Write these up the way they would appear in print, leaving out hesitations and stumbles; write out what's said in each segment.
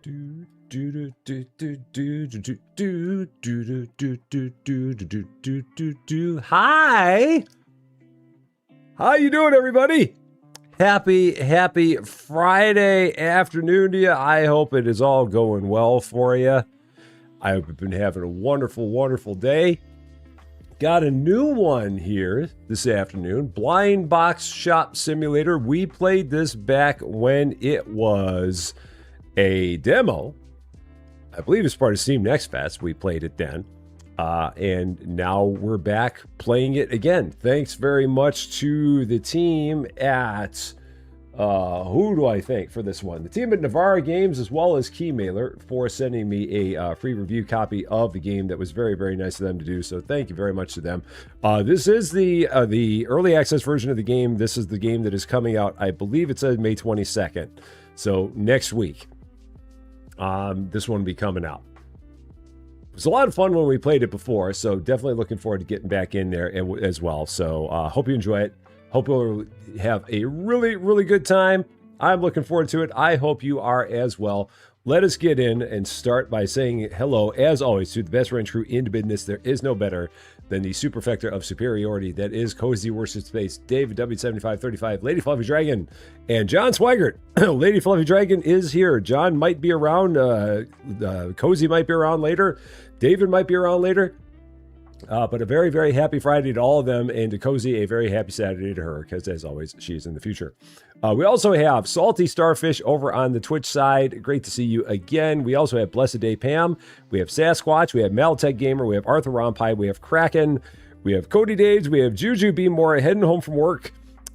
Hi! How you doing, everybody? Happy Friday afternoon to you. I hope it is all going well for you. I hope you've been having a wonderful day. Got a new one here this afternoon, Blind Box Shop Simulator. We played this back when it was a demo. I believe it's part of Steam Next Fest. We played it then. And now we're back playing it again. Thanks very much to the team at, who do I thank for this one? The team at NovaraGames as well as Keymailer for sending me a free review copy of the game. That was very nice of them to do. So thank you very much to them. This is the early access version of the game. This is the game that is coming out, I believe it said May 22nd. So next week, this one will be coming out. It was a lot of fun when we played it before, so definitely looking forward to getting back in there as well. So hope you enjoy it. Hope you'll have a really good time. I'm looking forward to it. I hope you are as well. Let us get in and start by saying hello, as always, to the best range crew in business. There is no better than the superfecta of superiority that is Cozy Worsted Space, David W7535, Lady Fluffy Dragon, and John Swigert. Lady Fluffy Dragon is here. John might be around. Cozy might be around later. David might be around later. But a very happy Friday to all of them, and to Cozy, a very happy Saturday to her, because as always, she's in the future. We also have Salty Starfish over on the Twitch side. Great to see you again. We also have Blessed Day Pam. We have Sasquatch. We have Maltech Gamer. We have Arthur Rompai. We have Kraken. We have Cody Daves. We have Juju Beemore heading home from work.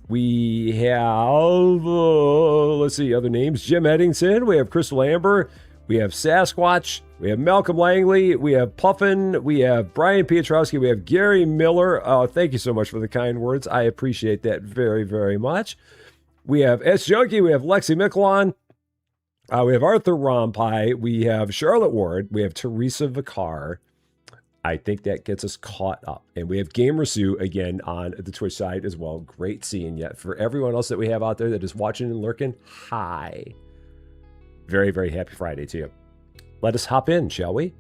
We have, let's see, other names. Jim Eddington. We have Crystal Amber. We have Sasquatch. We have Malcolm Langley. We have Puffin. We have Brian Piotrowski. We have Gary Miller. Thank you so much for the kind words. I appreciate that very much. We have S Junkie. We have Lexi Micklon. We have Arthur Rompai. We have Charlotte Ward. We have Teresa Vicar. I think that gets us caught up. And we have Gamer Sue again on the Twitch side as well. Great seeing you. For everyone else that we have out there that is watching and lurking, hi. Very happy Friday to you. Let us hop in, shall we?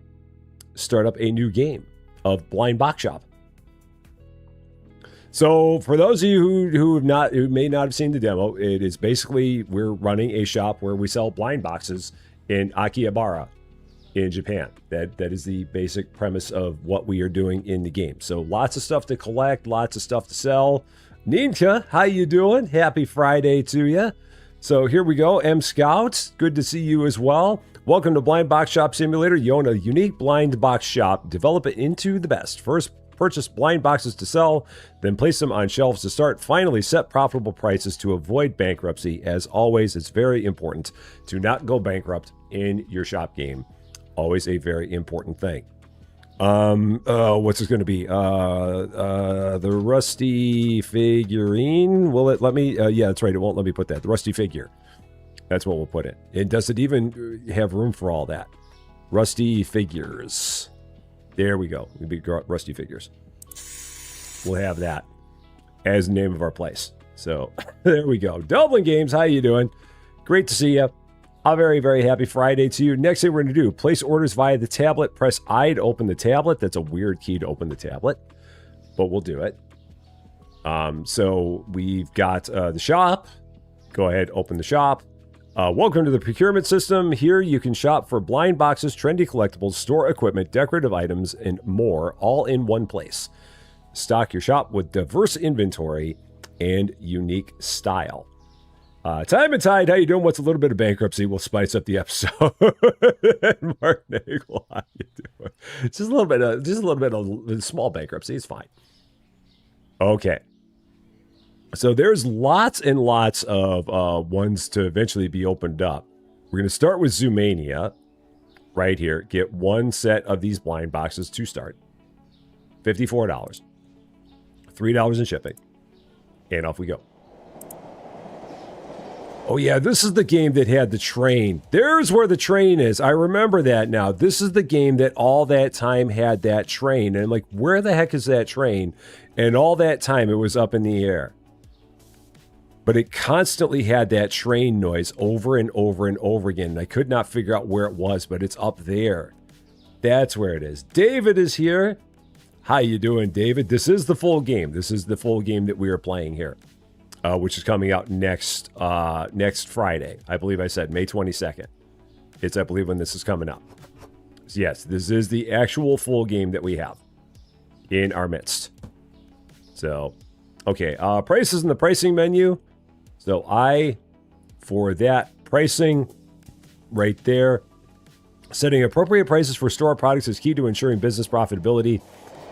Start up a new game of Blind Box Shop. So for those of you who may not have seen the demo, it is basically we're running a shop where we sell blind boxes in Akihabara in Japan. That is the basic premise of what we are doing in the game. So lots of stuff to collect, lots of stuff to sell. Ninka, how you doing? Happy Friday to you. So here we go. M Scouts, good to see you as well. Welcome to Blind Box Shop Simulator. You own a unique blind box shop. Develop it into the best. First, purchase blind boxes to sell, then place them on shelves to start. Finally, set profitable prices to avoid bankruptcy. As always, it's very important to not go bankrupt in your shop game. Always a very important thing. What's this going to be? The rusty figurine. Will it let me? Yeah, that's right. It won't let me put that. The rusty figure. That's what we'll put in. And does it even have room for all that? Rusty figures. There we go. It'll be rusty figures. We'll have that as the name of our place. So there we go. Dublin Games, how you doing? Great to see you. A very happy Friday to you. Next thing we're going to do, place orders via the tablet. Press I to open the tablet. That's a weird key to open the tablet, but we'll do it. So we've got the shop. Go ahead, open the shop. Welcome to the procurement system. Here you can shop for blind boxes, trendy collectibles, store equipment, decorative items, and more, all in one place. Stock your shop with diverse inventory and unique style. Time and Tide, how you doing? What's a little bit of bankruptcy? We'll spice up the episode. Mark Nagel, how you doing? Just a little bit of small bankruptcy. It's fine. Okay. So there's lots and lots of ones to eventually be opened up. We're going to start with Zoomania right here. Get one set of these blind boxes to start. $54. $3 in shipping. And off we go. Oh yeah, this is the game that had the train. There's where the train is. I remember that now. This is the game that all that time had that train. And I'm like, where the heck is that train? And all that time it was up in the air. but it constantly had that train noise over and over and over again. And I could not figure out where it was, but it's up there. That's where it is. David is here. How you doing, David? This is the full game. This is the full game that we are playing here, which is coming out next Friday. I believe I said May 22nd. It's, I believe, when this is coming up. So yes, this is the actual full game that we have in our midst. So, okay, prices in the pricing menu. So for that pricing right there, setting appropriate prices for store products is key to ensuring business profitability.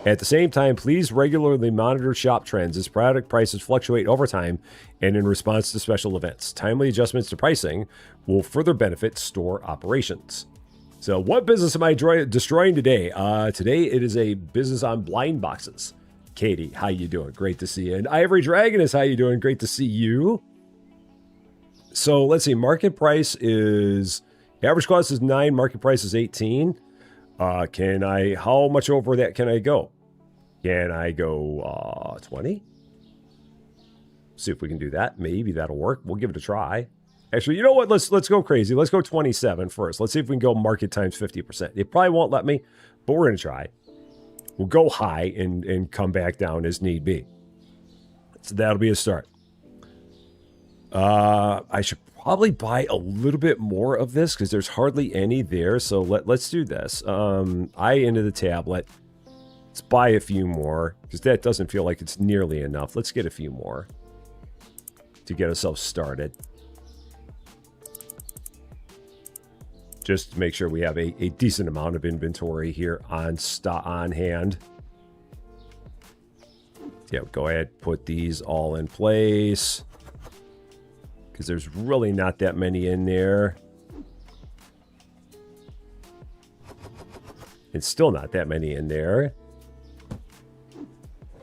At the same time, please regularly monitor shop trends as product prices fluctuate over time and in response to special events. Timely adjustments to pricing will further benefit store operations. So what business am I destroying today? Today it is a business on blind boxes. Katie, how you doing? Great to see you. And Ivory Dragon is how you doing? Great to see you. So let's see. Market price is, average cost is 9. Market price is 18. How much over that can I go? Can I go 20? See if we can do that. Maybe that'll work. We'll give it a try. Actually, you know what? Let's go crazy. Let's go 27 first. Let's see if we can go market times 50%. It probably won't let me, but we're going to try. We'll go high and come back down as need be. So that'll be a start. I should probably buy a little bit more of this because there's hardly any there. So let's do this. I into the tablet. Let's buy a few more because that doesn't feel like it's nearly enough. Let's get a few more to get ourselves started. Just to make sure we have a decent amount of inventory here on hand. Yeah, go ahead, put these all in place. Because there's really not that many in there. It's still not that many in there.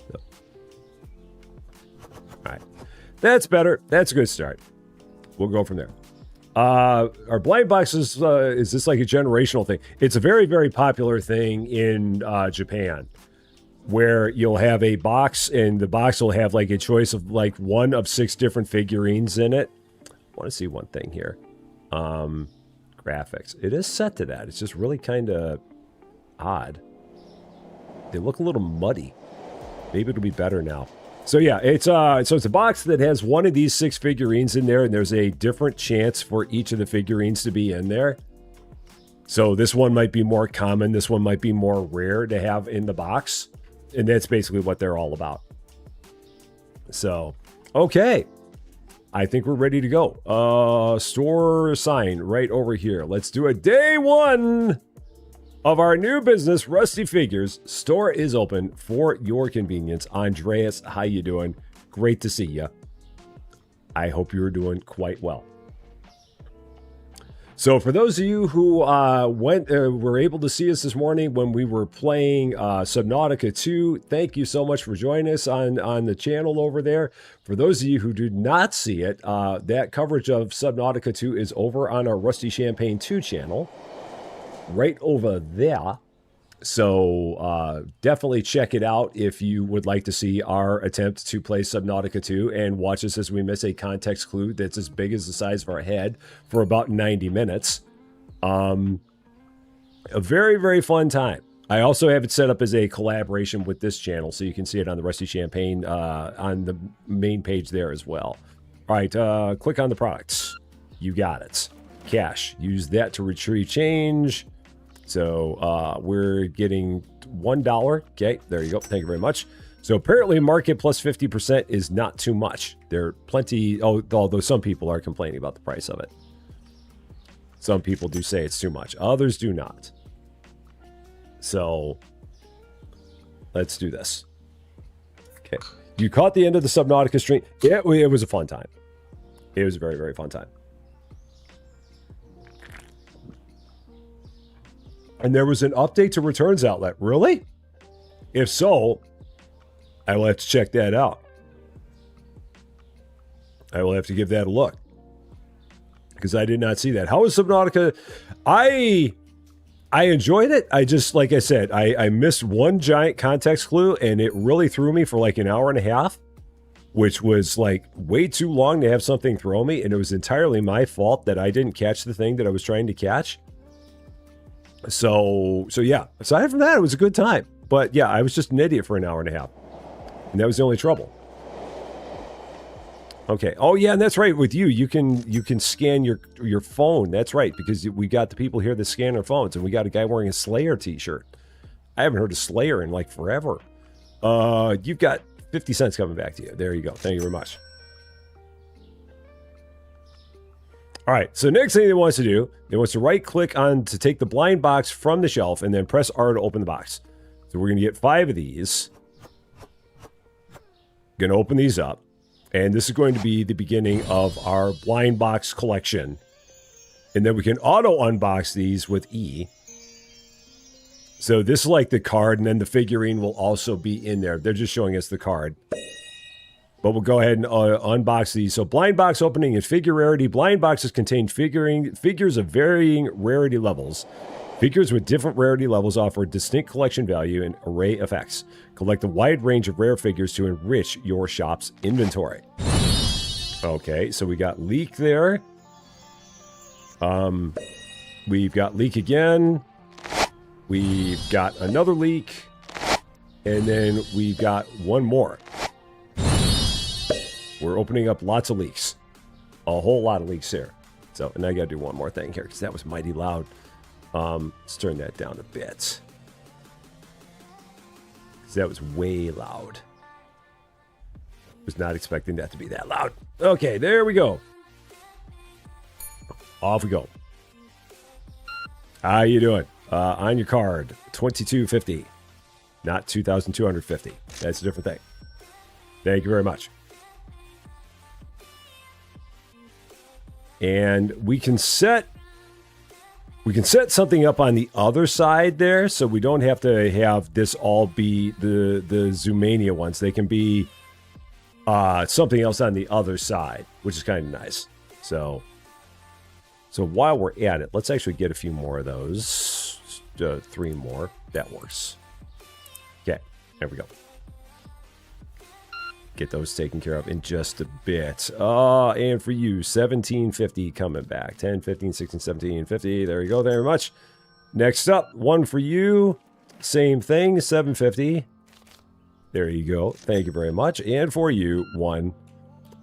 So. All right. That's better. That's a good start. We'll go from there. Our blind boxes, is this like a generational thing? It's a very, very popular thing in Japan, where you'll have a box and the box will have like a choice of like one of 6 different figurines in it. I want to see one thing here. Graphics. It is set to that. It's just really kind of odd. They look a little muddy. Maybe it'll be better now. So yeah, it's a box that has one of these 6 figurines in there, and there's a different chance for each of the figurines to be in there. So this one might be more common, this one might be more rare to have in the box, and that's basically what they're all about. So, okay. I think we're ready to go. Store sign right over here. Let's do a day 1 of our new business, Rusty Figures. Store is open for your convenience. Andreas, how you doing? Great to see you. I hope you're doing quite well. So for those of you who were able to see us this morning when we were playing Subnautica 2, thank you so much for joining us on the channel over there. For those of you who did not see it, that coverage of Subnautica 2 is over on our Rusty Champaign 2 channel. Right over there. So definitely check it out if you would like to see our attempt to play Subnautica 2 and watch us as we miss a context clue that's as big as the size of our head for about 90 minutes. A very, very fun time. I also have it set up as a collaboration with this channel, so you can see it on the Rusty Champaign on the main page there as well. All right, click on the products. You got it. Cash. Use that to retrieve change. So we're getting $1. Okay, there you go. Thank you very much. So apparently market plus 50% is not too much. There are plenty, although some people are complaining about the price of it. Some people do say it's too much. Others do not. So let's do this. Okay. You caught the end of the Subnautica stream. Yeah, it was a fun time. It was a very, very fun time. And there was an update to Returns Outlet. Really? If so, I will have to check that out. I will have to give that a look. Because I did not see that. How was Subnautica? I enjoyed it. I just, like I said, I missed one giant context clue, and it really threw me for like an hour and a half. which was like way too long to have something throw me, and it was entirely my fault that I didn't catch the thing that I was trying to catch. So yeah, aside from that, it was a good time. But yeah, I was just an idiot for an hour and a half, and that was the only trouble. Okay. Oh yeah, and that's right. With you can scan your phone. That's right, because we got the people here that scan their phones, and we got a guy wearing a Slayer t-shirt. I haven't heard of Slayer in like forever. You've got 50 cents coming back to you. There you go. Thank you very much. All right, so next thing it wants to do, it wants to right-click on to take the blind box from the shelf and then press R to open the box. So we're going to get 5 of these. Going to open these up. And this is going to be the beginning of our blind box collection. And then we can auto-unbox these with E. So this is like the card, and then the figurine will also be in there. They're just showing us the card. But we'll go ahead and unbox these. So blind box opening and figure rarity. Blind boxes contain figures of varying rarity levels. Figures with different rarity levels offer distinct collection value and array effects. Collect a wide range of rare figures to enrich your shop's inventory. Okay, so we got leak there. We've got leak again. We've got another leak. And then we've got one more. We're opening up lots of leaks. A whole lot of leaks here. So, and I gotta do one more thing here, because that was mighty loud. Let's turn that down a bit. Because that was way loud. Was not expecting that to be that loud. Okay, there we go. Off we go. How you doing? On your card, $22.50. Not $2,250. That's a different thing. Thank you very much. And we can set something up on the other side there, so we don't have to have this all be the Zoomania ones. They can be something else on the other side, which is kind of nice. So while we're at it, let's actually get a few more of those. 3 more. That works. Okay, there we go. Get those taken care of in just a bit. And for you, $17.50 coming back. 10, 15, 16, 17, 50. There you go, very much. Next up, one for you. Same thing, $7.50. There you go. Thank you very much. And for you, 1.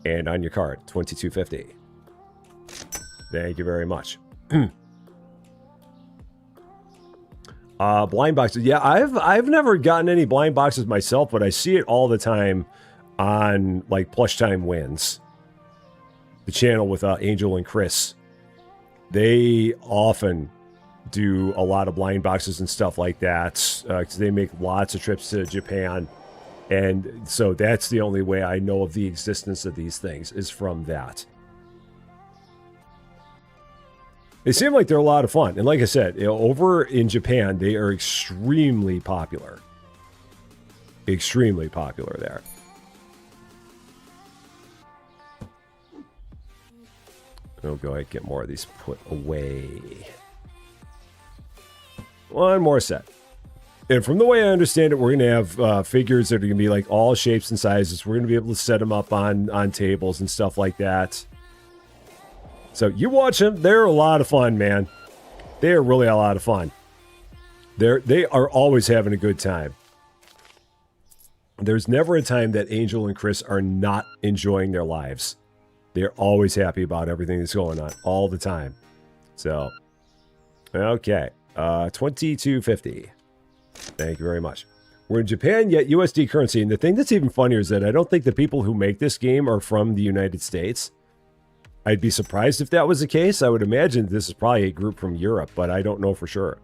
And on your card, $22.50. Thank you very much. Blind boxes. Yeah, I've never gotten any blind boxes myself, but I see it all the time on like Plush Time Wins, the channel with Angel and Chris. They often do a lot of blind boxes and stuff like that, because they make lots of trips to Japan, and so that's the only way I know of the existence of these things, is from that. They seem like they're a lot of fun, and like I said, over in Japan they are extremely popular. Extremely popular there. I'll go ahead and get more of these put away. One more set. And from the way I understand it, we're going to have figures that are going to be like all shapes and sizes. We're going to be able to set them up on tables and stuff like that. So you watch them. They're a lot of fun, man. They are really a lot of fun. They are always having a good time. There's never a time that Angel and Chris are not enjoying their lives. They're always happy about everything that's going on all the time. So, okay. $22.50. Thank you very much. We're in Japan, yet USD currency. And the thing that's even funnier is that I don't think the people who make this game are from the United States. I'd be surprised if that was the case. I would imagine this is probably a group from Europe, but I don't know for sure.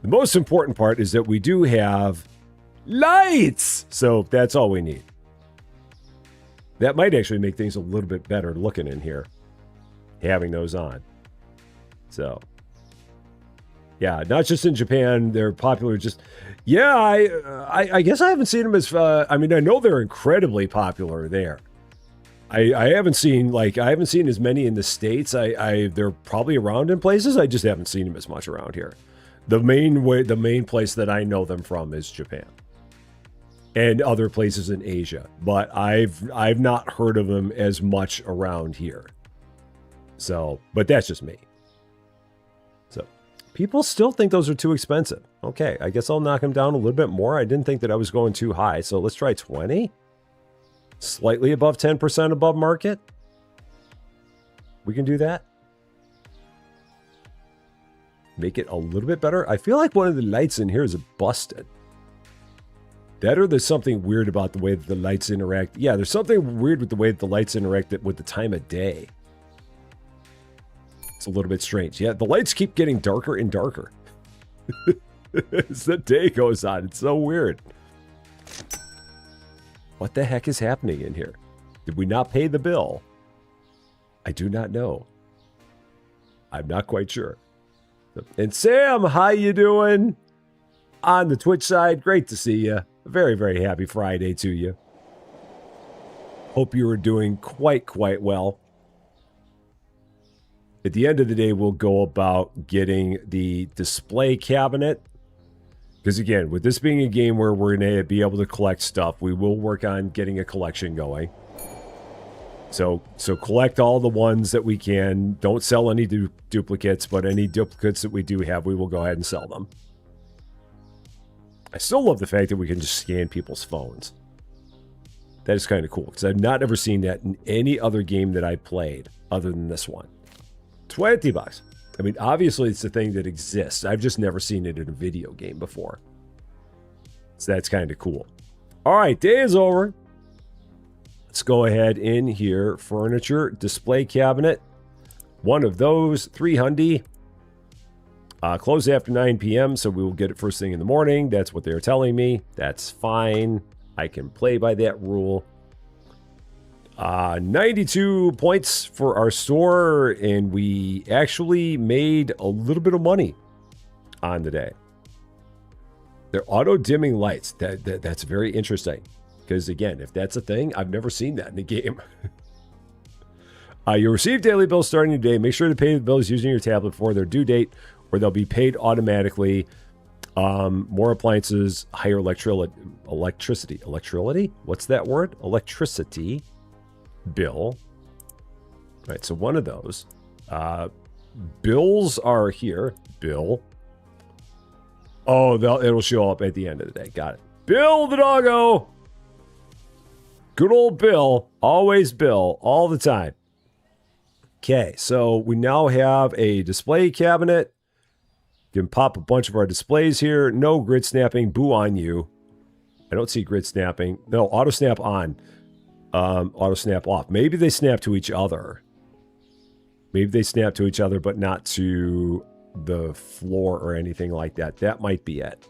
The most important part is that we do have lights. So that's all we need. That might actually make things a little bit better looking in here, having those on. So, yeah, not just in Japan. They're popular just... Yeah, I guess I haven't seen them as... I mean, I know they're incredibly popular there. I haven't seen, like, I haven't seen as many in the States. They're probably around in places. I just haven't seen them as much around here. The main place that I know them from is Japan. and other places in Asia, but I've not heard of them as much around here. So, but that's just me. So, people still think those are too expensive. Okay, I guess I'll knock them down a little bit more. I didn't think that I was going too high, so let's try 20. Slightly above 10% above market. We can do that. Make it a little bit better. I feel like one of the lights in here is busted. That or there's something weird about the way that the lights interact. Yeah, there's something weird with the way that the lights interact with the time of day. It's a little bit strange. Yeah, the lights keep getting darker and darker as the day goes on. It's so weird. What the heck is happening in here? Did we not pay the bill? I do not know. I'm not quite sure. And Sam, how you doing? On the Twitch side, great to see you. Very, very happy Friday to you. Hope you are doing quite well. At the end of the day, we'll go about getting the display cabinet. Because again, with this being a game where we're going to be able to collect stuff, we will work on getting a collection going. So collect all the ones that we can. Don't sell any duplicates, but any duplicates that we do have, we will go ahead and sell them. I still love the fact that we can just scan people's phones. That is kind of cool, because I've not ever seen that in any other game that I played other than this one. 20 bucks. I mean, obviously it's a thing that exists. I've just never seen it in a video game before. So that's kind of cool. All right, day is over. Let's go ahead in here. Furniture, display cabinet. One of those, 300. Close after 9 p.m., so we will get it first thing in the morning. That's what they're telling me. That's fine. I can play by that rule. 92 points for our store, and we actually made a little bit of money on the day. They're auto-dimming lights. That's very interesting. Because, again, if that's a thing, I've never seen that in a game. You'll receive daily bills starting today. Make sure to pay the bills using your tablet before their due date, or they'll be paid automatically. More appliances, higher electricity. Electricity? What's that word? Electricity bill. All right, so one of those. Bills are here. Bill. Oh, it'll show up at the end of the day. Got it. Bill the doggo. Good old Bill. Always Bill. All the time. Okay, so we now have a display cabinet. You can pop a bunch of our displays here. No grid snapping. Boo on you. I don't see grid snapping. No, auto snap on. Auto snap off. Maybe they snap to each other. Maybe they snap to each other, but not to the floor or anything like that. That might be it.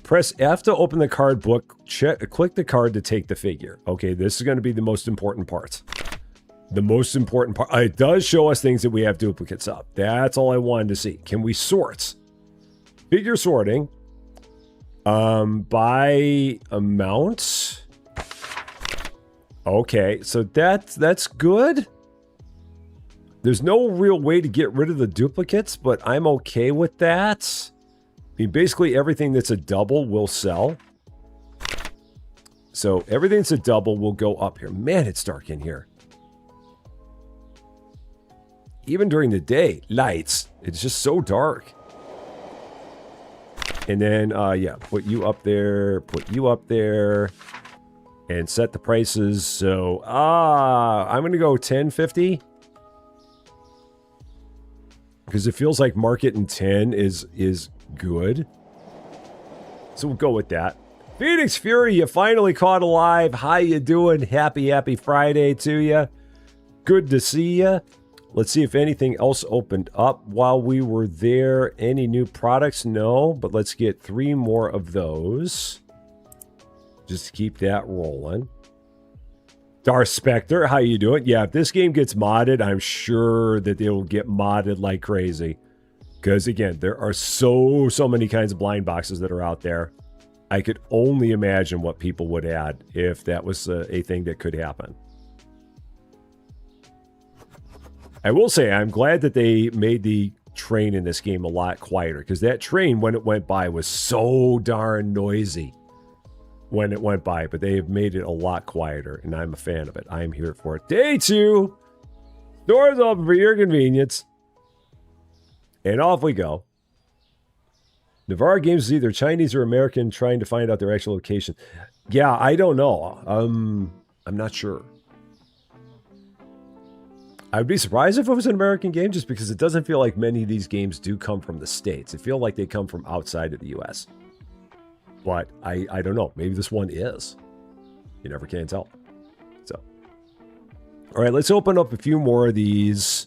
Press F to open the card book. Click the card to take the figure. Okay, this is going to be the most important part. The most important part. It does show us things that we have duplicates of. That's all I wanted to see. Can we sort? Figure sorting. By amount. Okay, so that's good. There's no real way to get rid of the duplicates, but I'm okay with that. I mean, basically everything that's a double will sell. So everything that's a double will go up here. Man, it's dark in here. Even during the day, lights. It's just so dark. And then, yeah, put you up there, and set the prices. So, I'm going to go 10.50. Because it feels like market in 10 is good. So we'll go with that. Phoenix Fury, you finally caught alive. How you doing? Happy Friday to you. Good to see you. Let's see if anything else opened up while we were there. Any new products? No, but let's get 3 more of those. Just to keep that rolling. Darth Spectre, how you doing? Yeah, if this game gets modded, I'm sure that it will get modded like crazy. Because, again, there are so many kinds of blind boxes that are out there. I could only imagine what people would add if that was a thing that could happen. I will say, I'm glad that they made the train in this game a lot quieter. Because that train, when it went by, was so darn noisy. when it went by, but they have made it a lot quieter, and I'm a fan of it. I am here for it. Day 2. Doors open for your convenience. And off we go. NovaraGames is either Chinese or American, trying to find out their actual location. Yeah, I don't know. I'm not sure. I'd be surprised if it was an American game, just because it doesn't feel like many of these games do come from the States. It feels like they come from outside of the U.S. But I don't know. Maybe this one is. You never can tell. So, all right, let's open up a few more of these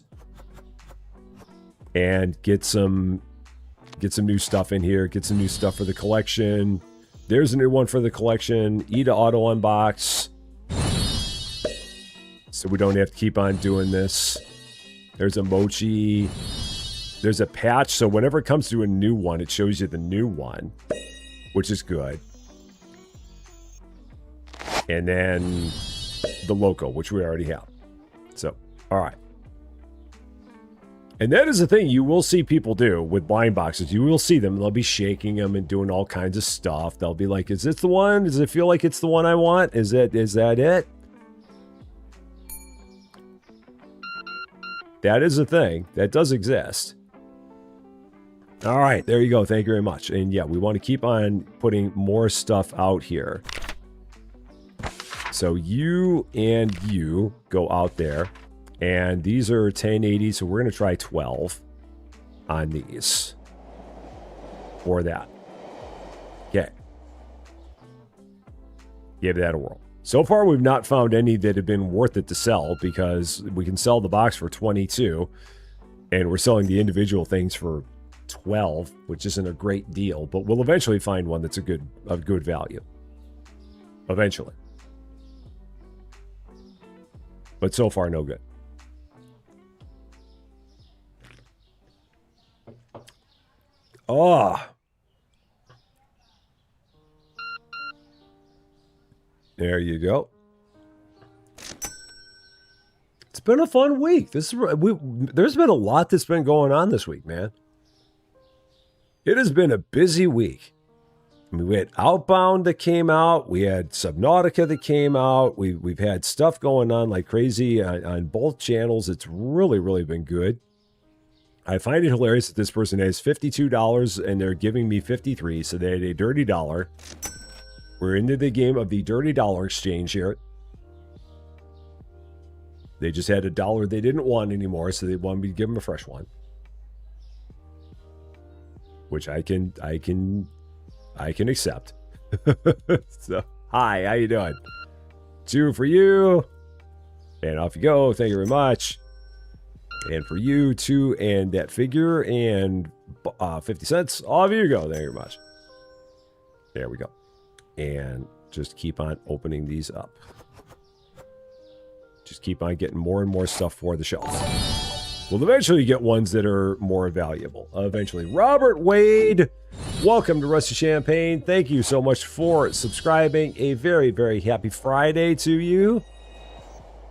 and get some new stuff in here. Get some new stuff for the collection. There's a new one for the collection. Ida auto unbox. So we don't have to keep on doing this. There's a mochi. There's a patch. So whenever it comes to a new one, it shows you the new one, which is good. And then the logo, which we already have. So, all right. And that is the thing you will see people do with blind boxes. You will see them. They'll be shaking them and doing all kinds of stuff. They'll be like, is this the one? Does it feel like it's the one I want? Is that it? That is a thing. That does exist. All right, there you go. Thank you very much. And yeah, we want to keep on putting more stuff out here. So you and you go out there. And these are 1080, so we're going to try 12 on these. For that. Okay. Give that a whirl. So far, we've not found any that have been worth it to sell, because we can sell the box for 22, and we're selling the individual things for 12, which isn't a great deal, but we'll eventually find one that's of good value. Eventually. But so far, no good. Oh. There you go. It's been a fun week. There's been a lot that's been going on this week, man. It has been a busy week. I mean, we had Outbound that came out. We had Subnautica that came out. We've had stuff going on like crazy on both channels. It's really, really been good. I find it hilarious that this person has $52 and they're giving me $53, so they had a dirty dollar. We're into the game of the dirty dollar exchange here. They just had a dollar they didn't want anymore, so they wanted me to give them a fresh one. Which I can accept. So, hi, how you doing? 2 for you. And off you go. Thank you very much. And for you, 2 and that figure and 50 cents. Off you go. Thank you very much. There we go. And just keep on opening these up. Just keep on getting more and more stuff for the shelf. We'll eventually get ones that are more valuable. Eventually. Robert Wade, welcome to Rusty Champaign. Thank you so much for subscribing. A very, very happy Friday to you.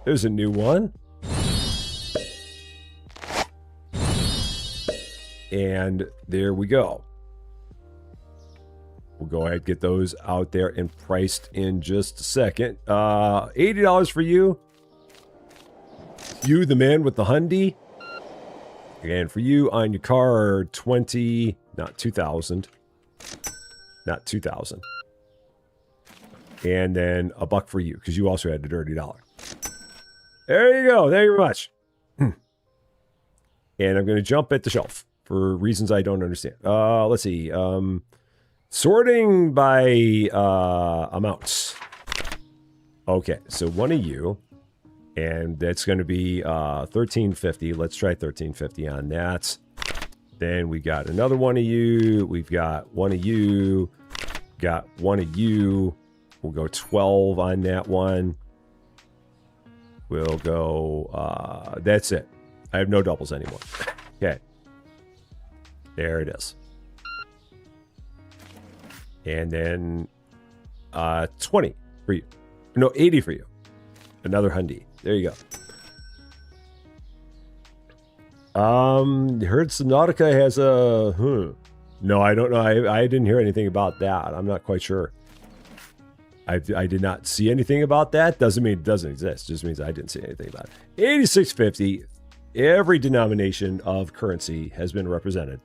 There's a new one. And there we go. We'll go ahead and get those out there and priced in just a second. $80 for you. You, the man with the Hyundai. And for you on your car, 20, not 2,000. Not 2,000. And then a buck for you, because you also had the dirty dollar. There you go. Thank you very much. And I'm going to jump at the shelf for reasons I don't understand. Let's see. Sorting by amounts. Okay, so one of you. And that's going to be $13.50. Let's try $13.50 on that. Then we got another one of you. We've got one of you. Got one of you. We'll go 12 on that one. We'll go... that's it. I have no doubles anymore. Okay. There it is. And then 20 for you. No, 80 for you. Another Hyundai. There you go. Heard Subnautica has a... No, I don't know. I didn't hear anything about that. I'm not quite sure. I did not see anything about that. Doesn't mean it doesn't exist. Just means I didn't see anything about it. 86.50. Every denomination of currency has been represented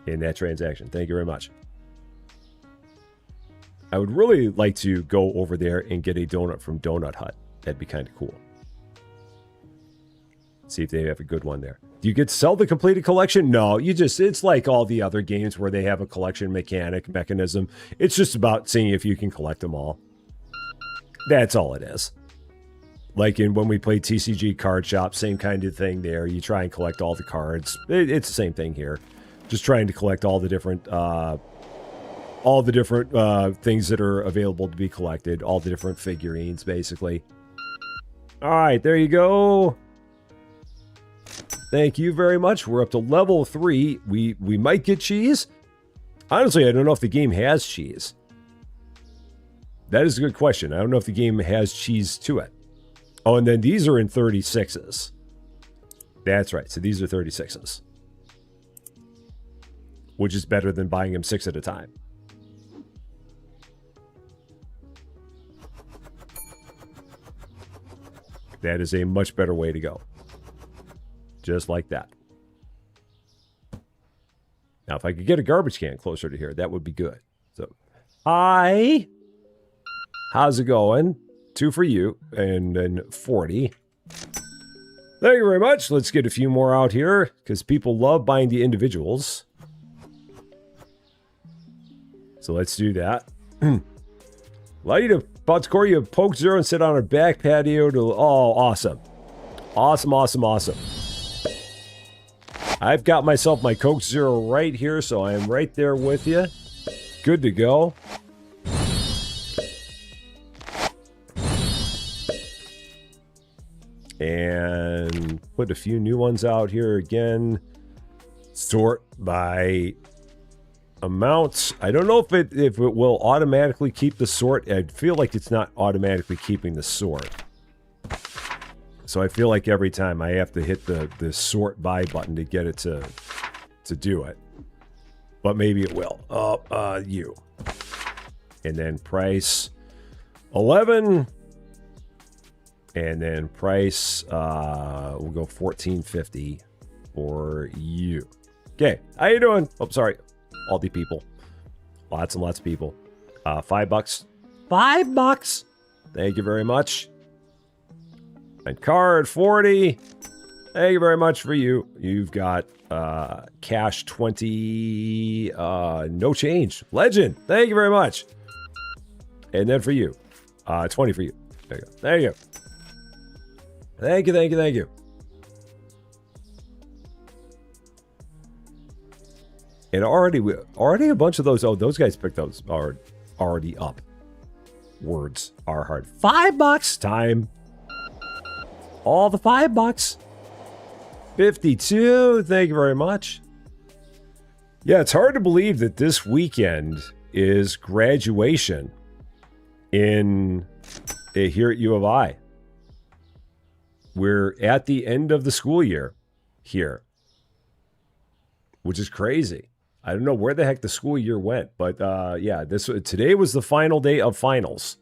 in that transaction. Thank you very much. I would really like to go over there and get a donut from Donut Hut. That'd be kind of cool. See if they have a good one there. Do you get to sell the completed collection? No, it's like all the other games where they have a collection mechanism. It's just about seeing if you can collect them all. That's all it is. Like when we played TCG Card Shop, same kind of thing there. You try and collect all the cards. It's the same thing here. Just trying to collect all the different things that are available to be collected. All the different figurines, basically. All right, there you go. Thank you very much. We're up to level 3. We might get cheese. Honestly, I don't know if the game has cheese. That is a good question. I don't know if the game has cheese to it. Oh, and then these are in 36s. That's right. So these are 36s. Which is better than buying them 6 at a time. That is a much better way to go. Just like that. Now, if I could get a garbage can closer to here, that would be good. So, hi. How's it going? 2 for you, and then 40. Thank you very much. Let's get a few more out here, because people love buying the individuals. So let's do that. Allow you to about score you poke 0 and sit on our back patio to... Oh, awesome. Awesome, awesome, awesome. I've got myself my Coke Zero right here, so I am right there with you. Good to go. And put a few new ones out here again. Sort by amounts. I don't know if it will automatically keep the sort. I feel like it's not automatically keeping the sort. So I feel like every time I have to hit the sort by button to get it to do it. But maybe it will. You. And then price 11. And then price, we'll go $14.50 for you. Okay, how you doing? Oh, sorry. All the people. Lots and lots of people. $5. $5. Thank you very much. And card 40. Thank you very much for you. You've got cash 20. No change. Legend. Thank you very much. And then for you, 20 for you. There you go. There you go. Thank you, thank you, thank you. And already a bunch of those. Oh, those guys picked those. Are already up. Words are hard. $5 time. All the $5. 52. Thank you very much. Yeah, it's hard to believe that this weekend is graduation here at U of I. We're at the end of the school year here, which is crazy. I don't know where the heck the school year went, but yeah, today was the final day of finals.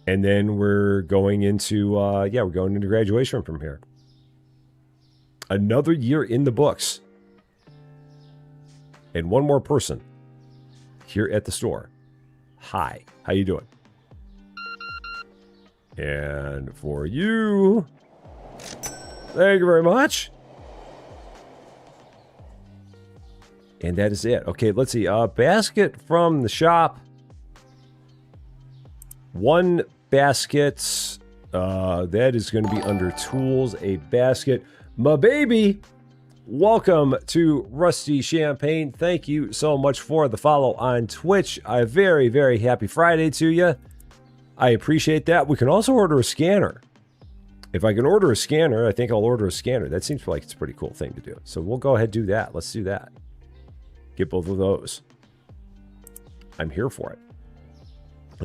And then we're going into, we're going into graduation from here. Another year in the books. And one more person here at the store. Hi, how you doing? And for you, thank you very much. And that is it. Okay, let's see. Basket from the shop. 1 basket. That is going to be under tools. A basket. My baby. Welcome to Rusty Champaign. Thank you so much for the follow on Twitch. A very, very happy Friday to you. I appreciate that. We can also order a scanner. If I can order a scanner, I think I'll order a scanner. That seems like it's a pretty cool thing to do. So we'll go ahead and do that. Let's do that. Get both of those. I'm here for it.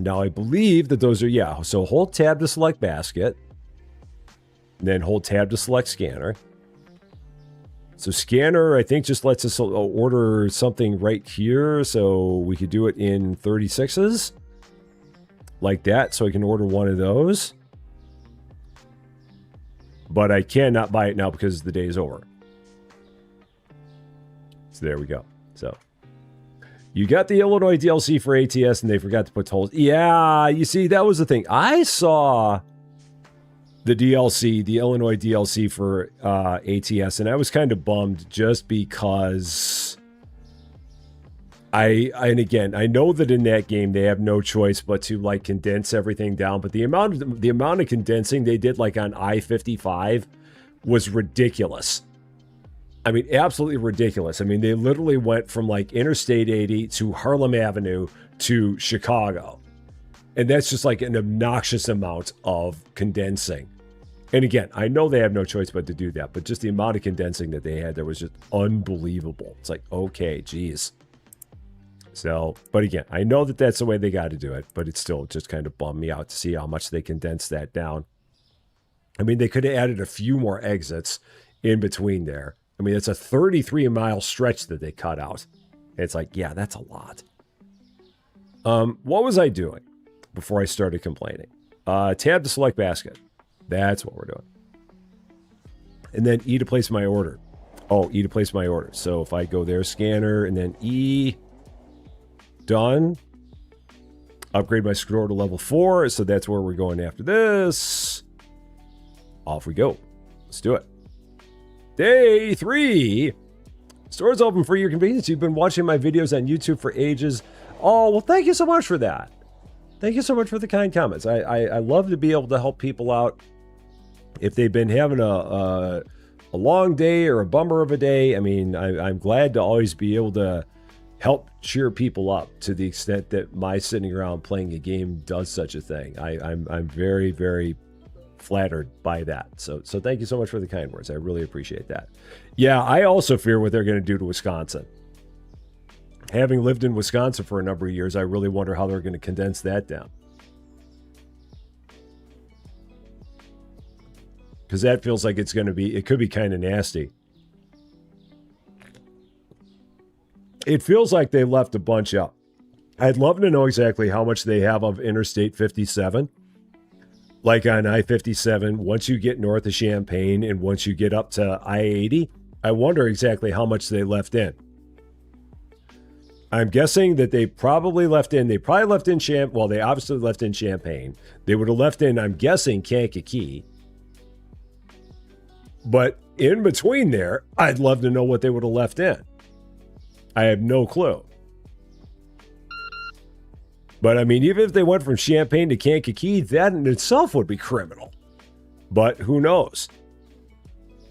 Now, I believe that those are, yeah. So hold tab to select basket. And then hold tab to select scanner. So scanner, I think, just lets us order something right here. So we could do it in 36s. like that so I can order one of those. But I cannot buy it now because the day is over. So there we go. So you got the Illinois DLC for ATS and they forgot to put tolls. Yeah, you see, that was the thing. I saw the DLC, the Illinois DLC for ATS, and I was kind of bummed just because and again, I know that in that game they have no choice but to like condense everything down, but the amount of condensing they did like on I-55 was ridiculous. I mean, absolutely ridiculous. I mean, they literally went from like Interstate 80 to Harlem Avenue to Chicago. And that's just like an obnoxious amount of condensing. And again, I know they have no choice but to do that, but just the amount of condensing that they had there was just unbelievable. It's like, okay, geez. So, but again, I know that that's the way they got to do it, but it still just kind of bummed me out to see how much they condensed that down. I mean, they could have added a few more exits in between there. I mean, it's a 33-mile stretch that they cut out. It's like, yeah, that's a lot. What was I doing before I started complaining? Tab to select basket. That's what we're doing. And then E to place my order. Oh, E to place my order. So if I go there, scanner, and then E, done. Upgrade my scroll to level 4. So that's where we're going after this. Off we go. Let's do it. Day 3. Store's open for your convenience. You've been watching my videos on YouTube for ages. Oh, well, thank you so much for that. Thank you so much for the kind comments. I love to be able to help people out if they've been having a long day or a bummer of a day. I mean, I'm glad to always be able to help cheer people up to the extent that my sitting around playing a game does such a thing. I'm very, very flattered by that. So thank you so much for the kind words. I really appreciate that. Yeah, I also fear what they're going to do to Wisconsin. Having lived in Wisconsin for a number of years, I really wonder how they're going to condense that down. Because that feels like it's going to be, it could be kind of nasty. It feels like they left a bunch out. I'd love to know exactly how much they have of Interstate 57. Like on I-57, once you get north of Champaign and once you get up to I-80, I wonder exactly how much they left in. I'm guessing that they probably left in, they obviously left in Champaign. They would have left in, I'm guessing, Kankakee. But in between there, I'd love to know what they would have left in. I have no clue. But I mean, even if they went from Champaign to Kankakee, that in itself would be criminal. But who knows?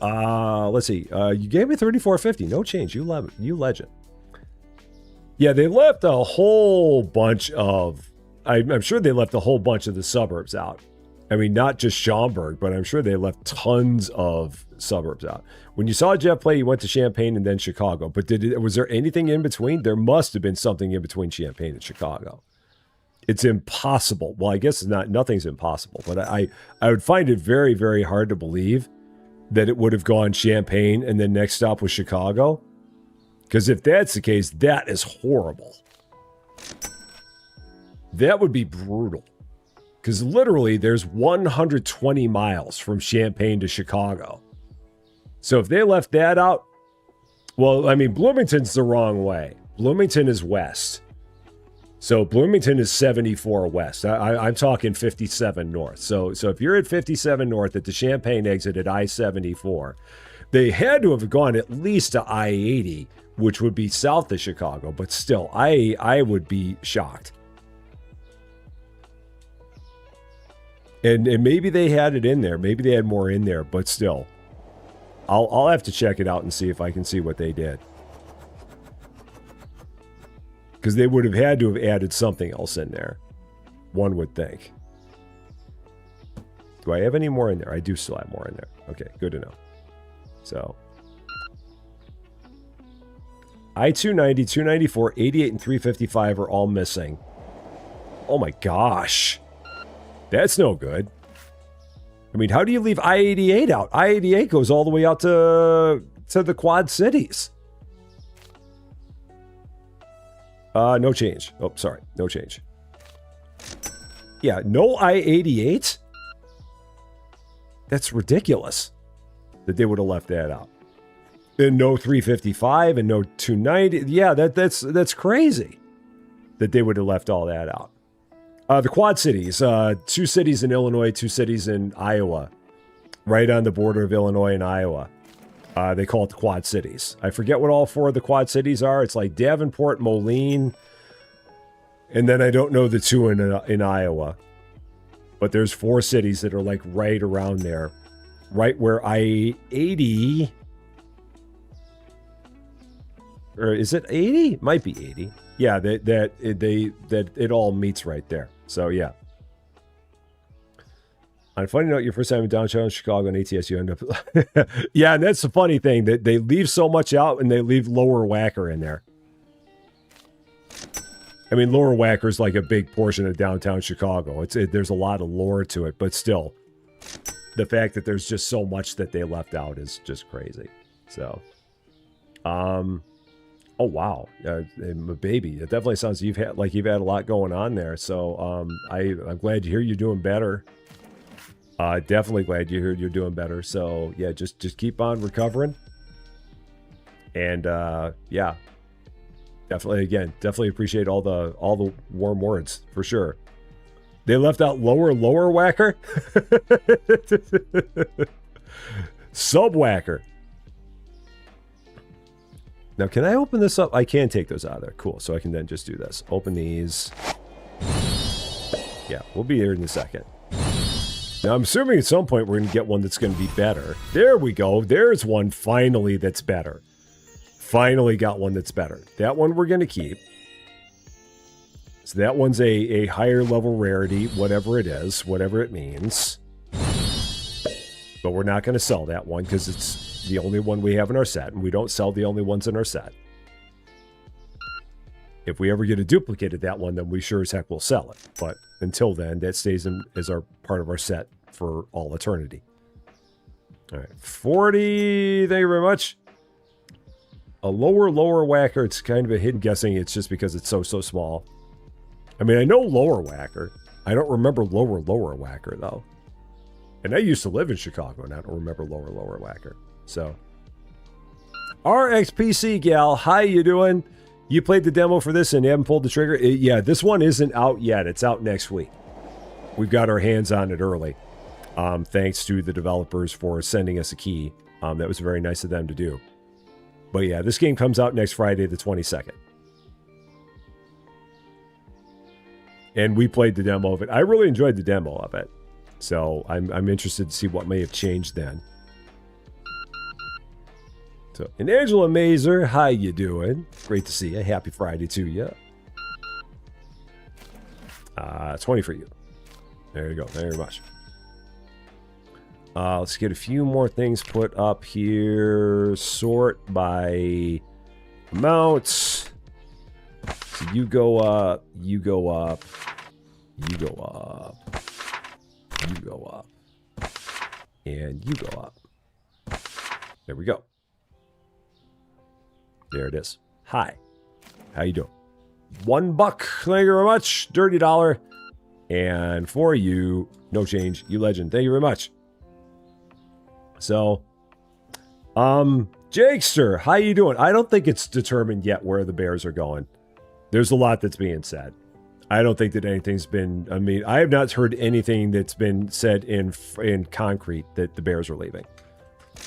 Let's see. You gave me $34.50. No change. You legend. Yeah, they left a whole bunch of... I'm sure they left a whole bunch of the suburbs out. I mean, not just Schaumburg, but I'm sure they left tons of suburbs out. When you saw Jeff play, you went to Champaign and then Chicago. But was there anything in between? There must have been something in between Champaign and Chicago. It's impossible. Well, I guess it's not. Nothing's impossible. But I would find it very, very hard to believe that it would have gone Champaign and then next stop was Chicago. Because if that's the case, that is horrible. That would be brutal. Because literally, there's 120 miles from Champaign to Chicago. So if they left that out, well, I mean, Bloomington's the wrong way. Bloomington is west. So Bloomington is 74 west. I'm talking 57 north. So if you're at 57 north at the Champaign exit at I-74, they had to have gone at least to I-80, which would be south of Chicago. But still, I would be shocked. And maybe they had it in there. Maybe they had more in there. But still, I'll have to check it out and see if I can see what they did. Because they would have had to have added something else in there. One would think. Do I have any more in there? I do still have more in there. Okay, good to know. So. I-290, 294, 88, and 355 are all missing. Oh my gosh. That's no good. I mean, how do you leave I-88 out? I-88 goes all the way out to the Quad Cities. No change. Oh, sorry. No change. Yeah, no I-88? That's ridiculous that they would have left that out. And no 355 and no 290. Yeah, that's crazy that they would have left all that out. The Quad Cities, 2 cities in Illinois, 2 cities in Iowa, right on the border of Illinois and Iowa. They call it the Quad Cities. I forget what all 4 of the Quad Cities are. It's like Davenport, Moline, and then I don't know the 2 in Iowa. But there's 4 cities that are like right around there, right where I-80, or is it 80? Might be 80. Yeah, that it all meets right there. So yeah. On a funny note, your first time in downtown Chicago and ATS, you end up... Yeah, and that's the funny thing, that they leave so much out and they leave Lower Wacker in there. I mean, Lower Wacker is like a big portion of downtown Chicago. There's a lot of lore to it, but still, the fact that there's just so much that they left out is just crazy. So, oh wow, baby, it definitely sounds you've had a lot going on there. So, I'm glad to hear you're doing better. Definitely glad you heard you're doing better. So yeah, just keep on recovering. And yeah. Definitely appreciate all the warm words for sure. They left out lower whacker. Sub whacker. Now, can I open this up? I can take those out of there. Cool. So I can then just do this. Open these. Yeah, we'll be here in a second. Now, I'm assuming at some point we're going to get one that's going to be better. There we go. There's one finally that's better. Finally got one that's better. That one we're going to keep. So that one's a higher level rarity, whatever it is, whatever it means. But we're not going to sell that one because it's the only one we have in our set, and we don't sell the only ones in our set. If we ever get a duplicate of that one, then we sure as heck will sell it. But until then, that stays as our part of our set for all eternity. All right, 40. Thank you very much. A lower whacker, it's kind of a hidden guessing. It's just because it's so small. I mean, I know lower whacker. I don't remember lower whacker, though. And I used to live in Chicago, and I don't remember lower whacker. So, RXPC gal, how you doing? You played the demo for this and you haven't pulled the trigger? Yeah, this one isn't out yet. It's out next week. We've got our hands on it early. Thanks to the developers for sending us a key. That was very nice of them to do. But yeah, this game comes out next Friday, the 22nd. And we played the demo of it. I really enjoyed the demo of it. So I'm interested to see what may have changed then. So, and Angela Mazer, how you doing? Great to see you. Happy Friday to you. 20 for you. There you go. Thank you very much. Let's get a few more things put up here. Sort by amounts. So you go up. You go up. You go up. You go up. And you go up. There we go. There it is. Hi. How you doing? $1. Thank you very much. Dirty dollar. And for you, no change. You legend. Thank you very much. So, Jakester, how you doing? I don't think it's determined yet where the Bears are going. There's a lot that's being said. I don't think that anything's been, I mean, I have not heard anything that's been said in concrete that the Bears are leaving.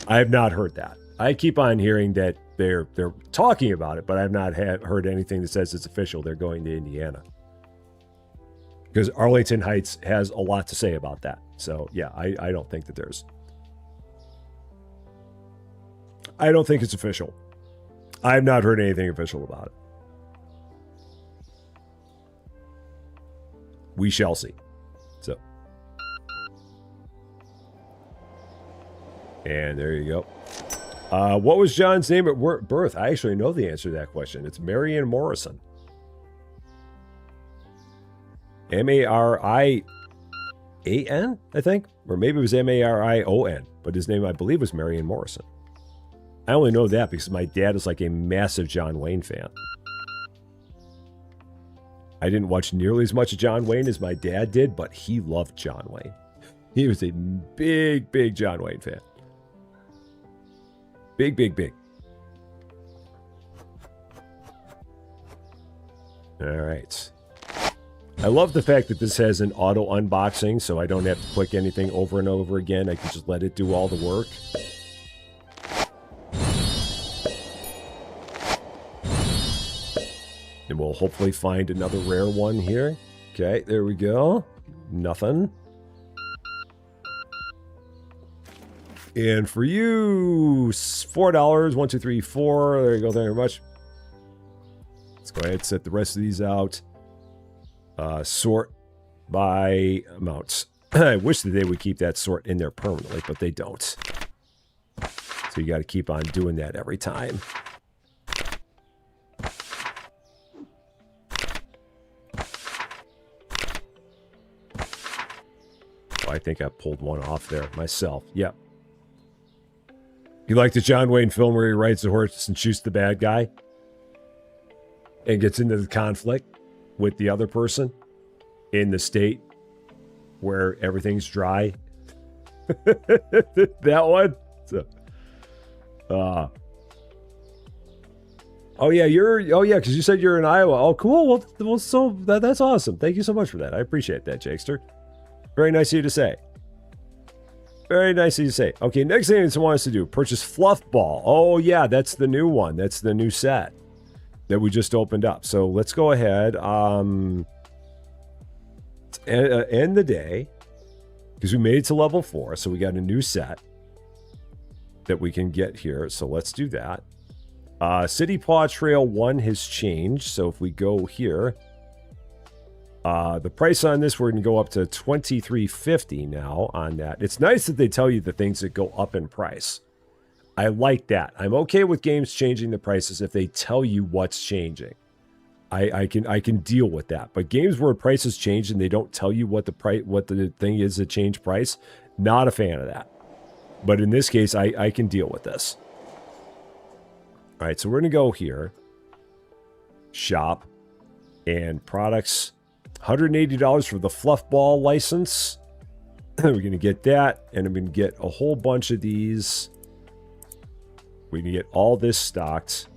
I have not heard that. I keep on hearing that they're talking about it, but I've not heard anything that says it's official. They're going to Indiana. Because Arlington Heights has a lot to say about that. So, yeah, I don't think that there's... I don't think it's official. I have not heard anything official about it. We shall see. So. And there you go. What was John's name at birth? I actually know the answer to that question. It's Marion Morrison. M-A-R-I-A-N, I think? Or maybe it was M-A-R-I-O-N. But his name, I believe, was Marion Morrison. I only know that because my dad is like a massive John Wayne fan. I didn't watch nearly as much of John Wayne as my dad did, but he loved John Wayne. He was a big, big John Wayne fan. Big, big, big. All right. I love the fact that this has an auto unboxing, so I don't have to click anything over and over again. I can just let it do all the work. And we'll hopefully find another rare one here. Okay, there we go. Nothing. And for you, $4. 1, 2, 3, 4. There you go. Thank you very much. Let's go ahead and set the rest of these out. Sort by amounts. I wish that they would keep that sort in there permanently, but they don't. So you got to keep on doing that every time. Oh, I think I pulled one off there myself. Yep. You like the John Wayne film where he rides the horse and shoots the bad guy? And gets into the conflict with the other person in the state where everything's dry. That one? So, oh yeah, because you said you're in Iowa. Oh, cool. Well so that's awesome. Thank you so much for that. I appreciate that, Jakester. Very nice of you to say. Very nice of you to say. Okay, next thing I want us to do, purchase Fluff Ball. Oh yeah, that's the new one. That's the new set that we just opened up. So let's go ahead. End the day, because we made it to level 4. So we got a new set that we can get here. So let's do that. City Paw Trail 1 has changed. So if we go here, the price on this, we're going to go up to $23.50 now on that. It's nice that they tell you the things that go up in price. I like that. I'm okay with games changing the prices if they tell you what's changing. I can deal with that. But games where prices change and they don't tell you what the thing is that change price, not a fan of that. But in this case, I can deal with this. All right, so we're going to go here. Shop and products. $180 for the Fluff Ball license. We're going to get that, and I'm going to get a whole bunch of these. We can get all this stocked.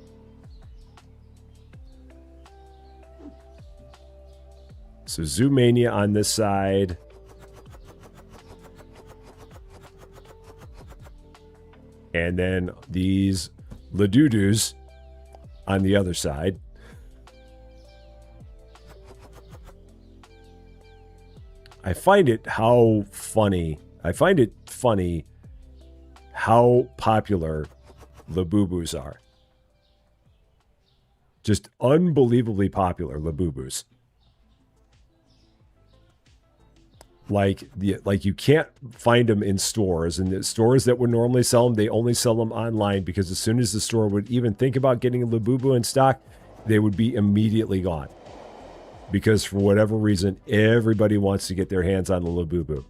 So Zoomania on this side. And then these Ladoodles on the other side. I find it funny how popular Labubu's are. Just unbelievably popular Labubu's. Like you can't find them in stores, and the stores that would normally sell them, they only sell them online, because as soon as the store would even think about getting a Labubu in stock, they would be immediately gone. Because for whatever reason, everybody wants to get their hands on the Labubu.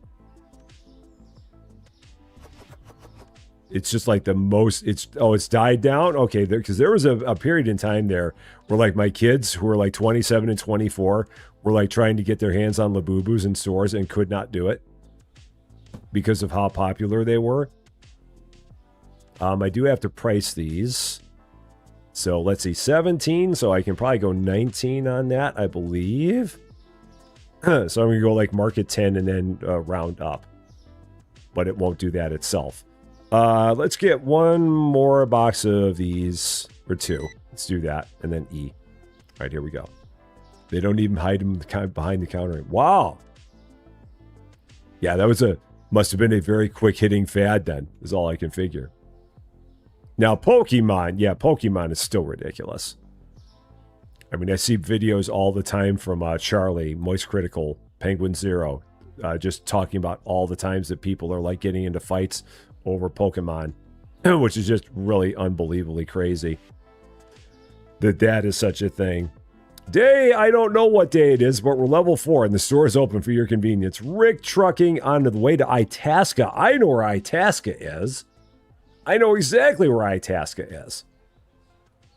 It's just like the most, it's died down? Okay, because there was a period in time there where like my kids who were like 27 and 24 were like trying to get their hands on Labubus in stores and could not do it because of how popular they were. I do have to price these. So let's see, 17, so I can probably go 19 on that, I believe. So I'm going to go like market 10 and then round up. But it won't do that itself. Let's get one more box of these, or two. Let's do that, and then E. All right, here we go. They don't even hide them behind the counter. Wow. Yeah, that must have been a very quick hitting fad then, is all I can figure. Now, Pokemon, yeah, Pokemon is still ridiculous. I mean, I see videos all the time from Charlie, Moist Critical, Penguin Zero, just talking about all the times that people are like getting into fights over Pokemon, which is just really unbelievably crazy that is such a thing. Day, I don't know what day it is, but we're level 4 and the store is open for your convenience. Rick trucking on the way to Itasca. I know where Itasca is. I know exactly where Itasca is.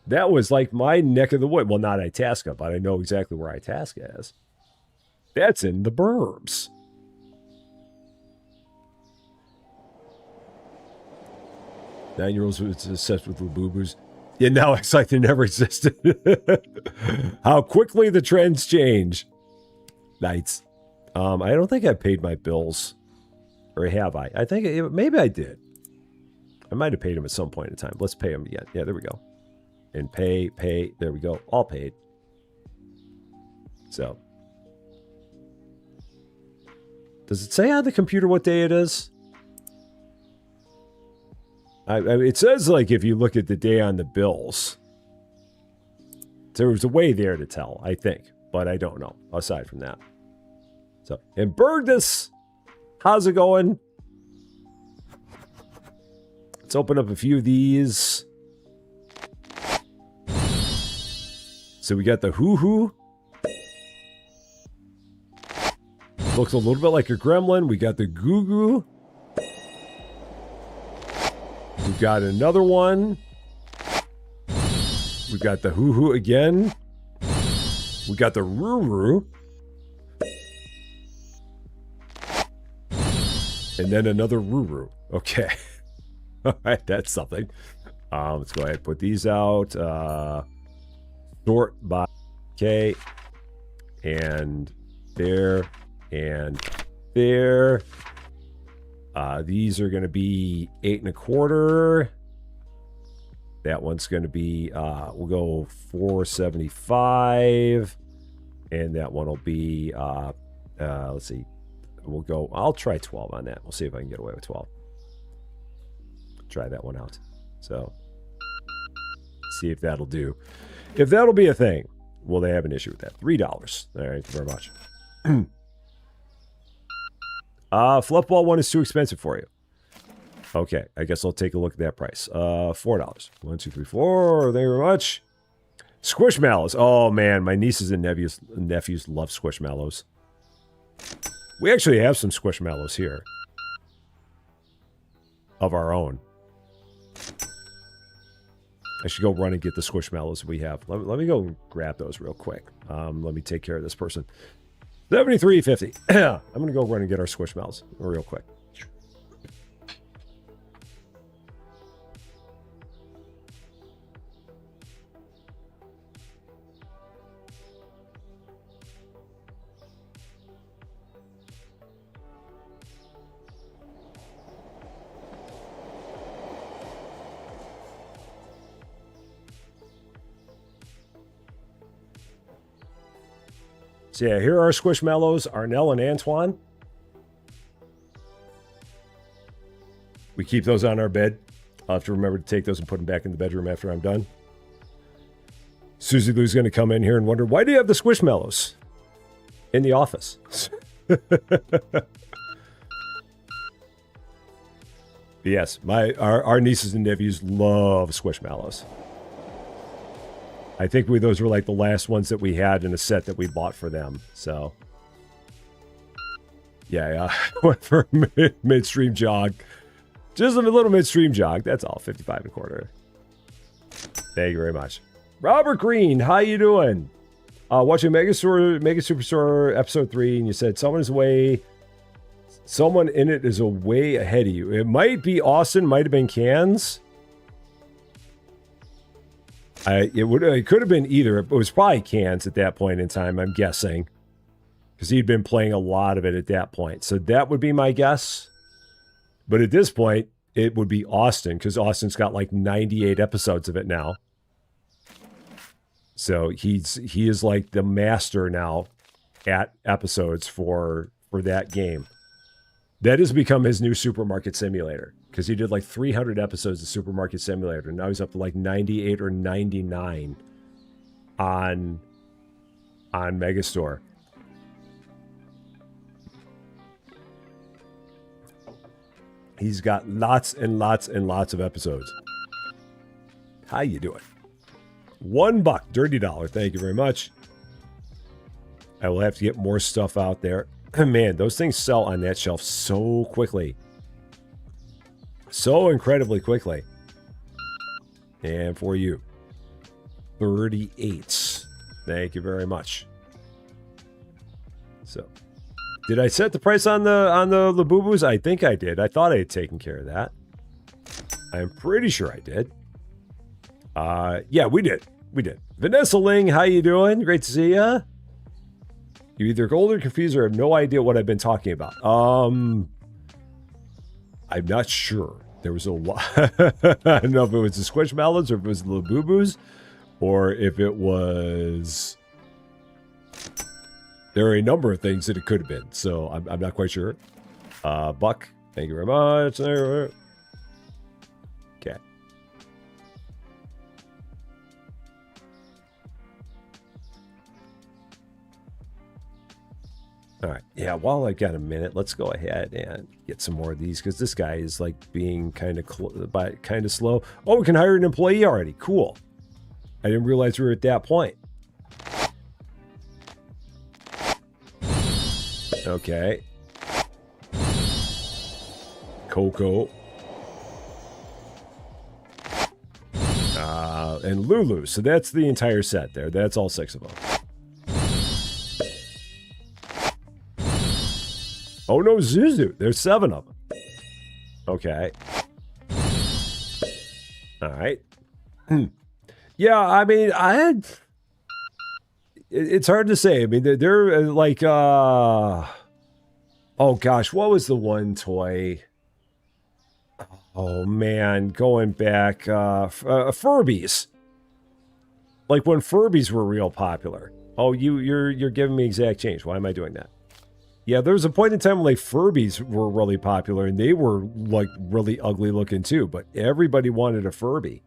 That was like my neck of the wood. Well, not Itasca, but I know exactly where Itasca is. That's in the burbs. Nine-year-olds obsessed with Labubu's. Yeah, now it's like they never existed. How quickly the trends change. Nights. I don't think I paid my bills. Or have I? I think maybe I did. I might have paid them at some point in time. Let's pay them again. Yeah, there we go. And pay. There we go. All paid. So. Does it say on the computer what day it is? It says, like, if you look at the day on the bills. There was a way there to tell, I think. But I don't know, aside from that. So, and Bergdus, how's it going? Let's open up a few of these. So we got the hoo-hoo. Looks a little bit like a gremlin. We got the goo-goo. We've got another one. We got the hoo-hoo again. We got the roo-roo. And then another roo-roo. Okay. All right, that's something. Let's go ahead and put these out. Sort by okay. And there. And there. These are going to be 8 1/4. That one's going to be, we'll go 475. And that one will be, let's see. We'll go, I'll try 12 on that. We'll see if I can get away with 12. Try that one out. So, see if that'll do. If that'll be a thing, will they have an issue with that? $3. All right, thank you very much. Fluffball one is too expensive for you. Okay, I guess I'll take a look at that price. $4. 1, 2, 3, 4. Thank you very much. Squishmallows. Oh man, my nieces and nephews love Squishmallows. We actually have some Squishmallows here of our own. I should go run and get the Squishmallows we have. Let me go grab those real quick. Let me take care of this person. 73.50. I'm gonna go run and get our Squishmallows real quick. So yeah, here are our Squishmallows, Arnell and Antoine. We keep those on our bed. I'll have to remember to take those and put them back in the bedroom after I'm done. Susie Lou's going to come in here and wonder, why do you have the Squishmallows in the office? Yes, our nieces and nephews love Squishmallows. I think those were like the last ones that we had in a set that we bought for them. So, yeah, went for a midstream jog. Just a little midstream jog. That's all. 55 1/4. Thank you very much. Robert Green, how you doing? Watching Mega Superstore episode 3, and you said someone in it is way ahead of you. It might be Austin, might have been Cans. It could have been either. It was probably Cans at that point in time, I'm guessing. Because he'd been playing a lot of it at that point. So that would be my guess. But at this point, it would be Austin. Because Austin's got like 98 episodes of it now. So he is like the master now at episodes for that game. That has become his new Supermarket Simulator. Because he did like 300 episodes of Supermarket Simulator. And now he's up to like 98 or 99 on Megastore. He's got lots and lots and lots of episodes. How you doing? $1, dirty dollar. Thank you very much. I will have to get more stuff out there. Man, those things sell on that shelf so quickly. So incredibly quickly. And for you. 38. Thank you very much. So, did I set the price on the Labubus? I think I did. I thought I had taken care of that. I'm pretty sure I did. Yeah, we did. We did. Vanessa Ling, how you doing? Great to see ya. You either old or confused or have no idea what I've been talking about. I'm not sure. There was a lot. I don't know if it was the Squishmallows or if it was the Labubus or if it was... There are a number of things that it could have been, so I'm not quite sure. Buck, thank you very much. Okay. All right. Yeah, while I've got a minute, let's go ahead and get some more of these because this guy is like being kind of slow. Oh, we can hire an employee already. Cool. I didn't realize we were at that point. Okay. Coco. And Lulu. So that's the entire set there. That's all 6 of them. Oh no, Zuzu. There's 7 of them. Okay. All right. Yeah, I mean, it's hard to say. I mean, they're like, oh gosh, what was the one toy? Oh man, going back, Furbies. Like when Furbies were real popular. Oh, you're giving me exact change. Why am I doing that? Yeah, there was a point in time when like Furbies were really popular and they were like really ugly looking too, but everybody wanted a Furby.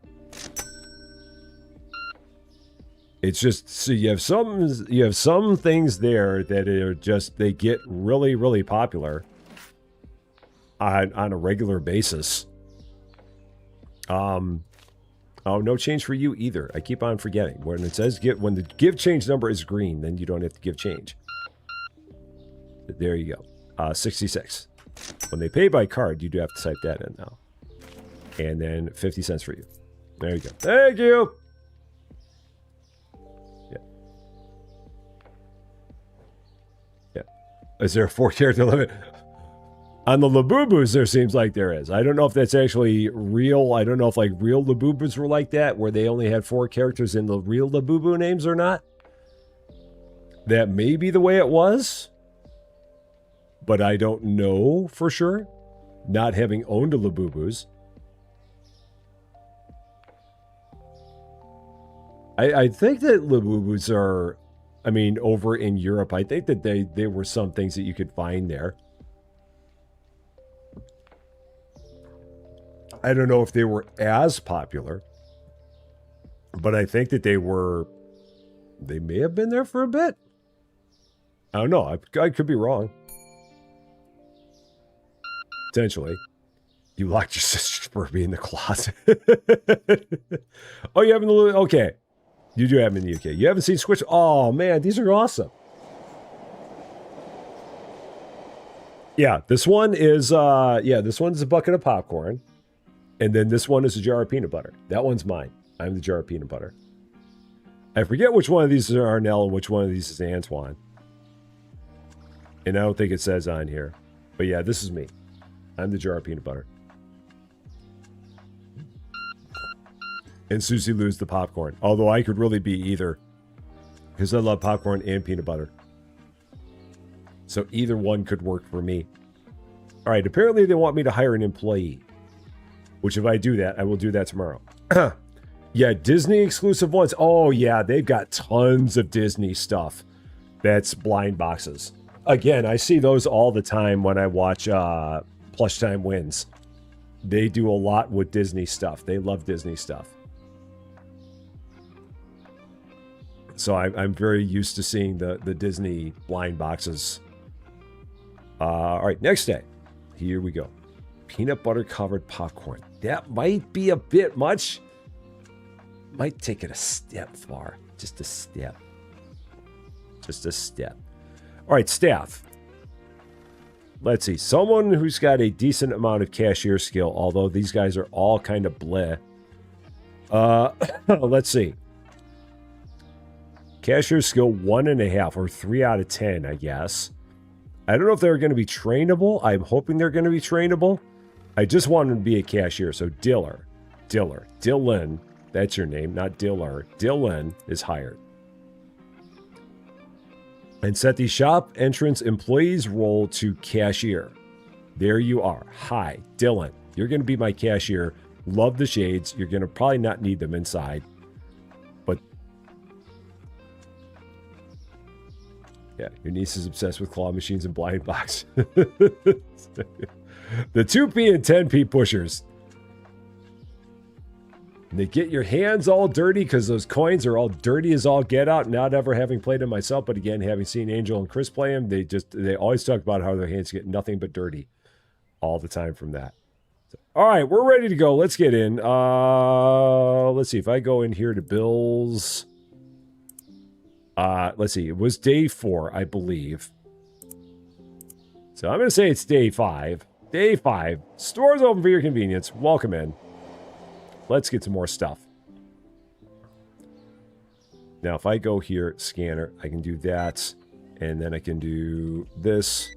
It's just, so you have some things there that are just, they get really, really popular on a regular basis. Oh, no change for you either. I keep on forgetting. When it says when the give change number is green, then you don't have to give change. There you go. 66. When they pay by card, you do have to type that in now. And then 50 cents for you. There you go. Thank you. Yeah. Yeah. Is there a 4-character limit? On the Labubus, there seems like there is. I don't know if that's actually real. I don't know if like real Labubus were like that, where they only had 4 characters in the real Labubu names or not. That may be the way it was. But I don't know for sure, not having owned a Labubus. I think that Labubus are, I mean, over in Europe, I think that there were some things that you could find there. I don't know if they were as popular, but I think that they may have been there for a bit. I don't know. I could be wrong. Potentially. You locked your sister's Furby in the closet. Oh, you haven't? Okay. You do have them in the UK. You haven't seen Squish? Oh, man. These are awesome. Yeah. This one is, this one's a bucket of popcorn. And then this one is a jar of peanut butter. That one's mine. I'm the jar of peanut butter. I forget which one of these is Arnell and which one of these is Antoine. And I don't think it says on here. But yeah, this is me. I'm the jar of peanut butter. And Susie Lou's the popcorn. Although I could really be either. Because I love popcorn and peanut butter. So either one could work for me. Alright, apparently they want me to hire an employee. Which if I do that, I will do that tomorrow. Yeah, Disney exclusive ones. Oh yeah, they've got tons of Disney stuff. That's blind boxes. Again, I see those all the time when I watch Plush Time Wins. They do a lot with Disney stuff. They love Disney stuff. So I'm very used to seeing the Disney blind boxes. All right, next day. Here we go. Peanut butter covered popcorn. That might be a bit much. Might take it a step far. Just a step. Just a step. All right, staff. Let's see. Someone who's got a decent amount of cashier skill, although these guys are all kind of bleh. Let's see. Cashier skill 1.5 or 3 out of 10, I guess. I don't know if they're going to be trainable. I'm hoping they're going to be trainable. I just want them to be a cashier. So Dylan, that's your name, not Diller. Dylan is hired. And set the shop entrance employee's role to cashier. There you are. Hi, Dylan. You're going to be my cashier. Love the shades. You're going to probably not need them inside. But yeah, your niece is obsessed with claw machines and blind box. The 2p and 10p pushers. And they get your hands all dirty because those coins are all dirty as all get out. Not ever having played them myself, but again, having seen Angel and Chris play them, they always talk about how their hands get nothing but dirty all the time from that. So, all right, we're ready to go. Let's get in. Let's see if I go in here to Bill's. Let's see. It was day 4, I believe. So I'm going to say it's day 5. Day 5. Store's open for your convenience. Welcome in. Let's get some more stuff. Now, if I go here, scanner, I can do that. And then I can do this.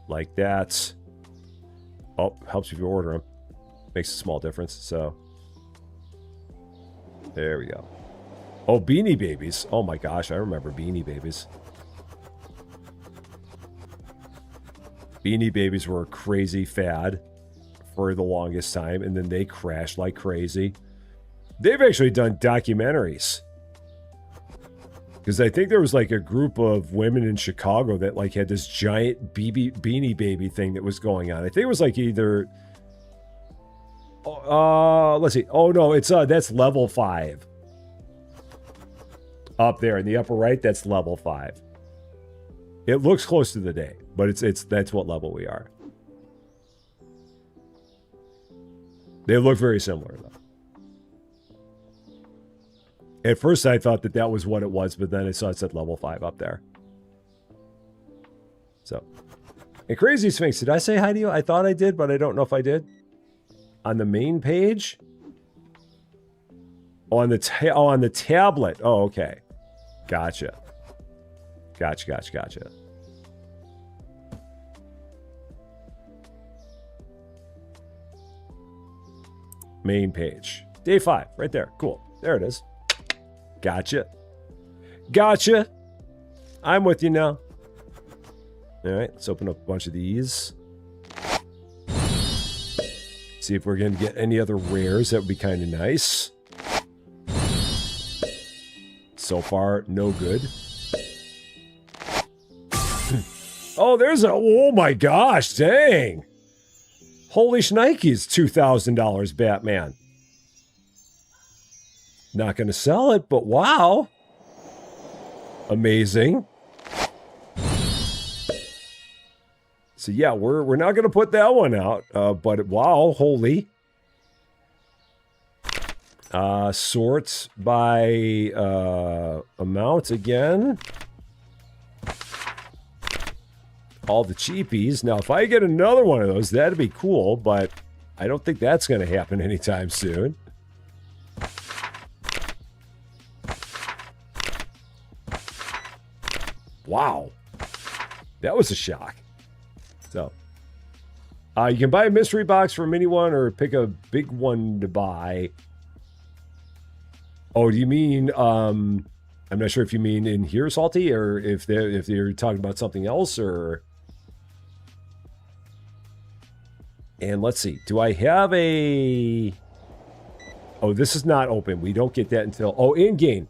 Like that. Oh, helps if you order them. Makes a small difference, so. There we go. Oh, Beanie Babies. Oh my gosh, I remember Beanie Babies. Beanie Babies were a crazy fad for the longest time, and then they crashed like crazy. They've actually done documentaries. Because I think there was like a group of women in Chicago that like had this giant Beanie Baby thing that was going on. I think it was like either... let's see. Oh no, it's that's level 5. Up there in the upper right, that's level 5. It looks close to the day, but that's what level we are. They look very similar, though. At first, I thought that was what it was, but then I saw it said level 5 up there. So, and Crazy Sphinx, did I say hi to you? I thought I did, but I don't know if I did. On the main page? Oh, on the tablet. Oh, okay. Gotcha. Gotcha. Main page. Day 5, right there. Cool. There it is. Gotcha. I'm with you now. All right, let's open up a bunch of these. See if we're going to get any other rares. That would be kind of nice. So far, no good. Oh, oh my gosh, dang. Holy shnikes, $2,000 Batman. Not going to sell it, but wow. Amazing. So yeah, we're not going to put that one out, but wow, holy. Sorts by amount again. All the cheapies. Now, if I get another one of those, that'd be cool, but I don't think that's going to happen anytime soon. Wow. That was a shock. So, you can buy a mystery box for a mini one or pick a big one to buy. Oh, do you mean, I'm not sure if you mean in here, Salty, or if they're talking about something else, or... And let's see, do I have a... Oh, this is not open. We don't get that until... Oh, in-game.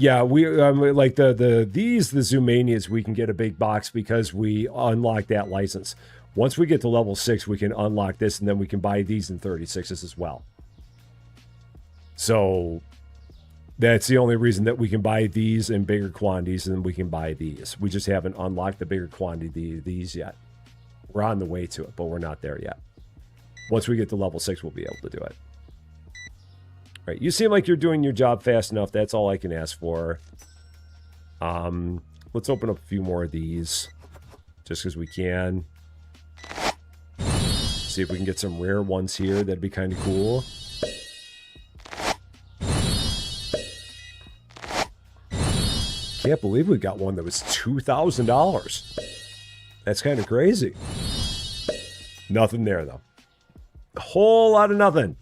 Yeah, we like the Zoomanias, we can get a big box because we unlock that license. Once we get to level 6, we can unlock this, and then we can buy these in 36s as well. So that's the only reason that we can buy these in bigger quantities, and we can buy these. We just haven't unlocked the bigger quantity of these yet. We're on the way to it, but we're not there yet. Once we get to level 6, we'll be able to do it. All right, you seem like you're doing your job fast enough. That's all I can ask for. Let's open up a few more of these, just because we can. See if we can get some rare ones here. That'd be kind of cool. Can't believe we got one that was $2,000. That's kind of crazy. Nothing there, though. A whole lot of nothing.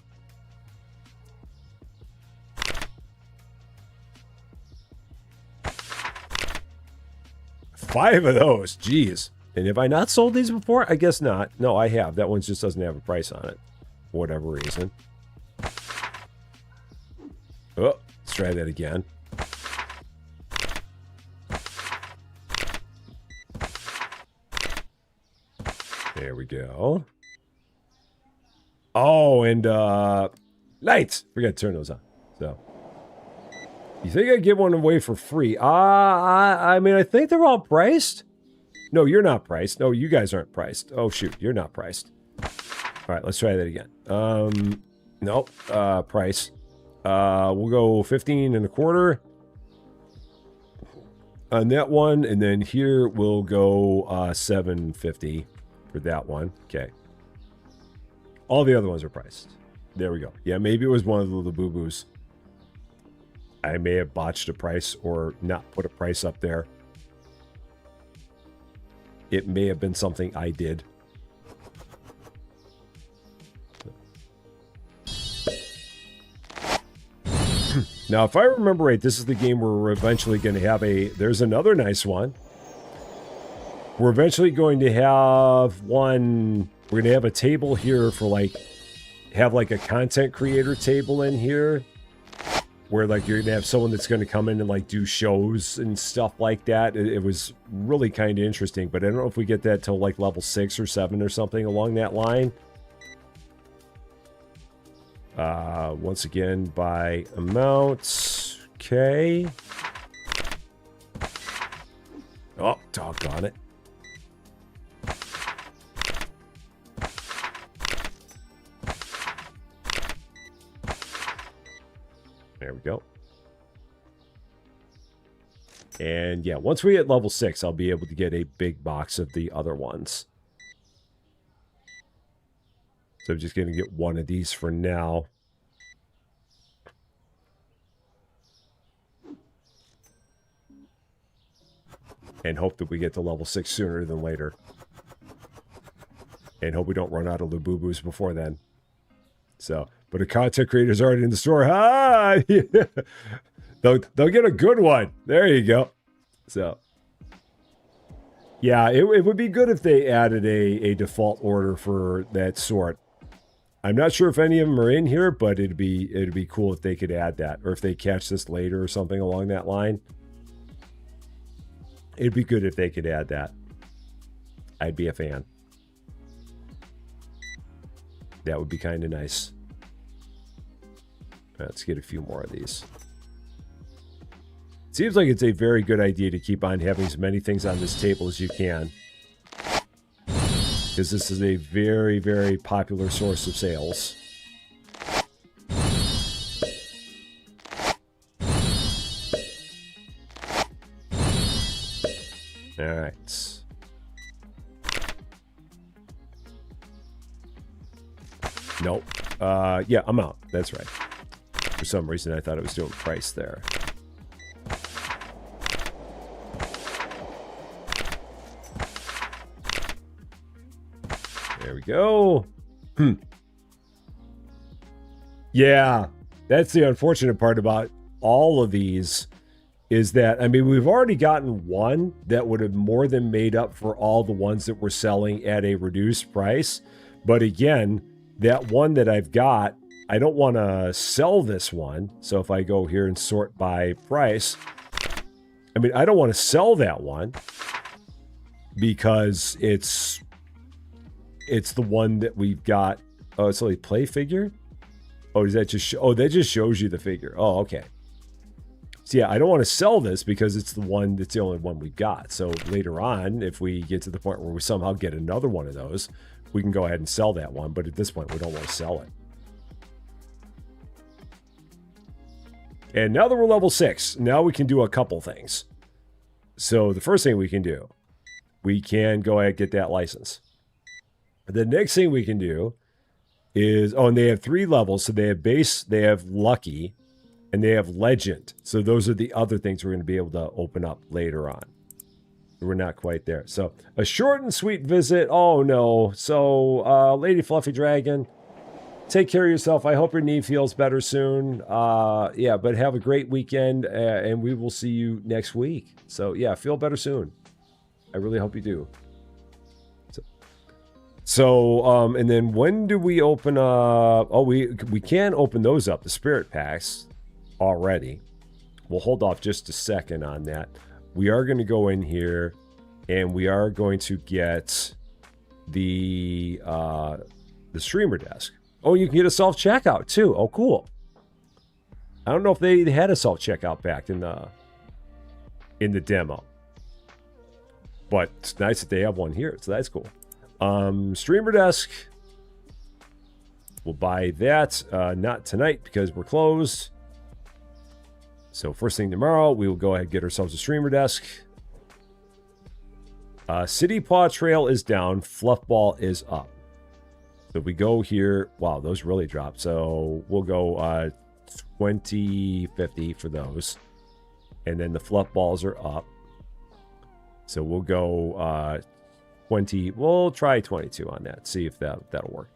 Five of those. Jeez. And have I not sold these before? I guess not. No, I have. That one just doesn't have a price on it. For whatever reason. Oh, let's try that again. There we go. Oh, and lights. Forgot to turn those on. So, you think I'd give one away for free? I mean, I think they're all priced. No, you're not priced. No, you guys aren't priced. Oh, shoot. You're not priced. All right, let's try that again. Nope. Price. We'll go 15 and a quarter on that one. And then here we'll go $7.50 for that one. Okay. All the other ones are priced. There we go. Yeah, maybe it was one of the boo-boos. I may have botched a price or not put a price up there. It may have been something I did. Now, if I remember right, this is the game where we're eventually going to have a... There's another nice one. We're eventually going to have one... We're going to have a table here for, like... Have, like, a content creator table in here. Where, like, you're going to have someone that's going to come in and, like, do shows and stuff like that. It was really kind of interesting. But I don't know if we get that till, like, level 6 or 7 or something along that line. Once again, by amounts. Okay. Oh, doggone it. There we go. And yeah, once we hit level 6, I'll be able to get a big box of the other ones. So I'm just going to get one of these for now. And hope that we get to level 6 sooner than later. And hope we don't run out of the boo-boos before then. So, but a content creator's already in the store. Hi! They'll get a good one. There you go. So, yeah, it would be good if they added a default order for that sort. I'm not sure if any of them are in here, but it'd be cool if they could add that, or if they catch this later or something along that line. It'd be good if they could add that. I'd be a fan. That would be kind of nice. Let's get a few more of these. Seems like it's a very good idea to keep on having as many things on this table as you can. Because this is a very, very popular source of sales. Alright. Nope. Yeah, I'm out. That's right. For some reason, I thought it was doing price there. There we go. Yeah, that's the unfortunate part about all of these is that, I mean, we've already gotten one that would have more than made up for all the ones that we're selling at a reduced price. But again, that one that I've got, I don't want to sell this one. So if I go here and sort by price, I mean, I don't want to sell that one because it's the one that we've got. Oh, it's like play figure. Oh, does that just show? Oh, that just shows you the figure. Oh, okay. So yeah, I don't want to sell this because it's the one that's the only one we've got. So later on, if we get to the point where we somehow get another one of those, we can go ahead and sell that one. But at this point, we don't want to sell it. And now that we're level 6, now we can do a couple things. So the first thing we can do, we can go ahead and get that license. The next thing we can do is, oh, and they have 3 levels. So they have base, they have lucky, And they have legend. So those are the other things we're going to be able to open up later on. We're not quite there. So a short and sweet visit. Oh, no. So Lady Fluffy Dragon, take care of yourself. I hope your knee feels better soon. Yeah, but have a great weekend, and we will see you next week. So, yeah, feel better soon. I really hope you do. So, and then when do we open up? Oh, we can open those up, the spirit packs, already. We'll hold off just a second on that. We are going to go in here, and we are going to get the streamer desk. Oh, you can get a self-checkout, too. Oh, cool. I don't know if they had a self-checkout back in the demo. But it's nice that they have one here, so that's cool. Streamer desk. We'll buy that. Not tonight because we're closed. So first thing tomorrow, we will go ahead and get ourselves a streamer desk. City Paw Trail is down. Fluffball is up. So if we go here, wow, those really dropped. So we'll go 2050 for those. And then the fluff balls are up. So we'll go 20. We'll try 22 on that. See if that'll work.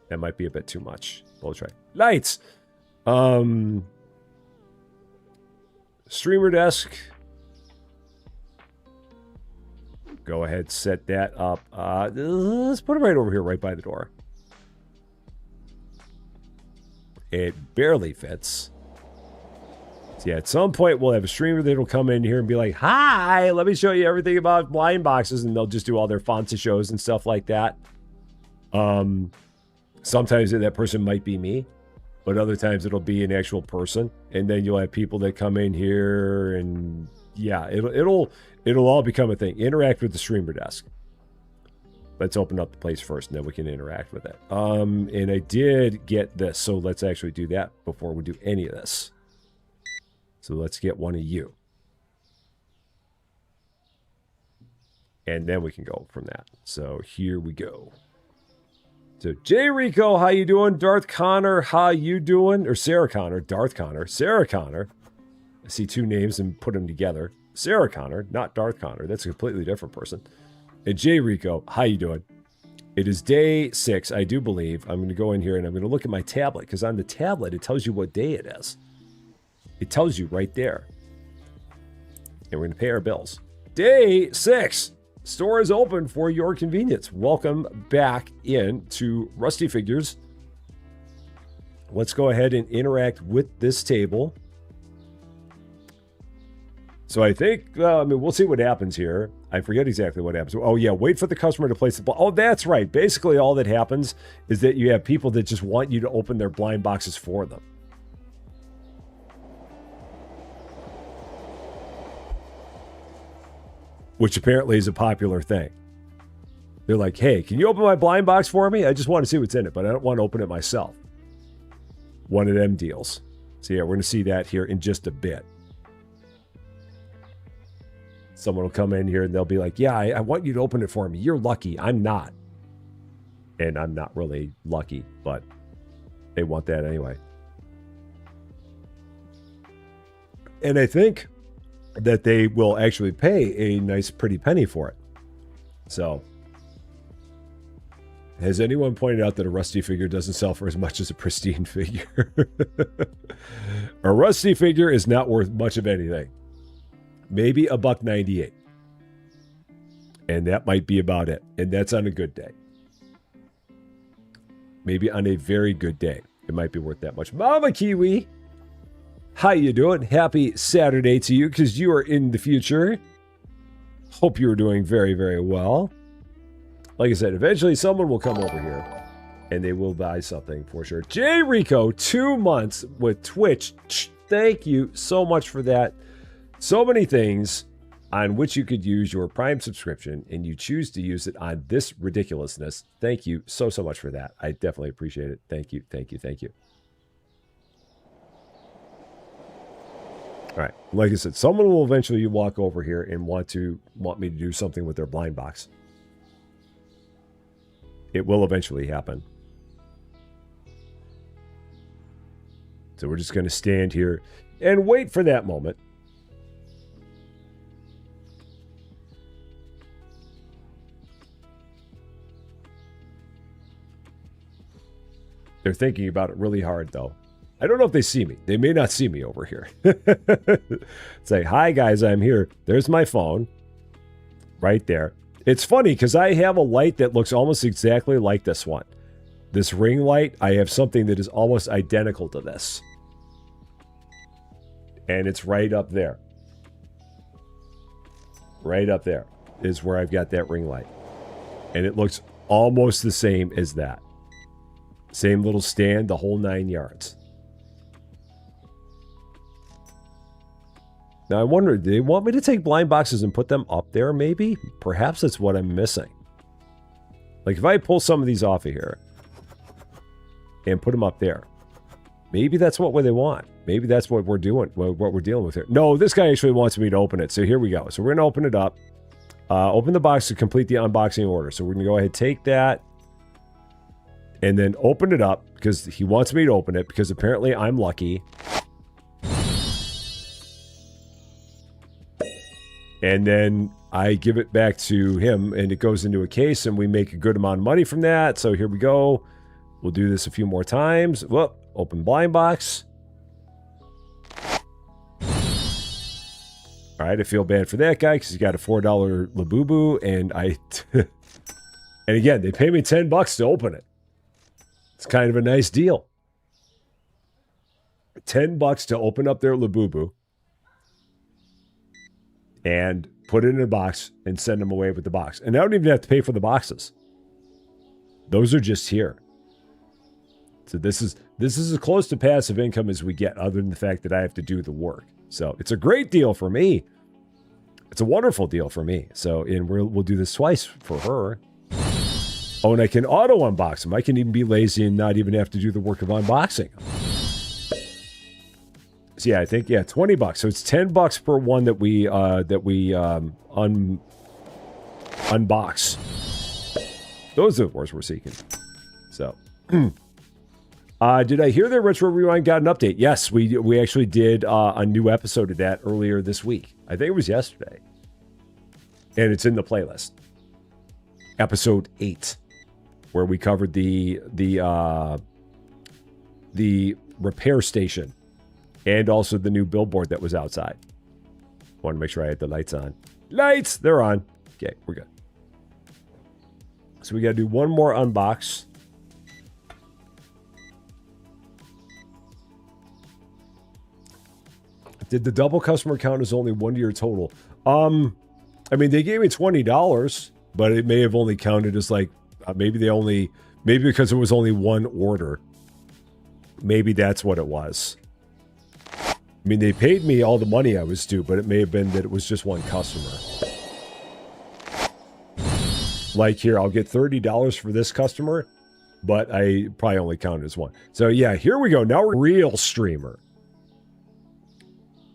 That might be a bit too much. We'll try. Lights. Streamer desk. Go ahead, set that up. Let's put it right over here, right by the door. It barely fits. So yeah, at some point we'll have a streamer that'll come in here and be like, "Hi, let me show you everything about blind boxes," and they'll just do all their fancy shows and stuff like that. Sometimes that person might be me, but other times it'll be an actual person, and then you'll have people that come in here, and yeah, it'll all become a thing. Interact with the streamer desk. Let's open up the place first, and then we can interact with it. And I did get this, so let's actually do that before we do any of this. So let's get one of you. And then we can go from that. So here we go. So Jay Rico, how you doing? Darth Connor, how you doing? Or Sarah Connor, Darth Connor, Sarah Connor. I see two names and put them together. Sarah Connor, not Darth Connor. That's a completely different person. And Jay Rico, how you doing? It is day 6, I do believe. I'm going to go in here and I'm going to look at my tablet, because on the tablet, it tells you what day it is. It tells you right there. And we're going to pay our bills. Day 6. Store is open for your convenience. Welcome back into Rusty Figures. Let's go ahead and interact with this table. So I think, we'll see what happens here. I forget exactly what happens. Oh, yeah, wait for the customer to place the... Oh, that's right. Basically, all that happens is that you have people that just want you to open their blind boxes for them. Which apparently is a popular thing. They're like, hey, can you open my blind box for me? I just want to see what's in it, but I don't want to open it myself. One of them deals. So yeah, we're going to see that here in just a bit. Someone will come in here and they'll be like, yeah, I want you to open it for me. You're lucky. I'm not. And I'm not really lucky, but they want that anyway. And I think that they will actually pay a nice pretty penny for it. So, has anyone pointed out that a rusty figure doesn't sell for as much as a pristine figure? A rusty figure is not worth much of anything. Maybe $1.98. And that might be about it. And that's on a good day. Maybe on a very good day, it might be worth that much. Mama Kiwi, how you doing? Happy Saturday to you, because you are in the future. Hope you are doing very, very well. Like I said, eventually someone will come over here and they will buy something for sure. Jay Rico, 2 months with Twitch. Thank you so much for that. So many things on which you could use your Prime subscription, and you choose to use it on this ridiculousness. Thank you so much for that. I definitely appreciate it. Thank you, thank you, thank you. All right, like I said, someone will eventually walk over here and want me to do something with their blind box. It will eventually happen. So we're just going to stand here. and wait for that moment. They're thinking about it really hard, though. I don't know if they see me. They may not see me over here. Say, hi, guys, I'm here. There's my phone. Right there. It's funny because I have a light that looks almost exactly like this one. This ring light, I have something that is almost identical to this. And it's right up there. Right up there is where I've got that ring light. And it looks almost the same as that. Same little stand, the whole 9 yards. Now, I wonder, do they want me to take blind boxes and put them up there, maybe? Perhaps that's what I'm missing. Like, if I pull some of these off of here and put them up there, maybe that's what they want. Maybe that's what we're doing, what we're dealing with here. No, this guy actually wants me to open it, so here we go. So we're going to open it up. Open the box to complete the unboxing order. So we're going to go ahead and take that and then open it up because he wants me to open it because apparently I'm lucky. And then I give it back to him and it goes into a case and we make a good amount of money from that. So here we go. We'll do this a few more times. Whoop, open blind box. All right, I feel bad for that guy because he got a $4 Labubu and and again, they pay me $10 to open it. It's kind of a nice deal. $10 to open up their Labubu and put it in a box and send them away with the box. And I don't even have to pay for the boxes. Those are just here. So this is as close to passive income as we get, other than the fact that I have to do the work. So it's a great deal for me. It's a wonderful deal for me. So and we'll do this twice for her. Oh, and I can auto unbox them. I can even be lazy and not even have to do the work of unboxing them. So yeah, I think, yeah, $20. So it's $10 per one that we unbox. Those are the words we're seeking. So, did I hear that Retro Rewind got an update? Yes, we actually did a new episode of that earlier this week. I think it was yesterday. And it's in the playlist. Episode 8, where we covered the repair station and also the new billboard that was outside. Want to make sure I had the lights on. Lights! They're on. Okay, we're good. So we got to do one more unbox. Did the double customer count as only 1 year total? I mean, they gave me $20, but it may have only counted as like, maybe because it was only one order. Maybe that's what it was. I mean, they paid me all the money I was due, but it may have been that it was just one customer. Like here, I'll get $30 for this customer, but I probably only counted as one. So yeah, here we go. Now we're a real streamer.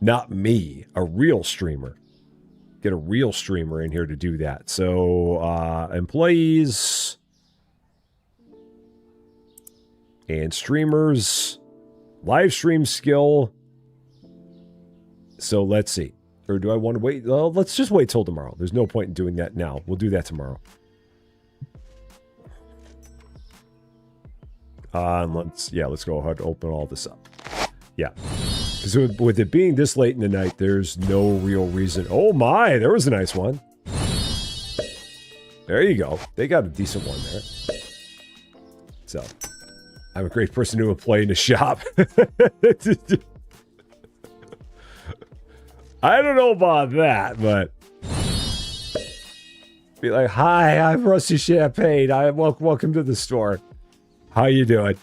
Not me, a real streamer. Get a real streamer in here to do that. So, employees and streamers, live stream skill. So let's see. Or do I want to wait? Well, let's just wait till tomorrow. There's no point in doing that now. We'll do that tomorrow. Let's go ahead and open all this up. Yeah. Because with it being this late in the night, there's no real reason. Oh my, there was a nice one. There you go. They got a decent one there. So, I'm a great person to employ in the shop. I don't know about that, but be like, hi, I'm Rusty Champaign. Welcome to the store. How you doing?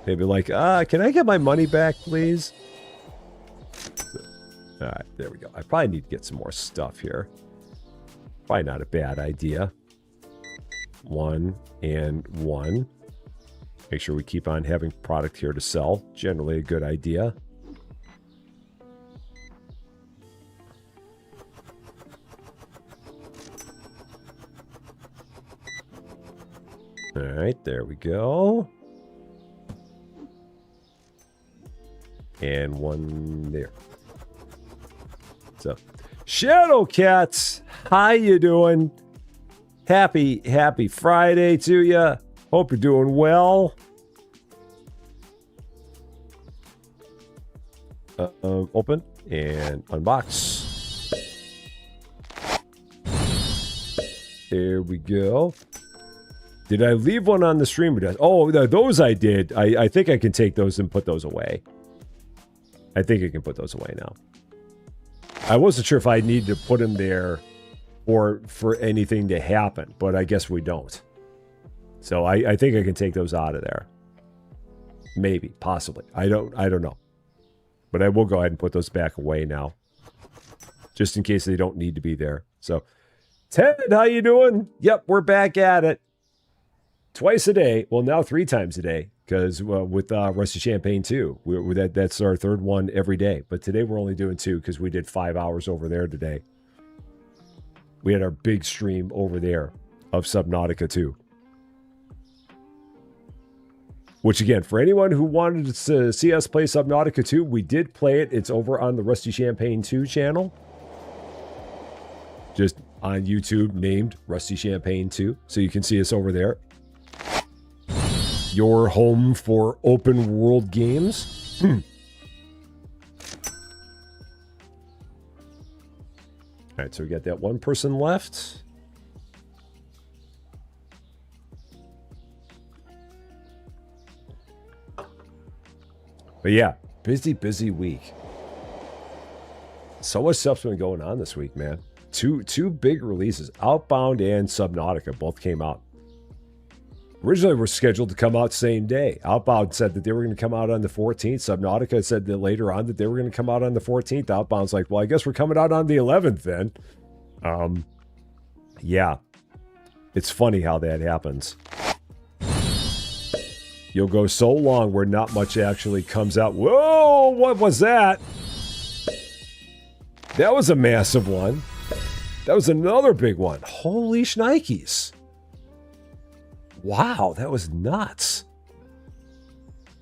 They'd be like, can I get my money back, please? All right, there we go. I probably need to get some more stuff here. Probably not a bad idea. 1 and 1. Make sure we keep on having product here to sell. Generally a good idea. All right, there we go. and one there. So, Shadow Cats, how you doing? Happy Friday to you. Hope you're doing well. Open and unbox. There we go. Did I leave one on the stream? Oh, those I did. I think I can take those and put those away. I think I can put those away now. I wasn't sure if I needed to put them there or for anything to happen, but I guess we don't. So I think I can take those out of there. Maybe, possibly. I don't know. But I will go ahead and put those back away now. Just in case they don't need to be there. So, Ted, how you doing? Yep, we're back at it. Twice a day. Well, now 3 times a day. Because with Rusty Champaign 2, that's our 3rd one every day. But today we're only doing 2 because we did 5 hours over there today. We had our big stream over there of Subnautica 2. Which, again, for anyone who wanted to see us play Subnautica 2, we did play it. It's over on the Rusty Champaign 2 channel. Just on YouTube, named Rusty Champaign 2. So you can see us over there. Your home for open world games. All right, so we got that one person left. But yeah, busy week. So much stuff's been going on this week, man. Two big releases, Outbound and Subnautica, both came out. Originally, were scheduled to come out same day. Outbound said that they were going to come out on the 14th. Subnautica said that later on that they were going to come out on the 14th. Outbound's like, well, I guess we're coming out on the 11th then. Yeah. It's funny how that happens. You'll go so long where not much actually comes out. Whoa, what was that? That was a massive one. That was another big one. Holy shnikes. Wow, that was nuts.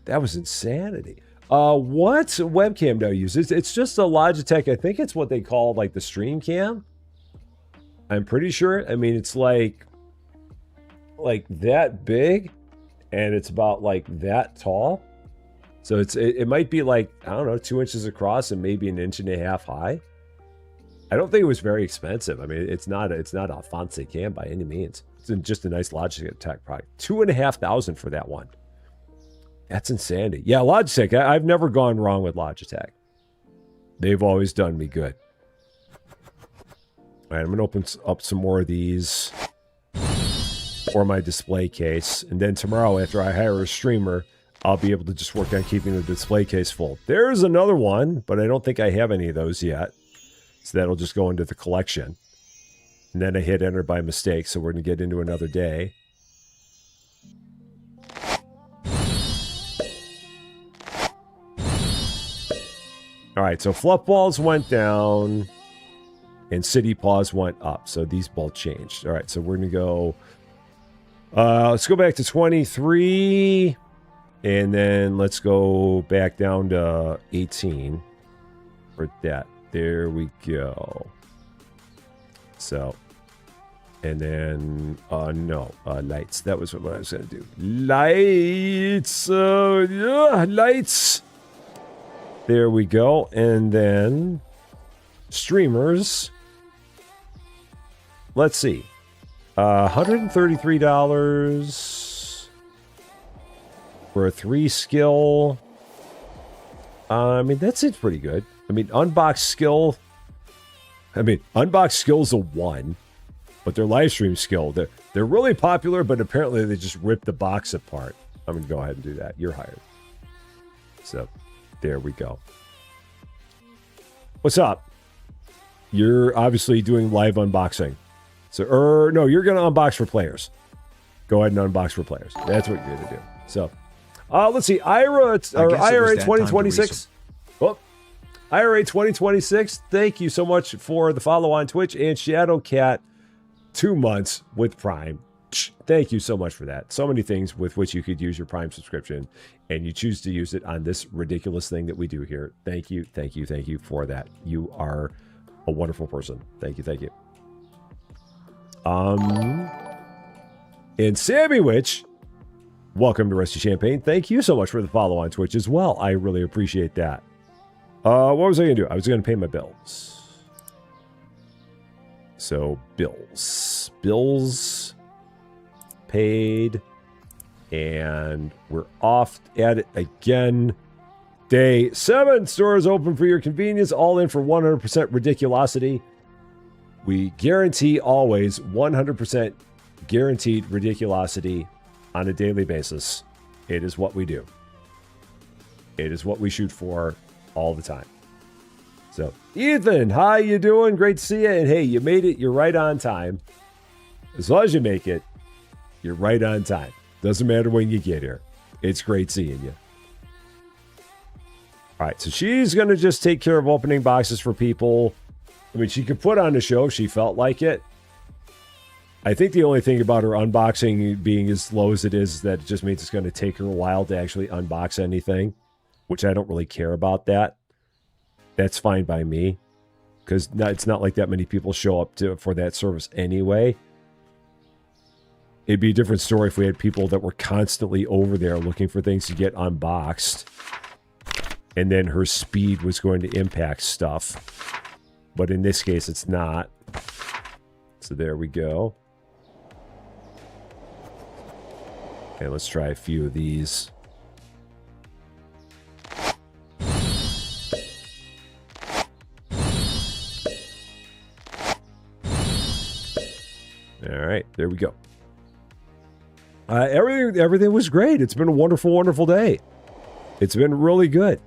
That was insanity. What webcam do I use? It's just a Logitech. I think it's what they call like the stream cam. I'm pretty sure. I mean, it's like that big, and it's about like that tall. So it might be like, I don't know, 2 inches across and maybe 1.5 inches high. I don't think it was very expensive. I mean, it's not a fancy cam by any means. It's just a nice Logitech product. $2,500 for that one. That's insanity. Yeah, Logitech. I've never gone wrong with Logitech. They've always done me good. All right, I'm going to open up some more of these for my display case. And then tomorrow, after I hire a streamer, I'll be able to just work on keeping the display case full. There's another one, but I don't think I have any of those yet. So that'll just go into the collection. And then I hit enter by mistake, so we're going to get into another day. All right, so Fluff Balls went down, and City Paws went up. So these both changed. All right, so we're going to go... let's go back to 23, and then let's go back down to 18 for that. There we go. So, and then, no, lights. That was what I was going to do. Lights. Yeah, lights. There we go. And then streamers. Let's see. $133 for a 3 skill. I mean, that seems pretty good. I mean, unbox skill. I mean, unbox skill's a 1, but their live stream skill, they're really popular, but apparently they just rip the box apart. I'm going to go ahead and do that. You're hired. So, there we go. What's up? You're obviously doing live unboxing. So, no, you're going to unbox for players. Go ahead and unbox for players. That's what you're going to do. So, let's see. IRA 2026. Oh, IRA 2026. Thank you so much for the follow on Twitch, and Shadowcat 2 months with Prime. Thank you so much for that. So many things with which you could use your Prime subscription, and you choose to use it on this ridiculous thing that we do here. Thank you, thank you, thank you for that. You are a wonderful person. Thank you, thank you. And Sammy Witch, welcome to Rusty Champagne. Thank you so much for the follow on Twitch as well. I really appreciate that. What was I going to do? I was going to pay my bills. So, bills. Bills paid. And we're off at it again. Day 7. Stores open for your convenience. All in for 100% ridiculosity. We guarantee always 100% guaranteed ridiculosity on a daily basis. It is what we do. It is what we shoot for all the time. So, Ethan, how you doing? Great to see you. And hey, you made it. You're right on time. As long as you make it, you're right on time. Doesn't matter when you get here. It's great seeing you. All right, so she's going to just take care of opening boxes for people. I mean, she could put on a show if she felt like it. I think the only thing about her unboxing being as slow as it is that it just means it's going to take her a while to actually unbox anything, which I don't really care about that. That's fine by me, because it's not like that many people show up for that service anyway. It'd be a different story if we had people that were constantly over there looking for things to get unboxed, and then her speed was going to impact stuff. But in this case, it's not. So there we go. Okay, let's try a few of these. All right, there we go. Everything was great. It's been a wonderful, wonderful day. It's been really good.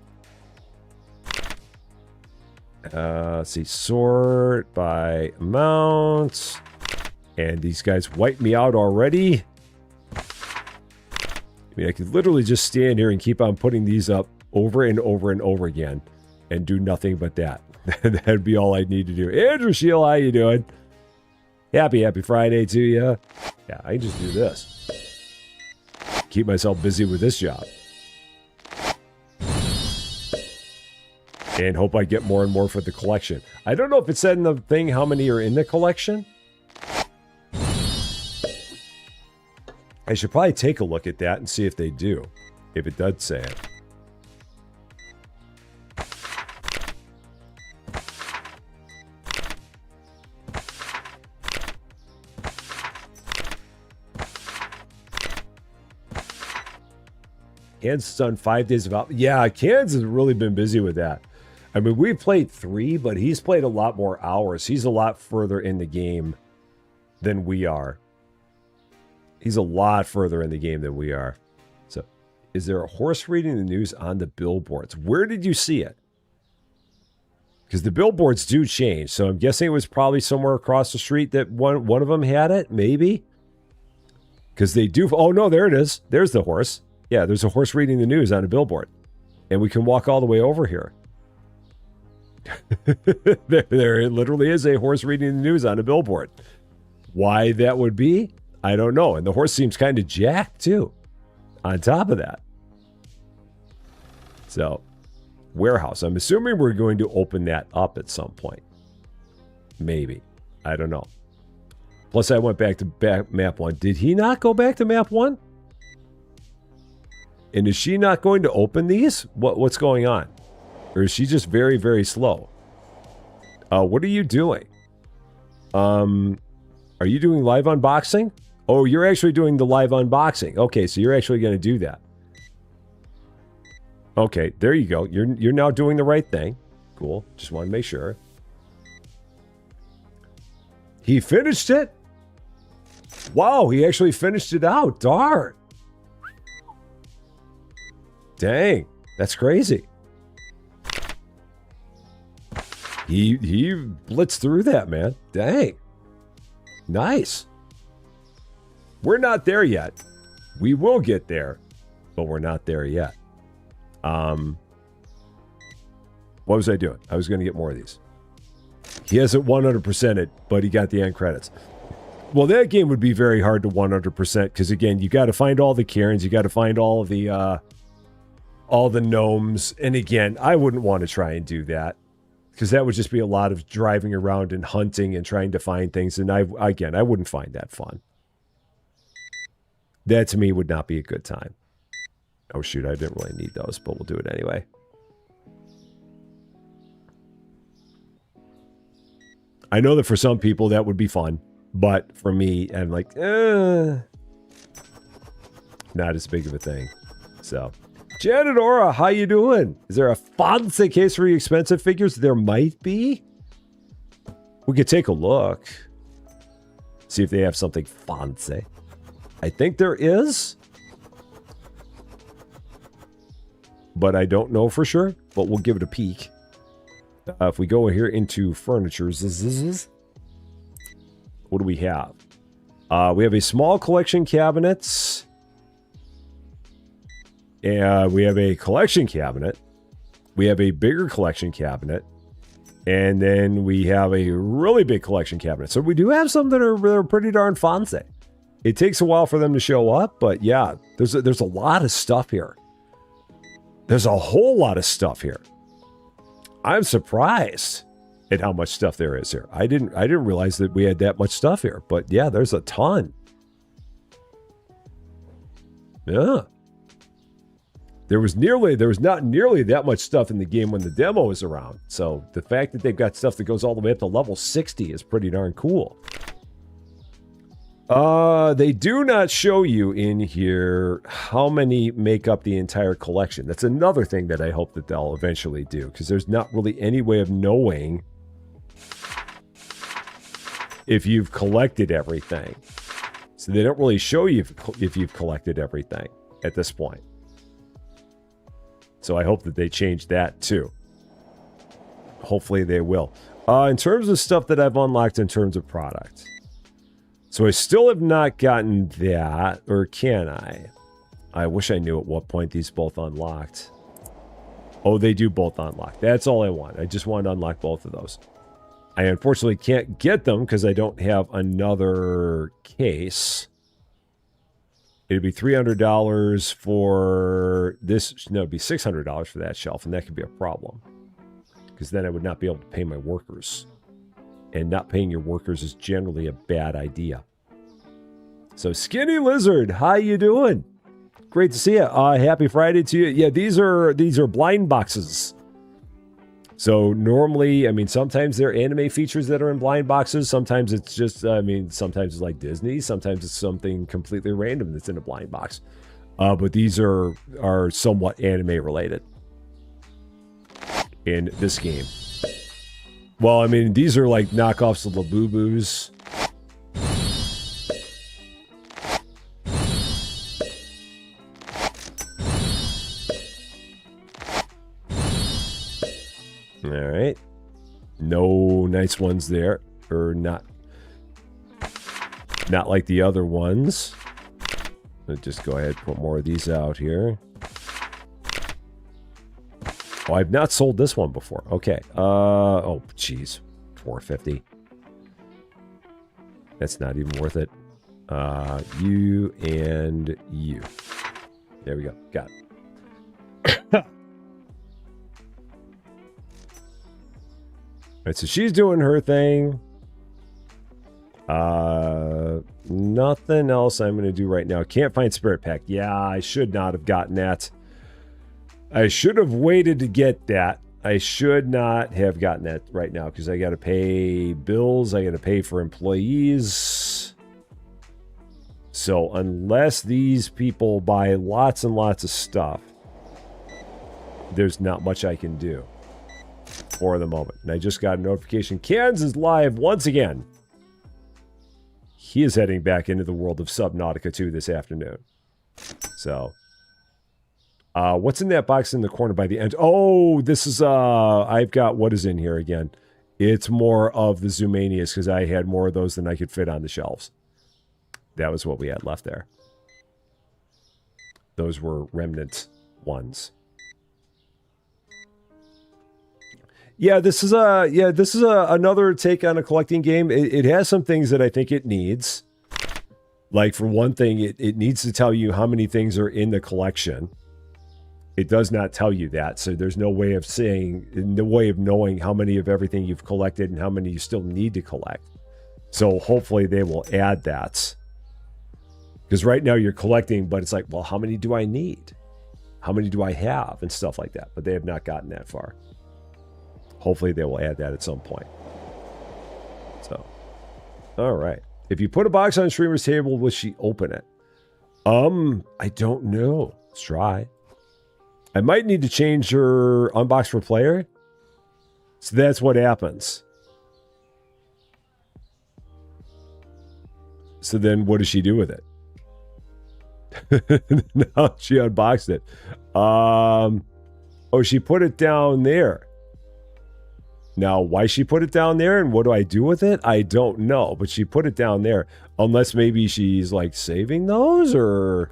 Let's see, sort by amount. And these guys wiped me out already. I mean, I could literally just stand here and keep on putting these up over and over and over again and do nothing but that. That'd be all I'd need to do. Andrew Shield, how you doing? Happy Friday to you. Yeah, I can just do this. Keep myself busy with this job. And hope I get more and more for the collection. I don't know if it said in the thing how many are in the collection. I should probably take a look at that and see if they do. If it does say it. Kansas done 5 days of out. Yeah, Kansas has really been busy with that. I mean, we played 3, but he's played a lot more hours. He's a lot further in the game than we are. He's a lot further in the game than we are. So, is there a horse reading the news on the billboards? Where did you see it? Because the billboards do change. So, I'm guessing it was probably somewhere across the street that one of them had it, maybe. Because they do. Oh, no, there it is. There's the horse. Yeah, there's a horse reading the news on a billboard. And we can walk all the way over here. there literally is a horse reading the news on a billboard. Why that would be, I don't know. And the horse seems kind of jacked, too, on top of that. So, warehouse. I'm assuming we're going to open that up at some point. Maybe. I don't know. Plus, I went back to map 1. Did he not go back to map 1? And is she not going to open these? What's going on? Or is she just very, very slow? What are you doing? Are you doing live unboxing? Oh, you're actually doing the live unboxing. Okay, so you're actually going to do that. Okay, there you go. You're now doing the right thing. Cool. Just want to make sure. He finished it? Wow, he actually finished it out. Darn. Dang, that's crazy. He blitzed through that, man. Dang. Nice. We're not there yet. We will get there, but we're not there yet. What was I doing? I was going to get more of these. He hasn't 100%ed, but he got the end credits. Well, that game would be very hard to 100% because, again, you got to find all the cairns. You got to find all the gnomes. And, again, I wouldn't want to try and do that because that would just be a lot of driving around and hunting and trying to find things. And, I wouldn't find that fun. That, to me, would not be a good time. Oh, shoot, I didn't really need those, but we'll do it anyway. I know that for some people that would be fun. But for me, I'm like, not as big of a thing. So, Janadora, how you doing? Is there a fancy case for expensive figures? There might be. We could take a look. See if they have something fancy. I think there is. But I don't know for sure. But we'll give it a peek. If we go here into furniture, what do we have? We have a small collection cabinet. And we have a collection cabinet. We have a bigger collection cabinet. And then we have a really big collection cabinet. So we do have some that are pretty darn fancy. It takes a while for them to show up. But yeah, there's a lot of stuff here. There's a whole lot of stuff here. I'm surprised at how much stuff there is here. I didn't realize that we had that much stuff here, but yeah, there's a ton. Yeah. There was not nearly that much stuff in the game when the demo was around. So the fact that they've got stuff that goes all the way up to level 60 is pretty darn cool. They do not show you in here how many make up the entire collection. That's another thing that I hope that they'll eventually do, because there's not really any way of knowing if you've collected everything. So they don't really show you if you've collected everything at this point. So I hope that they change that too. Hopefully they will. In terms of stuff that I've unlocked in terms of product. So I still have not gotten that, or can I? I wish I knew at what point these both unlocked. Oh, they do both unlock. That's all I want. I just want to unlock both of those. I unfortunately can't get them because I don't have another case. It'd be $300 for this. No, it'd be $600 for that shelf, and that could be a problem. Because then I would not be able to pay my workers. And not paying your workers is generally a bad idea. So, Skinny Lizard, how you doing? Great to see you. Happy Friday to you. Yeah, these are blind boxes. So normally, I mean, sometimes they're anime features that are in blind boxes. Sometimes it's just, sometimes it's like Disney. Sometimes it's something completely random that's in a blind box. But these are somewhat anime related in this game. Well, I mean, these are like knockoffs of Labubu's. All right. No nice ones there. Or not like the other ones. Let's just go ahead and put more of these out here. Oh, I've not sold this one before. Okay. Oh, geez. $4.50. That's not even worth it. You and you. There we go. Got it. All right, so she's doing her thing. Nothing else I'm going to do right now. Can't find Spirit Pack. Yeah, I should not have gotten that. I should have waited to get that. I should not have gotten that right now because I got to pay bills. I got to pay for employees. So unless these people buy lots and lots of stuff, there's not much I can do for the moment. And I just got a notification. Cans is live once again. He is heading back into the world of Subnautica 2 this afternoon. So... what's in that box in the corner by the end? Oh, this is, I've got, what is in here again? It's more of the Zoomanias because I had more of those than I could fit on the shelves. That was what we had left there. Those were remnant ones. this is another take on a collecting game. It has some things that I think it needs. Like, for one thing, it needs to tell you how many things are in the collection. It does not tell you that, so there's no way of saying, no way of knowing how many of everything you've collected and how many you still need to collect. So hopefully they will add that. Because right now you're collecting, but it's like, well, how many do I need? How many do I have? And stuff like that. But they have not gotten that far. Hopefully they will add that at some point. So, all right. If you put a box on a streamer's table, will she open it? I don't know. Let's try. I might need to change her unbox for player. So that's what happens. So then what does she do with it? No, she unboxed it. Oh, she put it down there. Now, why she put it down there and what do I do with it? I don't know, but she put it down there. Unless maybe she's like saving those or...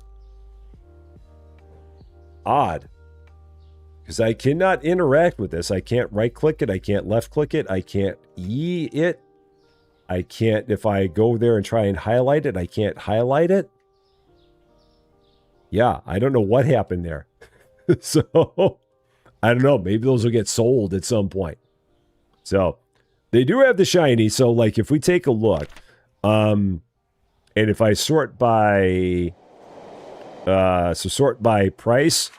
Odd. Because I cannot interact with this. I can't right click it. I can't left click it. I can't E it. I can't, if I go there and try and highlight it, I can't highlight it. Yeah, I don't know what happened there. So, I don't know. Maybe those will get sold at some point. So, they do have the shiny. So, like, if we take a look, and if I sort by, sort by price,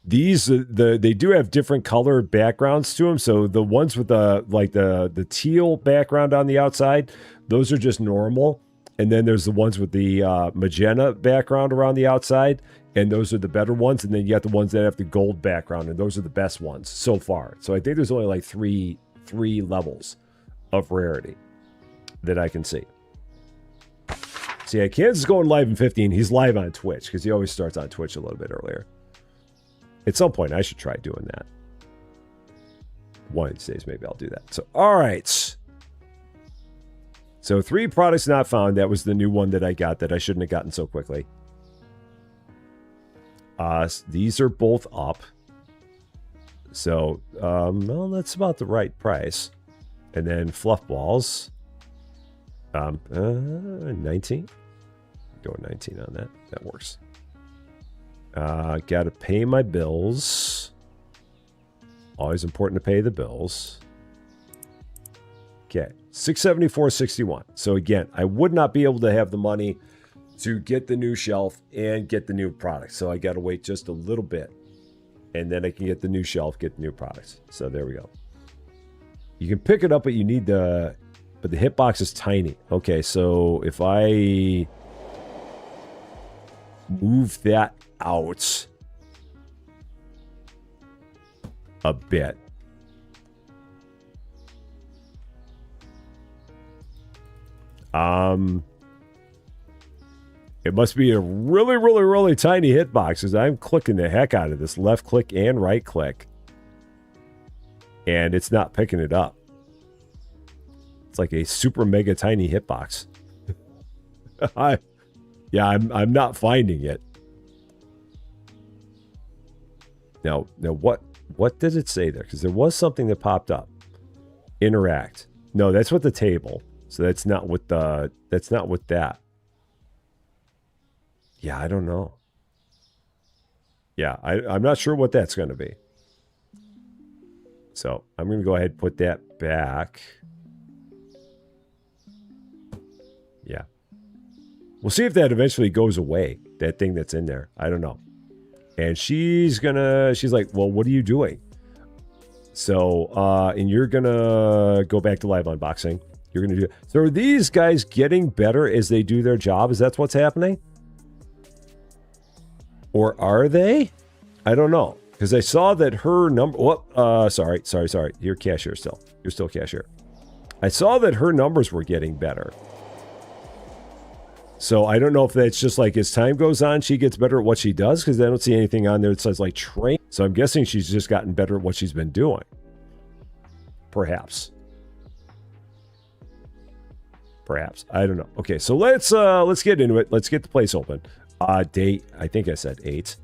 these, they do have different color backgrounds to them. So, the ones with the teal background on the outside, those are just normal. And then there's the ones with the magenta background around the outside. And those are the better ones. And then you got the ones that have the gold background. And those are the best ones so far. So I think there's only like three levels of rarity that I can see. See, yeah, Kansas is going live in 15. He's live on Twitch because he always starts on Twitch a little bit earlier. At some point, I should try doing that. One of these days, maybe I'll do that. So, all right. So 3 products not found. That was the new one that I got that I shouldn't have gotten so quickly. These are both up. So, well, that's about the right price. And then fluff balls. 19. Go 19 on that. That works. Got to pay my bills. Always important to pay the bills. Okay, $674.61. So again, I would not be able to have the money to get the new shelf and get the new product. So I got to wait just a little bit. And then I can get the new shelf, get the new products. So there we go. You can pick it up, but you need the... But the hitbox is tiny. Okay, so if I move that out a bit. It must be a really, really, really tiny hitbox because I'm clicking the heck out of this left click and right click. And it's not picking it up. It's like a super mega tiny hitbox. I'm not finding it. Now what did it say there? Because there was something that popped up. Interact. No, that's with the table. So that's not with the. That's not with that. Yeah, I don't know. Yeah, I'm not sure what that's going to be. So I'm going to go ahead and put that back. Yeah. We'll see if that eventually goes away. That thing that's in there. I don't know. And she's like, well, what are you doing? So, and you're going to go back to live unboxing. You're going to do. So are these guys getting better as they do their job? Is that what's happening? Or are they? I don't know. Because I saw that her number... Whoop, sorry. You're cashier still. You're still cashier. I saw that her numbers were getting better. So I don't know if that's just like as time goes on, she gets better at what she does. Because I don't see anything on there that says like train. So I'm guessing she's just gotten better at what she's been doing. Perhaps. I don't know. Okay, so let's get into it. Let's get the place open. Day, I think I said 8.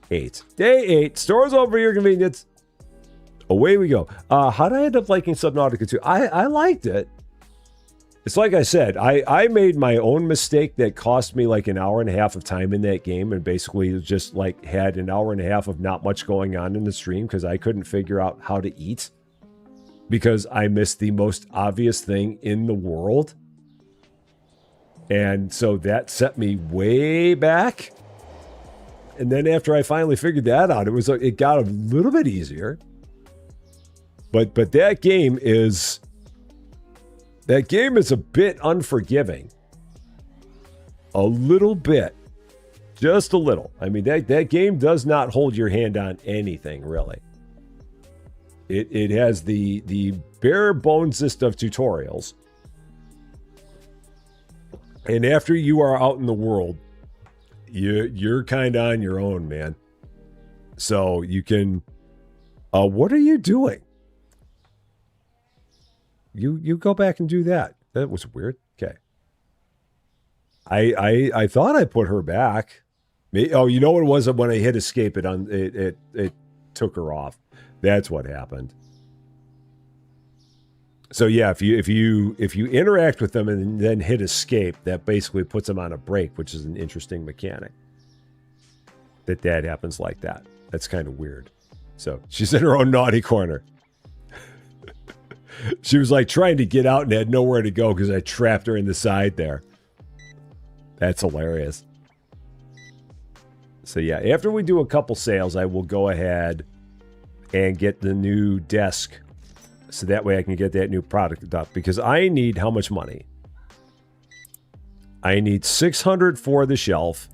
Day 8. Stores over your convenience. away we go. How did I end up liking Subnautica 2? I liked it. It's like I said, I made my own mistake that cost me like an hour and a half of time in that game, and basically just like had an hour and a half of not much going on in the stream because I couldn't figure out how to eat because I missed the most obvious thing in the world. And so that set me way back. And then after I finally figured that out, it got a little bit easier. But that game is a bit unforgiving. A little bit. Just a little. I mean, that game does not hold your hand on anything, really. It has the bare bonesest of tutorials. And after you are out in the world, you're kind of on your own, man. So you can... what are you doing? You go back and do that. That was weird. Okay. I thought I put her back. Oh, you know what it was? When I hit escape, it took her off. That's what happened. So yeah, if you interact with them and then hit escape, that basically puts them on a break, which is an interesting mechanic. That happens like that. That's kind of weird. So she's in her own naughty corner. She was like trying to get out and had nowhere to go because I trapped her in the side there. That's hilarious. So yeah, after we do a couple sales, I will go ahead and get the new desk. So that way I can get that new product up. Because I need how much money? I need 600 for the shelf.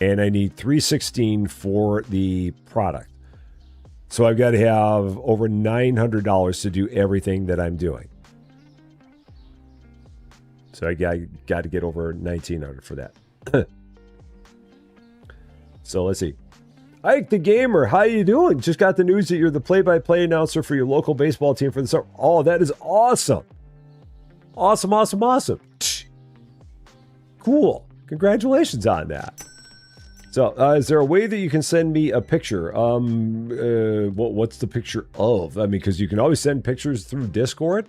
And I need 316 for the product. So I've got to have over $900 to do everything that I'm doing. So I got to get over $1,900 for that. So let's see. Ike the Gamer, how you doing? Just got the news that you're the play-by-play announcer for your local baseball team for the summer. Oh, that is awesome. Awesome, awesome, awesome. Cool. Congratulations on that. So, is there a way that you can send me a picture? What's the picture of? I mean, because you can always send pictures through Discord.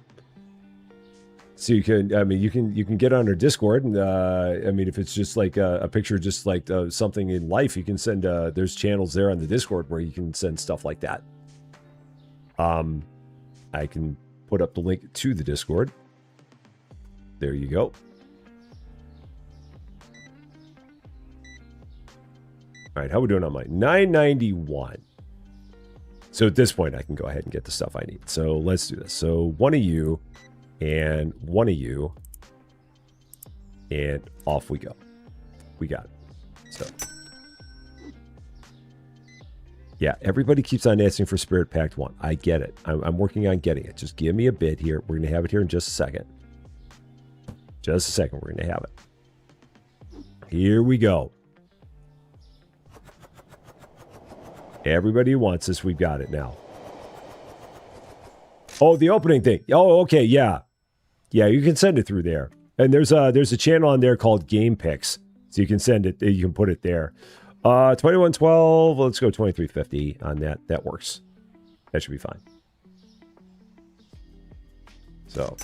So you can, I mean, you can get on our Discord, and I mean, if it's just like a picture, just like something in life, you can send. There's channels there on the Discord where you can send stuff like that. I can put up the link to the Discord. There you go. All right, how are we doing on mine? 991. So at this point, I can go ahead and get the stuff I need. So let's do this. So one of you and one of you, and off we go. We got it. So yeah, everybody keeps on asking for Spirit Pact 1. I get it. I'm working on getting it. Just give me a bit here. We're going to have it here in just a second. Just a second. We're going to have it. Here we go. Everybody who wants this, we've got it now. Oh, the opening thing. Oh, okay, yeah. Yeah, you can send it through there. And there's a channel on there called Game Picks. So you can send it, you can put it there. 2112, let's go 2350 on that. That works. That should be fine. So,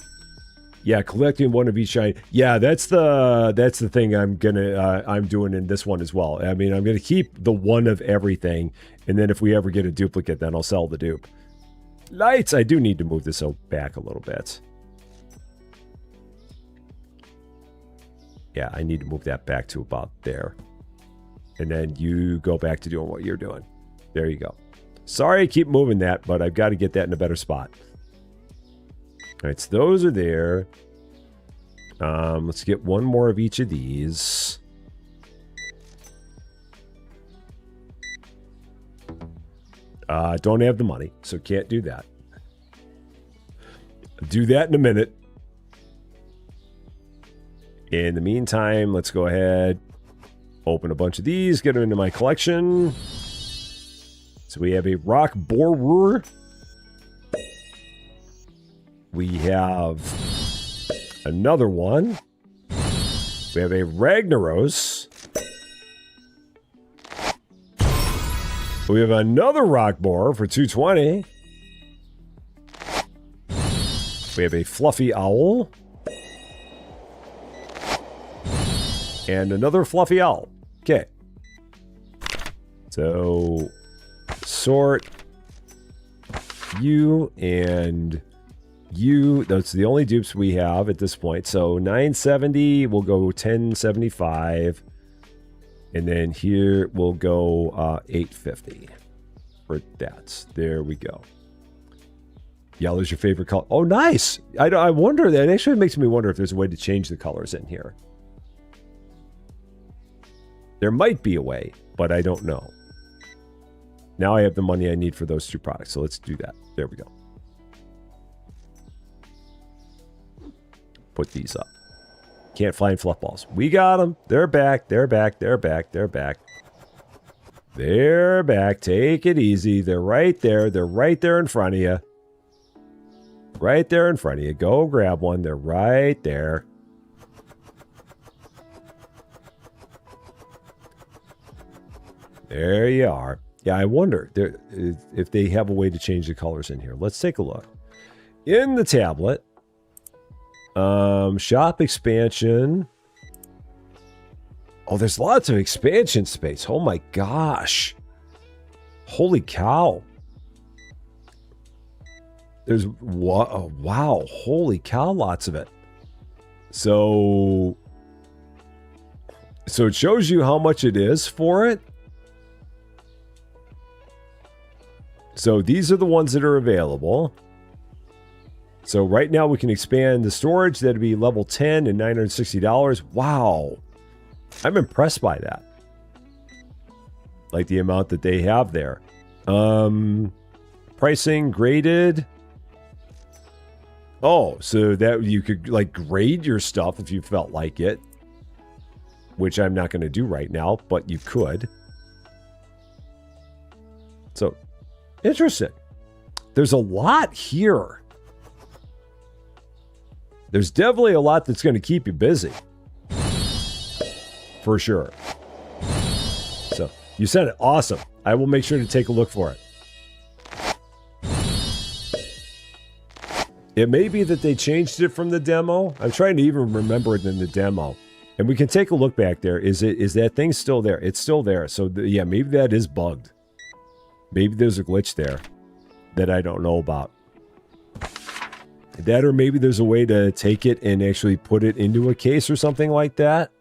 yeah, collecting one of each shiny. Yeah, that's the thing I'm doing in this one as well. I mean, I'm gonna keep the one of everything, and then if we ever get a duplicate, then I'll sell the dupe. Lights, I do need to move this back a little bit. Yeah, I need to move that back to about there. And then you go back to doing what you're doing. There you go. Sorry I keep moving that, but I've got to get that in a better spot. All right, so those are there. Let's get one more of each of these. Don't have the money, so can't do that. Do that in a minute. In the meantime, let's go ahead, open a bunch of these, get them into my collection. So we have a rock borer. We have another one. We have a Ragnaros. We have another rock borer for 220. We have a fluffy owl. And another fluffy owl. Okay. So, sort you and you. That's the only dupes we have at this point. So, 970, we'll go 1075. And then here we'll go 850 for that. There we go. Yellow's your favorite color. Oh, nice. I wonder, that actually makes me wonder if there's a way to change the colors in here. There might be a way, but I don't know. Now I have the money I need for those two products, so let's do that. There we go. Put these up. Can't find fluff balls. We got them. They're back. They're back. They're back. They're back. They're back. Take it easy. They're right there. They're right there in front of you. Right there in front of you. Go grab one. They're right there. There you are. Yeah, I wonder if they have a way to change the colors in here. Let's take a look. In the tablet, shop expansion. Oh, there's lots of expansion space. Oh my gosh. Holy cow. There's, wow, holy cow, lots of it. So it shows you how much it is for it. So these are the ones that are available. So right now we can expand the storage. That'd be level 10 and $960. Wow. I'm impressed by that. Like the amount that they have there. Pricing graded. Oh, so that you could like grade your stuff if you felt like it. Which I'm not going to do right now, but you could. So, interesting. There's a lot here. There's definitely a lot that's going to keep you busy. For sure. So, you said it. Awesome. I will make sure to take a look for it. It may be that they changed it from the demo. I'm trying to even remember it in the demo. And we can take a look back there. Is that thing still there? It's still there. So, yeah, maybe that is bugged. Maybe there's a glitch there that I don't know about. That, or maybe there's a way to take it and actually put it into a case or something like that.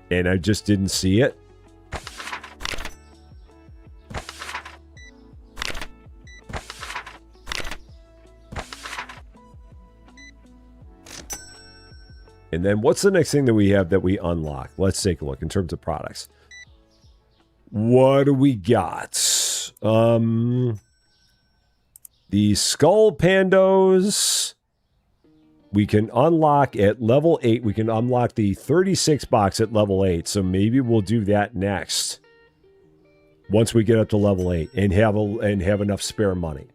And I just didn't see it. And then what's the next thing that we have that we unlock? Let's take a look in terms of products. What do we got? The Skull Pandos. We can unlock at level 8. We can unlock the 36 box at level 8. So maybe we'll do that next. Once we get up to level 8 and have enough spare money.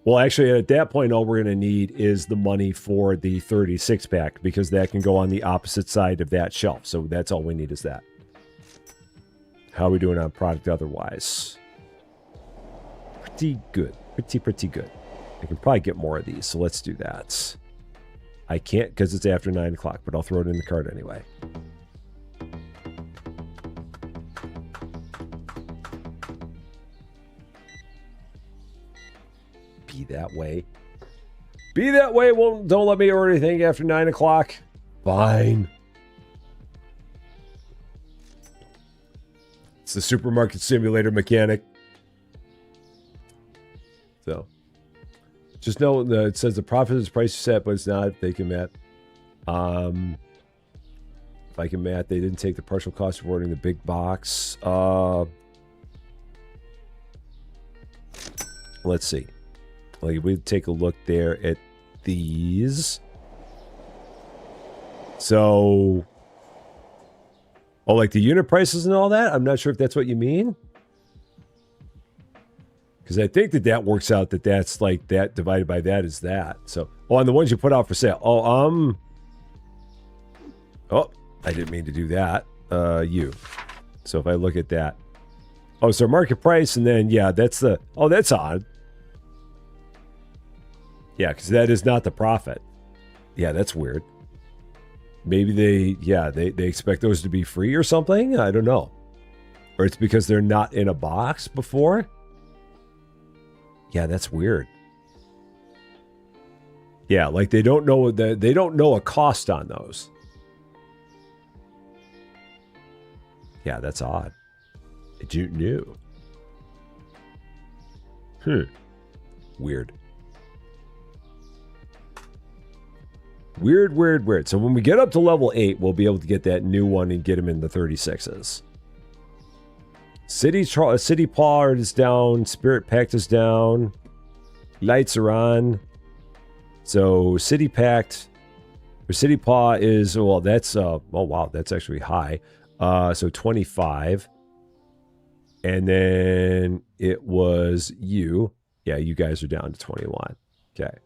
Well, actually, at that point, all we're going to need is the money for the 36 pack because that can go on the opposite side of that shelf. So that's all we need is that. How are we doing on product otherwise? Pretty good. Pretty good. I can probably get more of these, so let's do that. I can't because it's after 9 o'clock, but I'll throw it in the cart anyway. Be that way. Be that way. Well, don't let me order anything after 9 o'clock. Fine. It's the supermarket simulator mechanic. So, just know that it says the profit is price set, but it's not. They can mat. If I can mat, they didn't take the partial cost of ordering the big box. Let's see. Like, we take a look there at these. So, oh, like the unit prices and all that? I'm not sure if that's what you mean. Because I think that works out that that's like that divided by that is that. So, oh, and the ones you put out for sale. Oh, oh, I didn't mean to do that. You. So if I look at that. Oh, so market price, and then, yeah, that's the... Oh, that's odd. Yeah, because that is not the profit. Yeah, that's weird. Maybe they expect those to be free or something? I don't know. Or it's because they're not in a box before? Yeah, that's weird. Yeah, like they don't know a cost on those. Yeah, that's odd. I don't know. Weird. Weird. So when we get up to level 8, we'll be able to get that new one and get him in the 36s. City Paw is down. Spirit Pact is down. Lights are on. So City Pact or City Paw is, well, that's oh wow, that's actually high. So 25. And then it was you. Yeah, you guys are down to 21. Okay.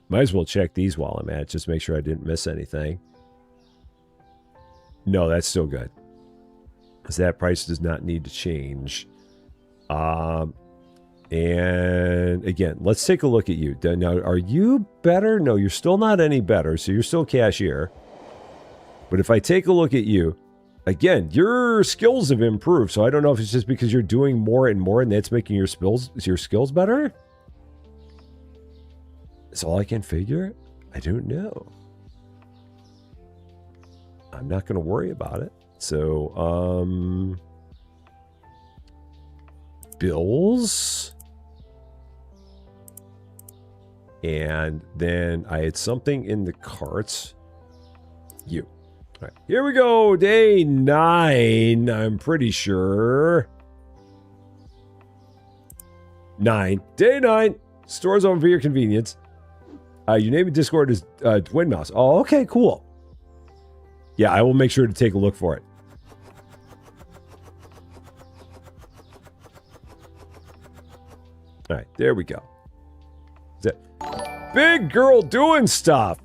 Might as well check these while I'm at it, just make sure I didn't miss anything. No, that's still good. Because that price does not need to change. And again, let's take a look at you. Now, are you better? No, you're still not any better, so you're still cashier. But if I take a look at you, again, your skills have improved, so I don't know if it's just because you're doing more and more and that's making your skills better? That's all I can figure? I don't know. I'm not going to worry about it. So, bills. And then I had something in the carts. You. All right, here we go. Day 9, I'm pretty sure. 9. Day 9. Stores open for your convenience. Your name in Discord is Twin Mouse. Oh, okay, cool. Yeah, I will make sure to take a look for it. All right, there we go. Big girl doing stuff.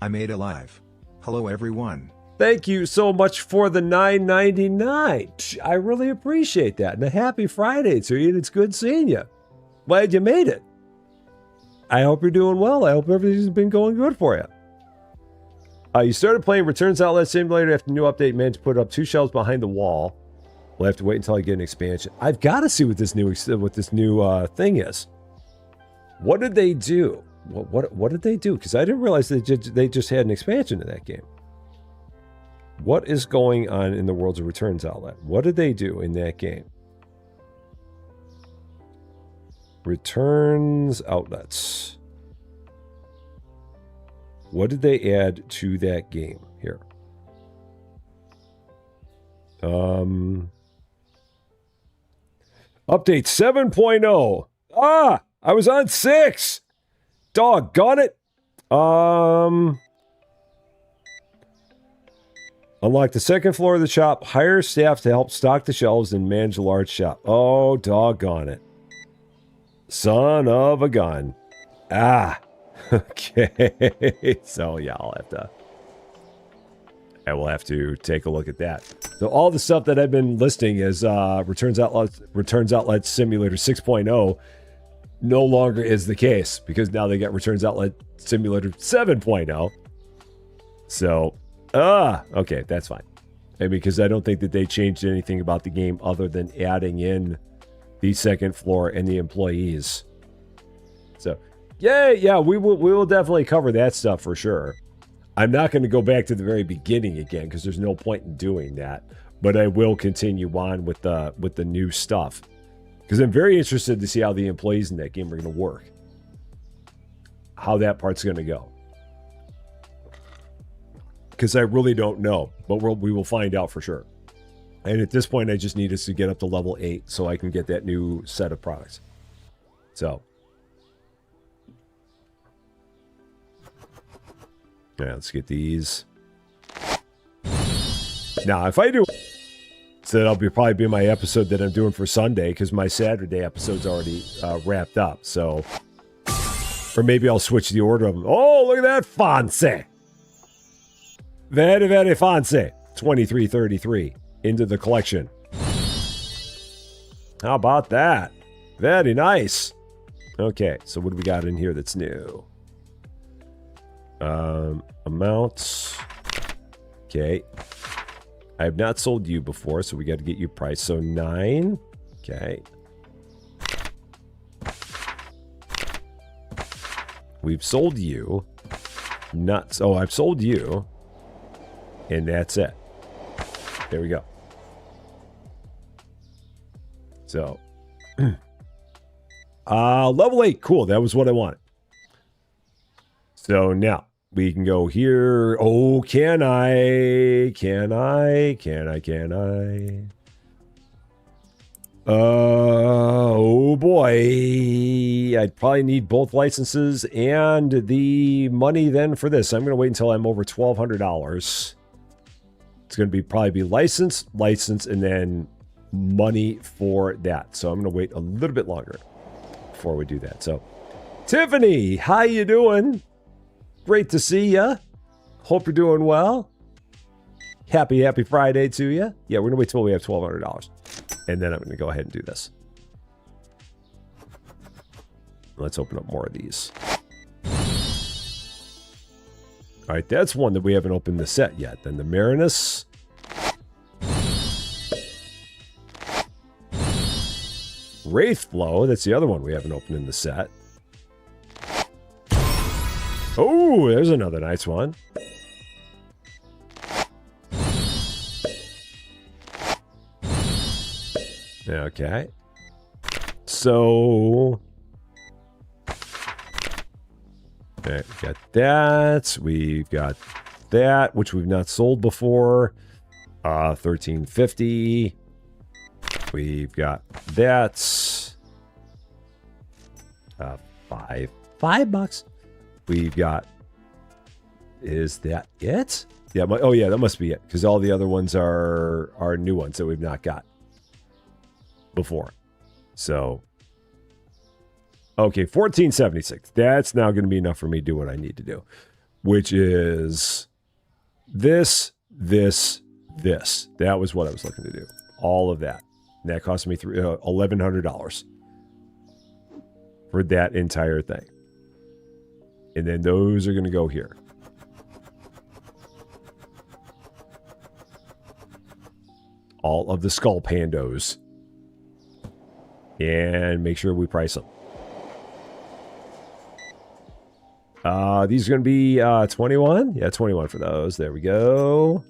I made a live. Hello, everyone. Thank you so much for the $9.99. I really appreciate that. And a happy Friday to you. It's good seeing you. Glad you made it. I hope you're doing well. I hope everything's been going good for you. You started playing Returns Outlet Simulator after the new update. Managed to put up 2 shelves behind the wall. We'll have to wait until I get an expansion. I've got to see what this new thing is. What did they do? What did they do? Because I didn't realize they just had an expansion to that game. What is going on in the Worlds of Returns Outlet? What did they do in that game? Returns Outlets. What did they add to that game here? Update 7.0. Ah, I was on 6. Doggone it. Unlock the second floor of the shop. Hire staff to help stock the shelves and manage a large shop. Oh, doggone it. Son of a gun. Ah. Okay. So, yeah, I will have to take a look at that. So all the stuff that I've been listing is Returns Outlet Simulator 6.0 no longer is the case because now they got Returns Outlet Simulator 7.0. So, okay, that's fine. And because I don't think that they changed anything about the game other than adding in the second floor and the employees. So, yeah, we will definitely cover that stuff for sure. I'm not going to go back to the very beginning again because there's no point in doing that. But I will continue on with the new stuff because I'm very interested to see how the employees in that game are going to work, how that part's going to go. Because I really don't know, but we will find out for sure. And at this point, I just need us to get up to level 8 so I can get that new set of products. So. Yeah, let's get these. Now, if I do... So that'll probably be my episode that I'm doing for Sunday because my Saturday episode's already wrapped up. So. Or maybe I'll switch the order of them. Oh, look at that fancy. Very, very fancy. 2333 into the collection. How about that? Very nice. Okay, so what do we got in here that's new? Amounts. Okay. I have not sold you before, so we got to get you price. So 9. Okay. We've sold you. Nuts. Oh, I've sold you. And that's it. There we go. So. Level 8. Cool. That was what I wanted. So now we can go here. Oh, can I? Oh boy. I'd probably need both licenses and the money then for this. I'm going to wait until I'm over $1,200. It's going to probably be license, and then money for that. So I'm going to wait a little bit longer before we do that. So, Tiffany, how you doing? Great to see ya. Hope you're doing well. Happy Friday to you. Yeah, we're going to wait till we have $1,200. And then I'm going to go ahead and do this. Let's open up more of these. All right, that's one that we haven't opened the set yet. Then the Marinus. Wraithflow, that's the other one we haven't opened in the set. Oh, there's another nice one. Okay. So... okay, we got that. We've got that, which we've not sold before. 1350. We've got that. $5. We've got. Is that it? Yeah. Oh yeah, that must be it. Because all the other ones are new ones that we've not got before. So. Okay, 1476. That's now going to be enough for me to do what I need to do, which is this. That was what I was looking to do. All of that. And that cost me $1,100 for that entire thing. And then those are going to go here. All of the Skull Pandos. And make sure we price them. These are going to be 21. Yeah, 21 for those. There we go.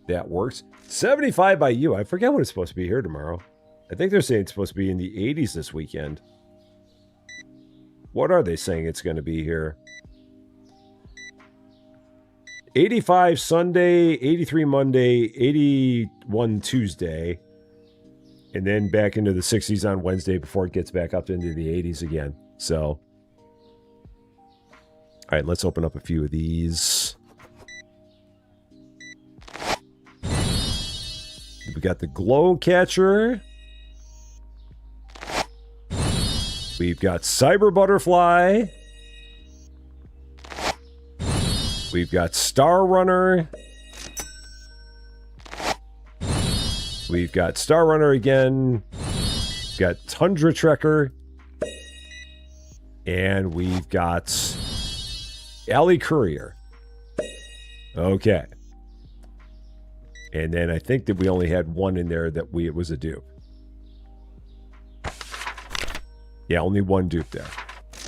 That works. 75 by you. I forget what it's supposed to be here tomorrow. I think they're saying it's supposed to be in the 80s this weekend. What are they saying it's going to be here? 85 Sunday, 83 Monday, 81 Tuesday, and then back into the 60s on Wednesday before it gets back up into the 80s again. So, all right, let's open up a few of these. We got the Glow Catcher. We've got Cyber Butterfly. We've got Star Runner. We've got Star Runner again. We've got Tundra Trekker. And we've got Alley Courier. Okay. And then I think that we only had one in there that it was a dupe. Yeah, only one dupe there.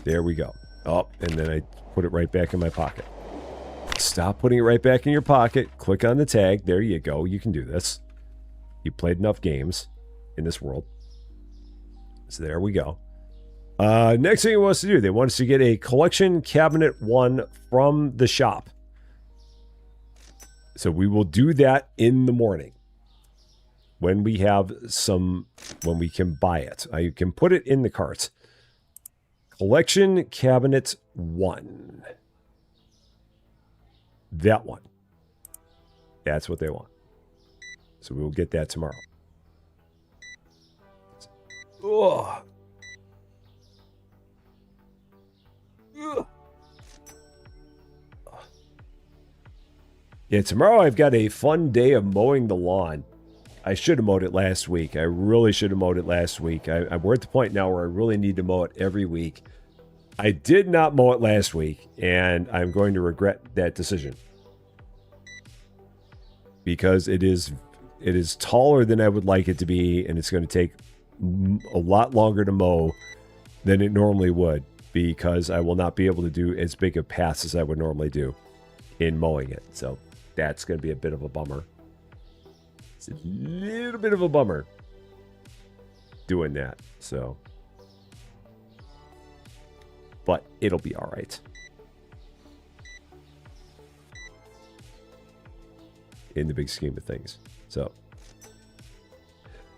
There we go. Oh, and then I put it right back in my pocket. Stop putting it right back in your pocket. Click on the tag. There you go. You can do this. You played enough games in this world. So there we go. Next thing he wants to do, they want us to get a collection cabinet 1 from the shop. So we will do that in the morning when we have when we can buy it. I can put it in the cart. Collection cabinet 1. That one. That's what they want. So we will get that tomorrow. Ugh. Ugh. Yeah, tomorrow I've got a fun day of mowing the lawn. I should have mowed it last week. I really should have mowed it last week. We're at the point now where I really need to mow it every week. I did not mow it last week, and I'm going to regret that decision. Because it is taller than I would like it to be, and it's going to take a lot longer to mow than it normally would, because I will not be able to do as big a pass as I would normally do in mowing it. So that's going to be a bit of a bummer. It's a little bit of a bummer doing that. So, but it'll be all right. In the big scheme of things. So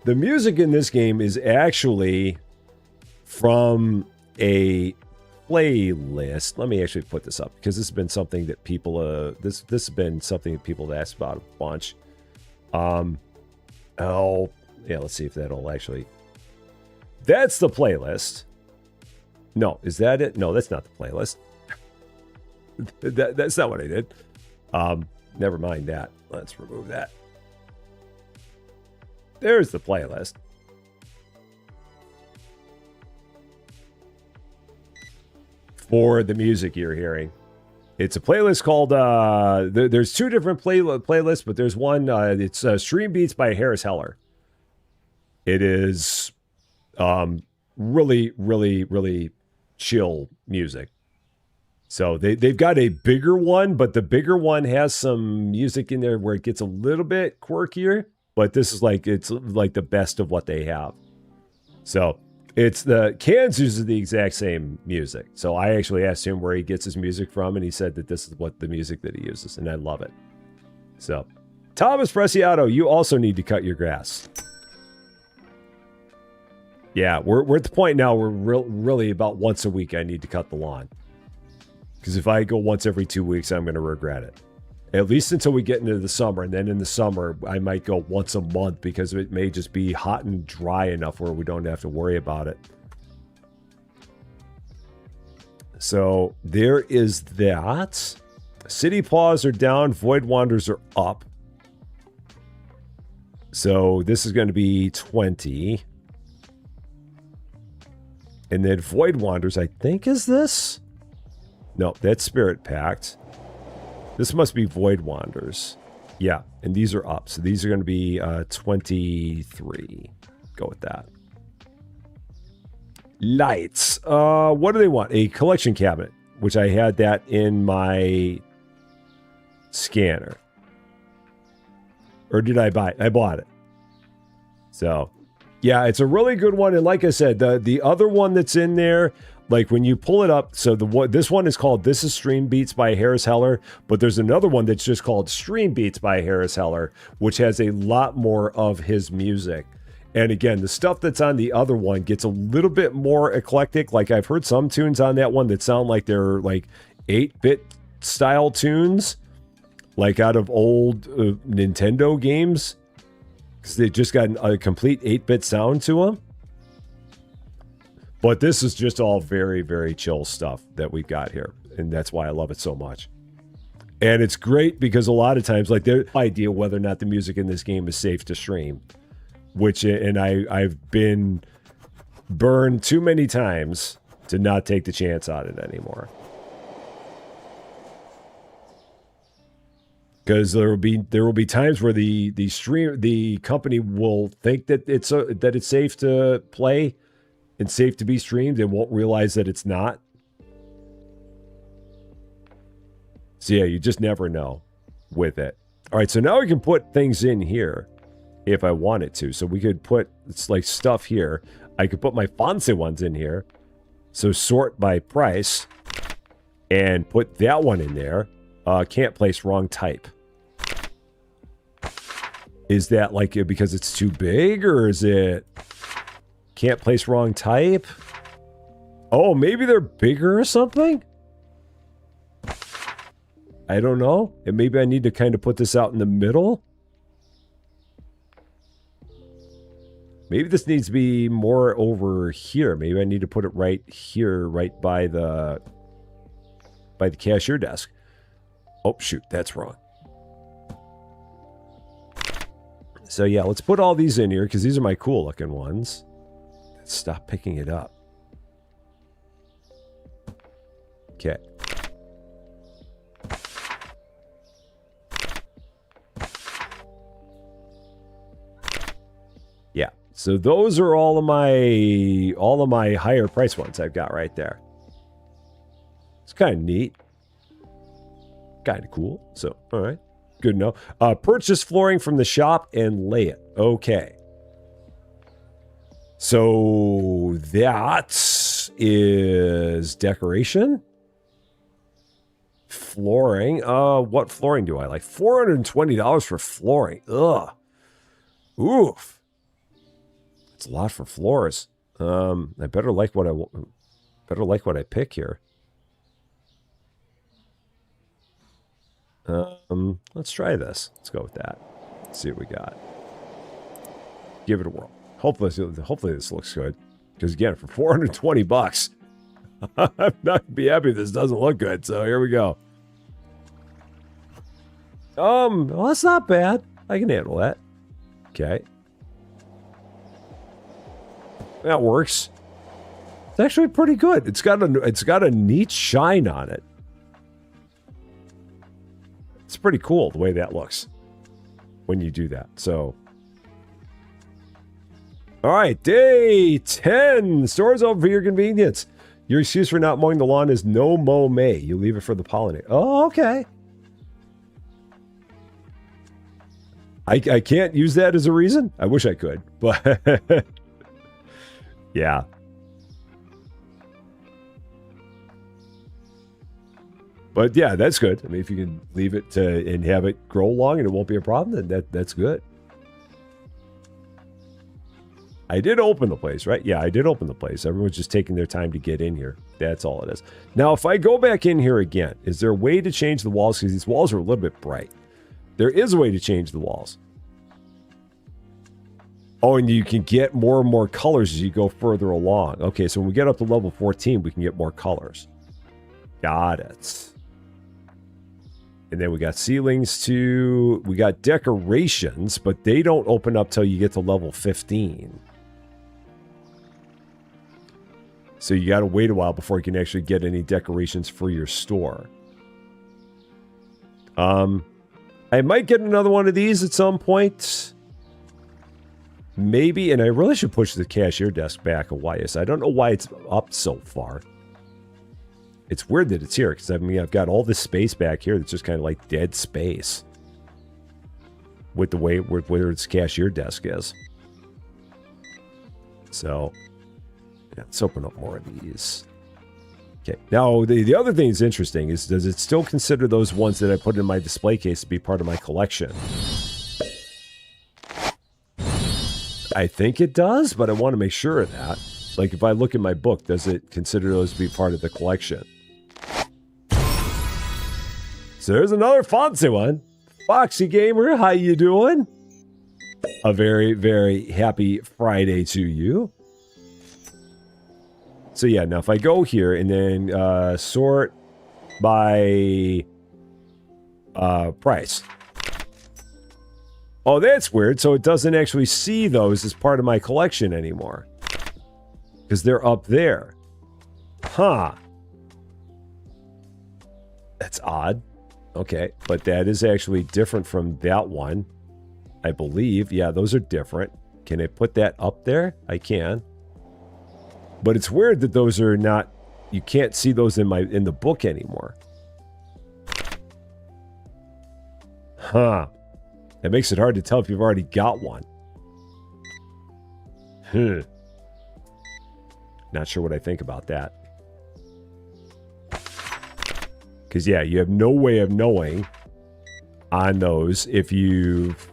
the music in this game is actually from a playlist. Let me actually put this up, because this has been something that people this has been something that people have asked about a bunch. Oh yeah, let's see if that'll actually. That's the playlist. No, is that it? No, that's not the playlist. That's not what I did. Never mind that. Let's remove that. There's the playlist. For the music you're hearing. It's a playlist called, there's two different playlists, but there's one, it's Stream Beats by Harris Heller. It is really, really, really chill music. So they've got a bigger one, but the bigger one has some music in there where it gets a little bit quirkier. But this is like, it's like the best of what they have. So it's the Cans uses the exact same music. So I actually asked him where he gets his music from, and he said that this is what the music that he uses, and I love it. So Thomas Preciado, you also need to cut your grass. Yeah, we're at the point now where really about once a week I need to cut the lawn. Because if I go once every 2 weeks, I'm going to regret it. At least until we get into the summer. And then in the summer, I might go once a month, because it may just be hot and dry enough where we don't have to worry about it. So there is that. City Paws are down. Void Wanders are up. So this is going to be 20. And then Void Wanders, I think, is this? No, that's Spirit Pact. This must be Void Wanders. Yeah, and these are up. So these are going to be 23. Go with that. Lights. What do they want? A collection cabinet, which I had that in my scanner. Or did I buy it? I bought it. So, yeah, it's a really good one. And like I said, the other one that's in there, like when you pull it up, so this one is called This is Stream Beats by Harris Heller, but there's another one that's just called Stream Beats by Harris Heller, which has a lot more of his music. And again, the stuff that's on the other one gets a little bit more eclectic. Like I've heard some tunes on that one that sound like they're like 8-bit style tunes, like out of old Nintendo games, because they just got a complete 8-bit sound to them. But this is just all very, very chill stuff that we've got here. And that's why I love it so much. And it's great because a lot of times, like, there's no idea whether or not the music in this game is safe to stream. I've been burned too many times to not take the chance on it anymore. Because there will be times where the company will think that it's safe to play and safe to be streamed, and won't realize that it's not. So yeah, you just never know with it. All right, so now we can put things in here if I wanted to. So we could put, it's like stuff here. I could put my Fonse ones in here. So sort by price and put that one in there. Can't place wrong type. Is that like because it's too big, or is it can't place wrong type? Oh, maybe they're bigger or something? I don't know. And maybe I need to kind of put this out in the middle. Maybe this needs to be more over here. Maybe I need to put it right here, right by the cashier desk. Oh, shoot, that's wrong. So yeah, let's put all these in here because these are my cool looking ones. Stop picking it up. Okay. Yeah. So those are all of my higher price ones I've got right there. It's kind of neat. Kind of cool. So, all right. Good to know. Purchase flooring from the shop and lay it. Okay. So that is decoration. Flooring. What flooring do I like? $420 for flooring. Ugh. Oof. It's a lot for floors. I better like what I pick here. Let's try this. Let's go with that. Let's see what we got. Give it a whirl. Hopefully this looks good. Because again, for 420 bucks, I'm not gonna be happy if this doesn't look good. So here we go. Well, that's not bad. I can handle that. Okay. That works. It's actually pretty good. It's got a neat shine on it. It's pretty cool the way that looks when you do that. So, all right, day 10. Stores open for your convenience. Your excuse for not mowing the lawn is no mow May. You leave it for the pollinator. Oh, okay. I can't use that as a reason. I wish I could, but yeah. But yeah, that's good. I mean, if you can leave it and have it grow long and it won't be a problem, then that's good. I did open the place, right? Yeah, I did open the place. Everyone's just taking their time to get in here. That's all it is. Now, if I go back in here again, is there a way to change the walls? Because these walls are a little bit bright. There is a way to change the walls. Oh, and you can get more and more colors as you go further along. Okay, so when we get up to level 14, we can get more colors. Got it. And then we got ceilings too. We got decorations, but they don't open up till you get to level 15. So you got to wait a while before you can actually get any decorations for your store. I might get another one of these at some point. Maybe, and I really should push the cashier desk back a while. I don't know why it's up so far. It's weird that it's here, because I mean, I've got all this space back here that's just kind of like dead space. With the way where its cashier desk is. So, yeah, let's open up more of these. Okay, now the other thing that's interesting is, does it still consider those ones that I put in my display case to be part of my collection? I think it does, but I want to make sure of that. Like, if I look in my book, does it consider those to be part of the collection? So there's another fancy one. Foxy Gamer, how you doing? A very, very happy Friday to you. So yeah, now if I go here and then sort by price. Oh, that's weird. So it doesn't actually see those as part of my collection anymore. Because they're up there. Huh. That's odd. Okay, but that is actually different from that one. I believe. Yeah, those are different. Can I put that up there? I can. But it's weird that those are not... You can't see those in the book anymore. Huh. That makes it hard to tell if you've already got one. Not sure what I think about that. Because, yeah, you have no way of knowing on those if you've...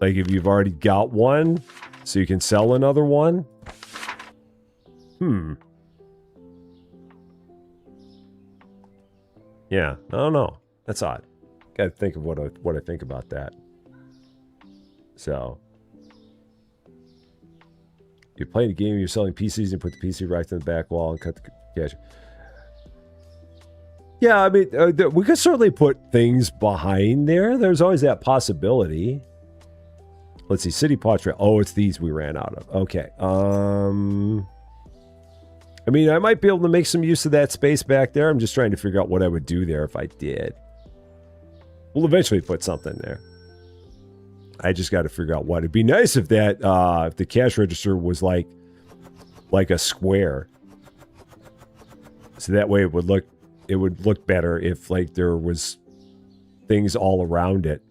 Like, if you've already got one, so you can sell another one. Yeah, I don't know. That's odd. Got to think of what I think about that. So, you're playing a game, you're selling PCs, and put the PC right to the back wall and cut the cash. Yeah, I mean, we could certainly put things behind there. There's always that possibility. Let's see, City Portrait. Oh, it's these we ran out of. Okay. I mean, I might be able to make some use of that space back there. I'm just trying to figure out what I would do there if I did. We'll eventually put something there. I just got to figure out what. It'd be nice if that, if the cash register was like a square. So that way it would look better if like there was things all around it.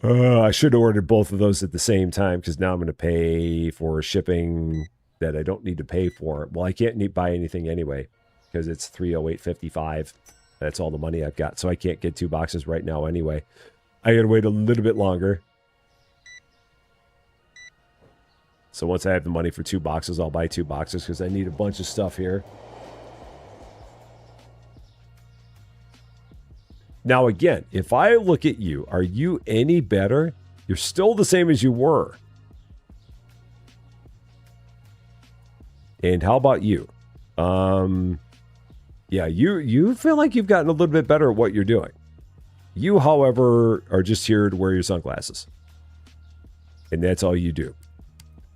I should have ordered both of those at the same time because now I'm going to pay for shipping that I don't need to pay for. Well, I can't buy anything anyway because it's $308.55. That's all the money I've got. So I can't get 2 boxes right now anyway. I got to wait a little bit longer. So once I have the money for 2 boxes, I'll buy 2 boxes because I need a bunch of stuff here. Now, again, if I look at you, are you any better? You're still the same as you were. And how about you? Yeah, you feel like you've gotten a little bit better at what you're doing. You, however, are just here to wear your sunglasses. And that's all you do.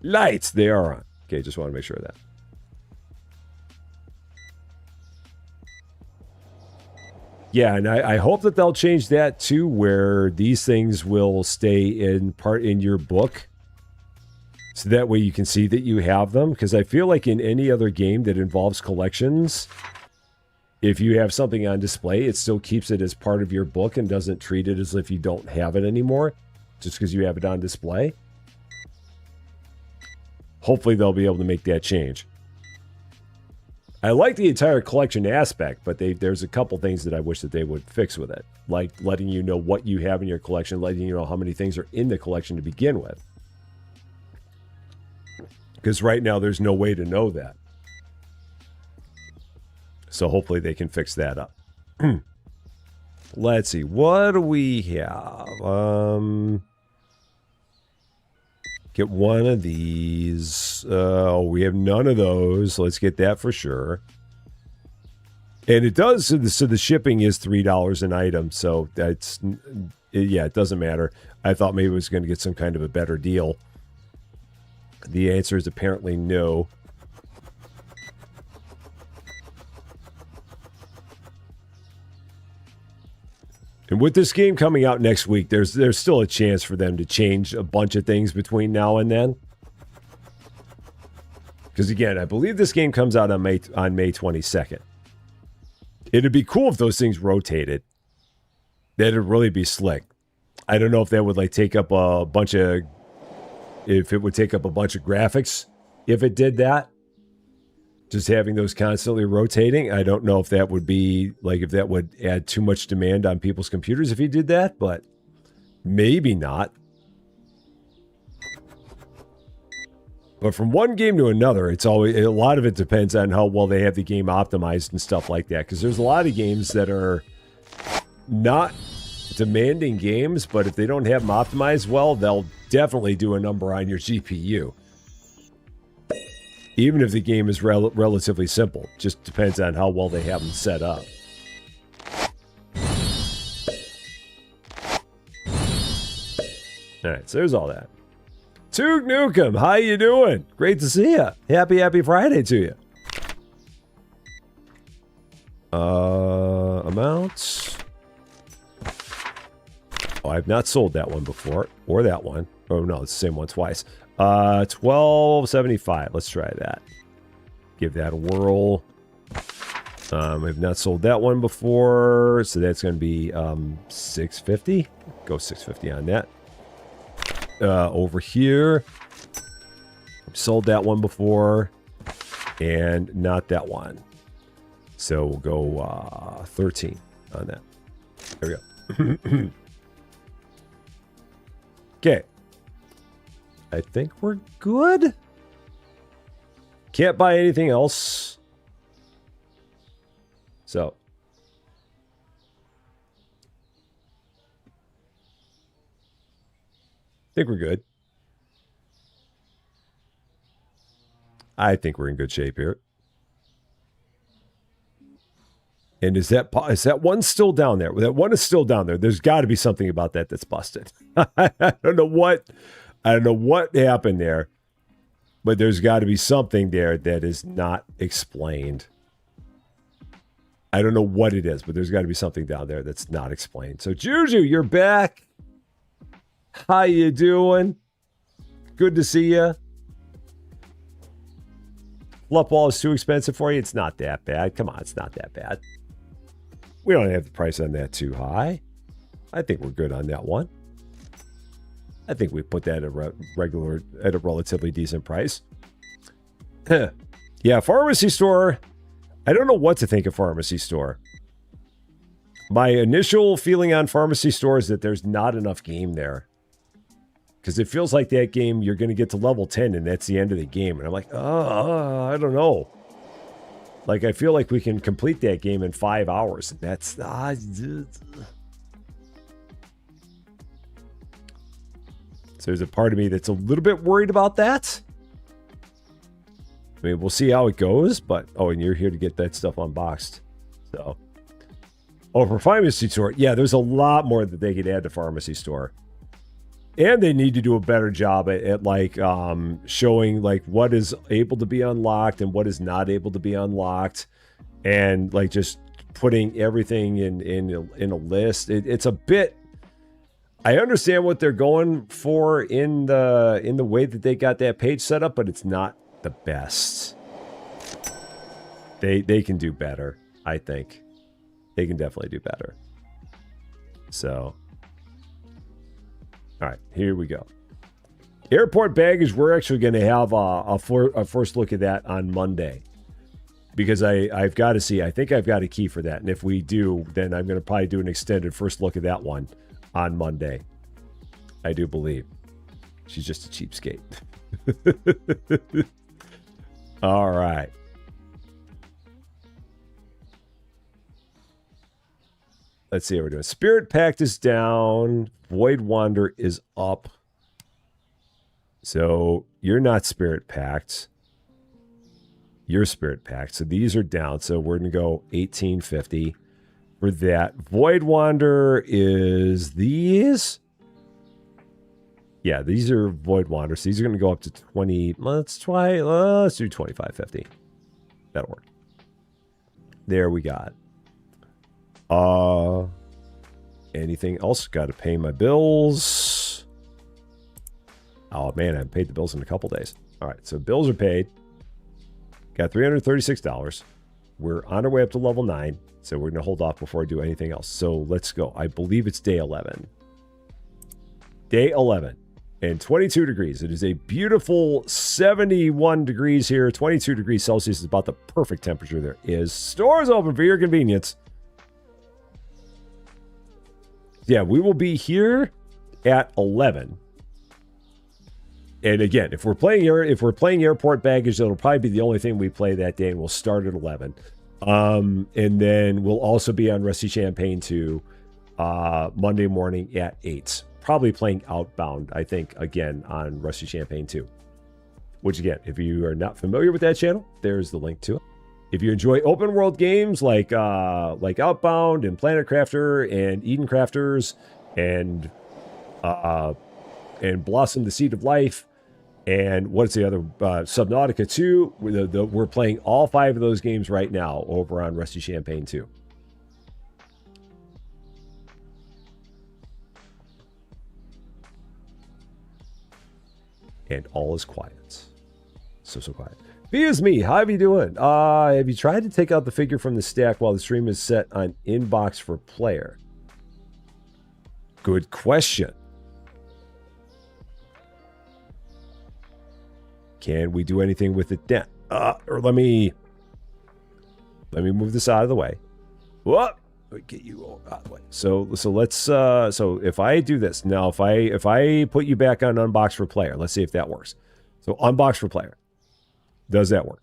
Lights, they are on. Okay, just want to make sure of that. Yeah, and I hope that they'll change that too, where these things will stay in part in your book. So that way you can see that you have them. Because I feel like in any other game that involves collections, if you have something on display, it still keeps it as part of your book and doesn't treat it as if you don't have it anymore, just because you have it on display. Hopefully they'll be able to make that change. I like the entire collection aspect, but there's a couple things that I wish that they would fix with it. Like letting you know what you have in your collection, letting you know how many things are in the collection to begin with. Because right now there's no way to know that. So hopefully they can fix that up. Let's see. What do we have? Get one of these. Oh, we have none of those. Let's get that for sure. And it does. So the shipping is $3 an item. So that's, yeah, it doesn't matter. I thought maybe it was going to get some kind of a better deal. The answer is apparently no. And with this game coming out next week, there's still a chance for them to change a bunch of things between now and then. Because again, I believe this game comes out on May 22nd. It'd be cool if those things rotated. That'd really be slick. I don't know if that would like take up a bunch of, if it would take up a bunch of graphics if it did that. Just having those constantly rotating, I don't know if that would be, like, if that would add too much demand on people's computers if you did that, but maybe not. But from one game to another, it's always, a lot of it depends on how well they have the game optimized and stuff like that, because there's a lot of games that are not demanding games, but if they don't have them optimized well, they'll definitely do a number on your GPU. Even if the game is relatively simple. Just depends on how well they have them set up. Alright, so there's all that. Toog Nukem, how you doing? Great to see you. Happy Friday to you. Amounts. Oh, I've not sold that one before. Or that one. Oh no, it's the same one twice. $12.75. Let's try that. Give that a whirl. I've not sold that one before, so that's going to be $6.50. Go $6.50 on that. Over here, I've sold that one before, and not that one. So we'll go 13 on that. There we go. Okay. I think we're good. Can't buy anything else. So. I think we're good. I think we're in good shape here. And is that one still down there? That one is still down there. There's got to be something about that that's busted. I don't know what happened there, but there's got to be something there that is not explained. I don't know what it is, but there's got to be something down there that's not explained. So Juju, you're back. How you doing? Good to see you. Fluff ball is too expensive for you. It's not that bad. Come on, it's not that bad. We don't have the price on that too high. I think we're good on that one. I think we put that at a relatively decent price. Yeah, pharmacy store. I don't know what to think of pharmacy store. My initial feeling on pharmacy store is that there's not enough game there. Because it feels like that game, you're going to get to level 10 and that's the end of the game. And I'm like, I don't know. Like, I feel like we can complete that game in 5 hours. And that's... So there's a part of me that's a little bit worried about that. I mean, we'll see how it goes. But, and you're here to get that stuff unboxed. So... for pharmacy store, yeah, there's a lot more that they could add to pharmacy store. And they need to do a better job at like showing like what is able to be unlocked and what is not able to be unlocked, and like just putting everything in a list. It's a bit. I understand what they're going for in the way that they got that page set up, but it's not the best. They can do better. I think they can definitely do better. So. All right, here we go. Airport baggage, we're actually going to have a first look at that on Monday. Because I've got to see, I think I've got a key for that. And if we do, then I'm going to probably do an extended first look at that one on Monday. I do believe. She's just a cheapskate. All right. Let's see how we're doing. Spirit Pact is down. Void Wander is up. So you're not Spirit Pact. You're Spirit Pact. So these are down. So we're going to go 1850 for that. Void Wander is these. Yeah, these are Void Wanders. These are going to go up to 20. Let's do 2550. That'll work. There we got. Anything else? Got to pay my bills. Oh man, I haven't paid the bills in a couple days. All right, so bills are paid. Got $336. We're on our way up to level 9, so we're gonna hold off before I do anything else. So let's go. I believe it's day 11. Day 11 and 22 degrees. It is a beautiful 71 degrees here. 22 degrees Celsius is about the perfect temperature there is. Stores open for your convenience. Yeah, we will be here at 11. And again, if we're playing airport baggage, that'll probably be the only thing we play that day, and we'll start at 11. And then we'll also be on Rusty Champaign 2 Monday morning at 8. Probably playing Outbound, I think, again on Rusty Champaign 2. Which again, if you are not familiar with that channel, there's the link to it. If you enjoy open world games like Outbound and Planet Crafter and Eden Crafters and Blossom the Seed of Life and what's the other Subnautica 2, we're playing all 5 of those games right now over on Rusty Champaign 2. And all is quiet. So quiet. Be as me. How have you doing? Have you tried to take out the figure from the stack while the stream is set on inbox for player? Good question. Can we do anything with it then? Or let me move this out of the way. Whoop! Get you all out of the way. So let's so if I do this now, if I put you back on unbox for player, let's see if that works. So unbox for player. Does that work?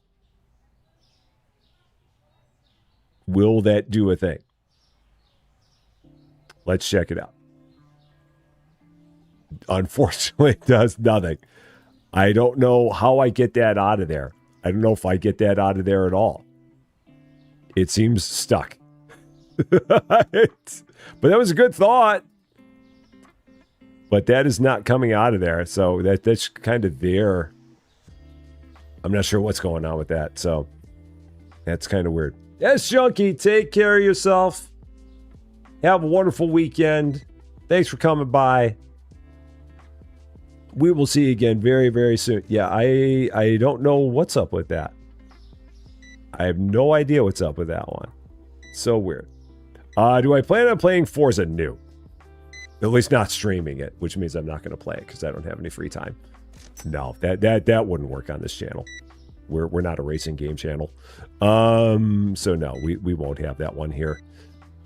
Will that do a thing? Let's check it out. Unfortunately, it does nothing. I don't know how I get that out of there. I don't know if I get that out of there at all. It seems stuck. But that was a good thought. But that is not coming out of there. So that's kind of there. I'm not sure what's going on with that. So that's kind of weird. Yes, Junkie, take care of yourself. Have a wonderful weekend. Thanks for coming by. We will see you again very, very soon. Yeah, I don't know what's up with that. I have no idea what's up with that one. So weird. Do I plan on playing Forza? No. At least not streaming it, which means I'm not going to play it because I don't have any free time. No, that wouldn't work on this channel. We're not a racing game channel. So no, we won't have that one here.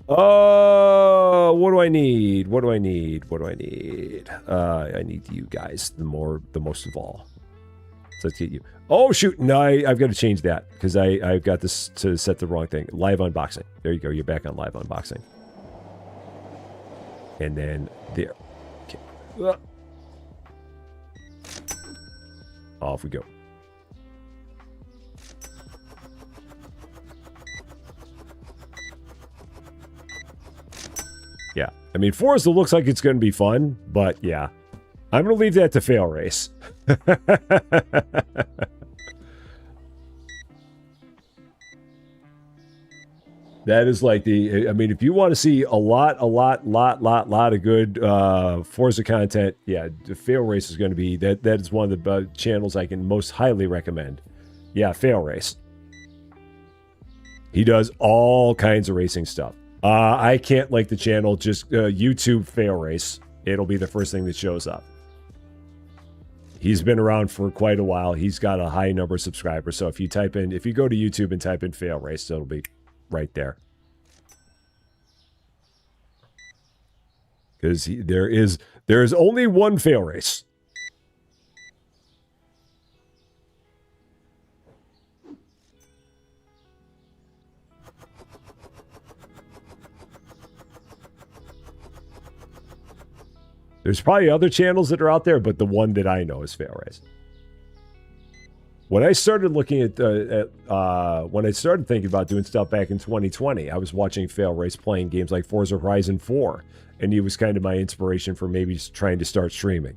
What do I need? What do I need? What do I need? I need you guys the most of all. So let's get you. Oh shoot, no, I've got to change that because I've got this to set the wrong thing. Live unboxing. There you go. You're back on live unboxing. And then there. Okay. Off we go. Yeah, I mean, Forza looks like it's going to be fun, but yeah, I'm going to leave that to fail race. That is like I mean, if you want to see a lot of good Forza content, yeah, Fail Race is going to be, that is one of the channels I can most highly recommend. Yeah, Fail Race. He does all kinds of racing stuff. I can't like the channel, just YouTube Fail Race. It'll be the first thing that shows up. He's been around for quite a while. He's got a high number of subscribers. So if you go to YouTube and type in Fail Race, it'll be right there. Because there is only one Fail Race. There's probably other channels that are out there, but the one that I know is Fail Race. When I started looking at when I started thinking about doing stuff back in 2020, I was watching Fail Race playing games like Forza Horizon 4, and he was kind of my inspiration for maybe trying to start streaming.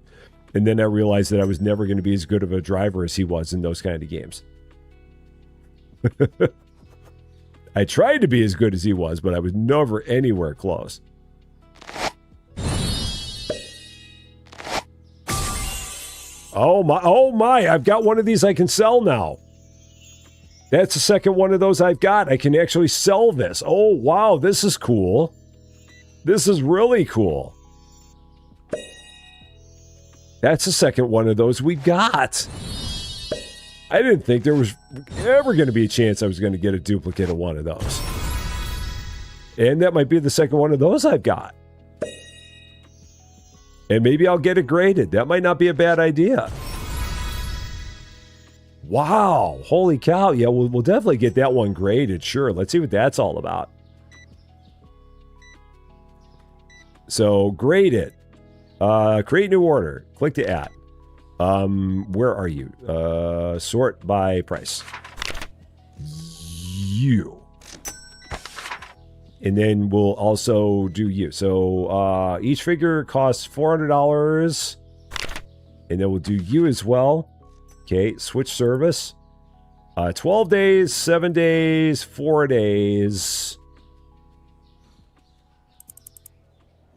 And then I realized that I was never going to be as good of a driver as he was in those kind of games. I tried to be as good as he was, but I was never anywhere close. Oh my, I've got one of these I can sell now. That's the second one of those I've got. I can actually sell this. Oh, wow, this is cool. This is really cool. That's the second one of those we got. I didn't think there was ever going to be a chance I was going to get a duplicate of one of those. And that might be the second one of those I've got. And maybe I'll get it graded. That might not be a bad idea. Wow. Holy cow. Yeah, we'll definitely get that one graded. Sure. Let's see what that's all about. So, grade it. Create new order. Click to add. Where are you? Sort by price. You. And then we'll also do you. So each figure costs $400. And then we'll do you as well. Okay, switch service. 12 days, 7 days, 4 days.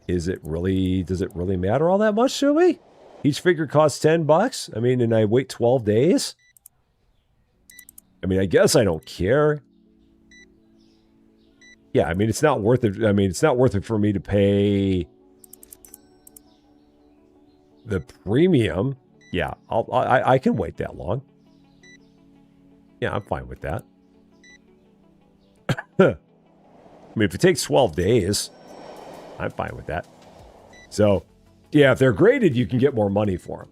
Does it really matter all that much to me? Each figure costs $10. I mean, and I wait 12 days? I mean, I guess I don't care. Yeah, I mean, it's not worth it. I mean, it's not worth it for me to pay the premium. Yeah, I can wait that long. Yeah, I'm fine with that. I mean, if it takes 12 days, I'm fine with that. So, yeah, if they're graded, you can get more money for them.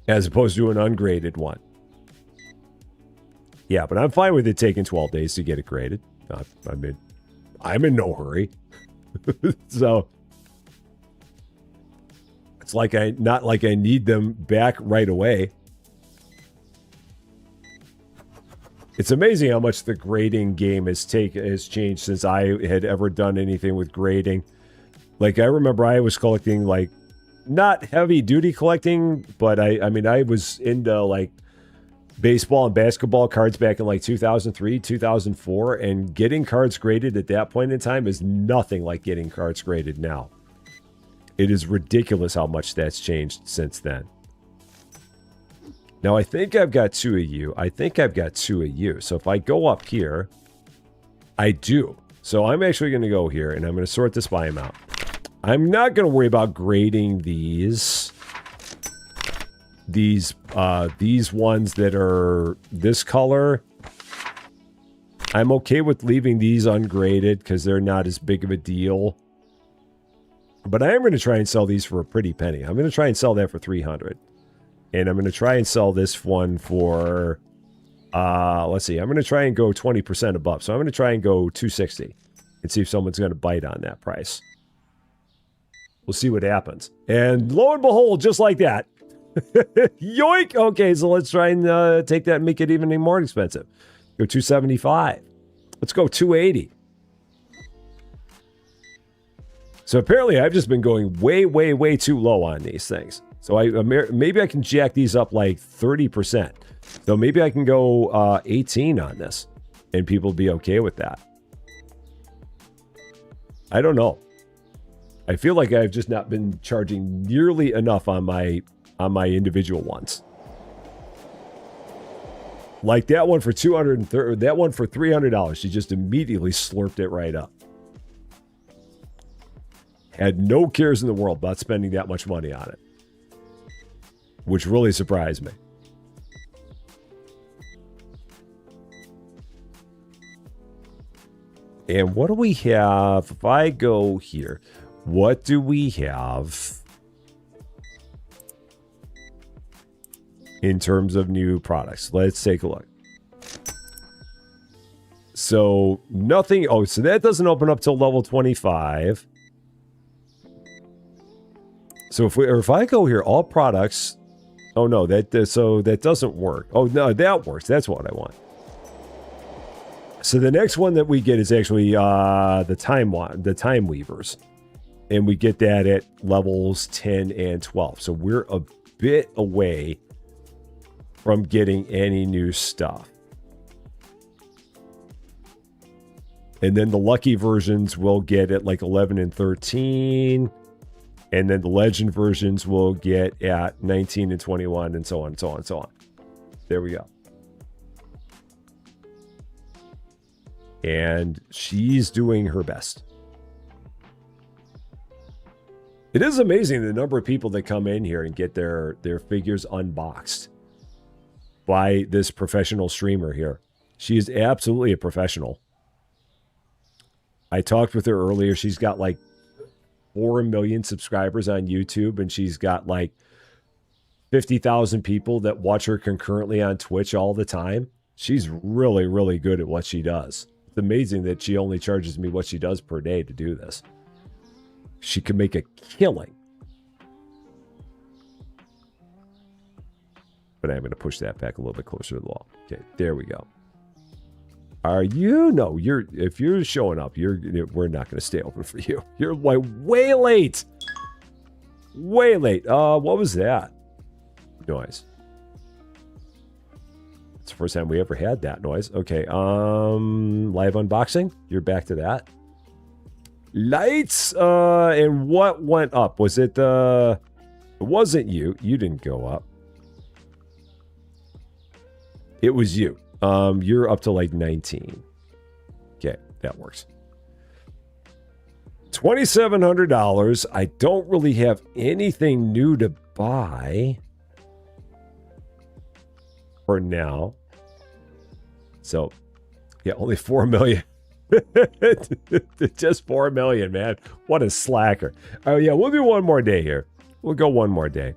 As opposed to an ungraded one. Yeah, but I'm fine with it taking 12 days to get it graded. I mean, I'm in no hurry. So, it's like not like I need them back right away. It's amazing how much the grading game has changed since I had ever done anything with grading. Like, I remember I was collecting, like, not heavy duty collecting, but I mean, I was into, like, baseball and basketball cards back in, like, 2003, 2004, and getting cards graded at that point in time is nothing like getting cards graded now. It is ridiculous how much that's changed since then. Now, I think I've got 2 of you. So if I go up here, I do. So I'm actually going to go here, and I'm going to sort this by amount. I'm not going to worry about grading these ones that are this color. I'm okay with leaving these ungraded because they're not as big of a deal. But I am going to try and sell these for a pretty penny. I'm going to try and sell that for 300. And I'm going to try and sell this one for, let's see, I'm going to try and go 20% above. So I'm going to try and go 260 and see if someone's going to bite on that price. We'll see what happens. And lo and behold, just like that. Yoink! Okay, so let's try and take that and make it even more expensive. Go 275. Let's go 280. So apparently I've just been going way, way, way too low on these things. So maybe I can jack these up like 30%. So maybe I can go 18 on this, and people will be okay with that. I don't know. I feel like I've just not been charging nearly enough on my individual ones. Like that one for $230, that one for $300. She just immediately slurped it right up. Had no cares in the world about spending that much money on it, which really surprised me. And what do we have? If I go here, what do we have in terms of new products? Let's take a look. So nothing. Oh, so that doesn't open up till level 25. So if I go here, all products. Oh no, that doesn't work. Oh no, that works. That's what I want. So the next one that we get is actually the time weavers, and we get that at levels 10 and 12. So we're a bit away from getting any new stuff. And then the lucky versions we'll get at like 11 and 13. And then the legend versions will get at 19 and 21 and so on and so on and so on. There we go. And she's doing her best. It is amazing the number of people that come in here and get their figures unboxed by this professional streamer here. She is absolutely a professional. I talked with her earlier. She's got like 4 million subscribers on YouTube, and she's got like 50,000 people that watch her concurrently on Twitch all the time. She's really, really good at what she does. It's amazing that she only charges me what she does per day to do this. She can make a killing. But I'm going to push that back a little bit closer to the wall. Okay, there we go. Are you? No, if you're showing up, we're not going to stay open for you. You're like way late. Way late. What was that noise? It's the first time we ever had that noise. Okay, live unboxing. You're back to that. Lights, and what went up? Was it it wasn't you. You didn't go up. It was you. You're up to like 19. Okay, that works. $2,700. I don't really have anything new to buy for now. So, yeah, only 4 million. Just 4 million, man. What a slacker. Oh, yeah, we'll do one more day here. We'll go one more day.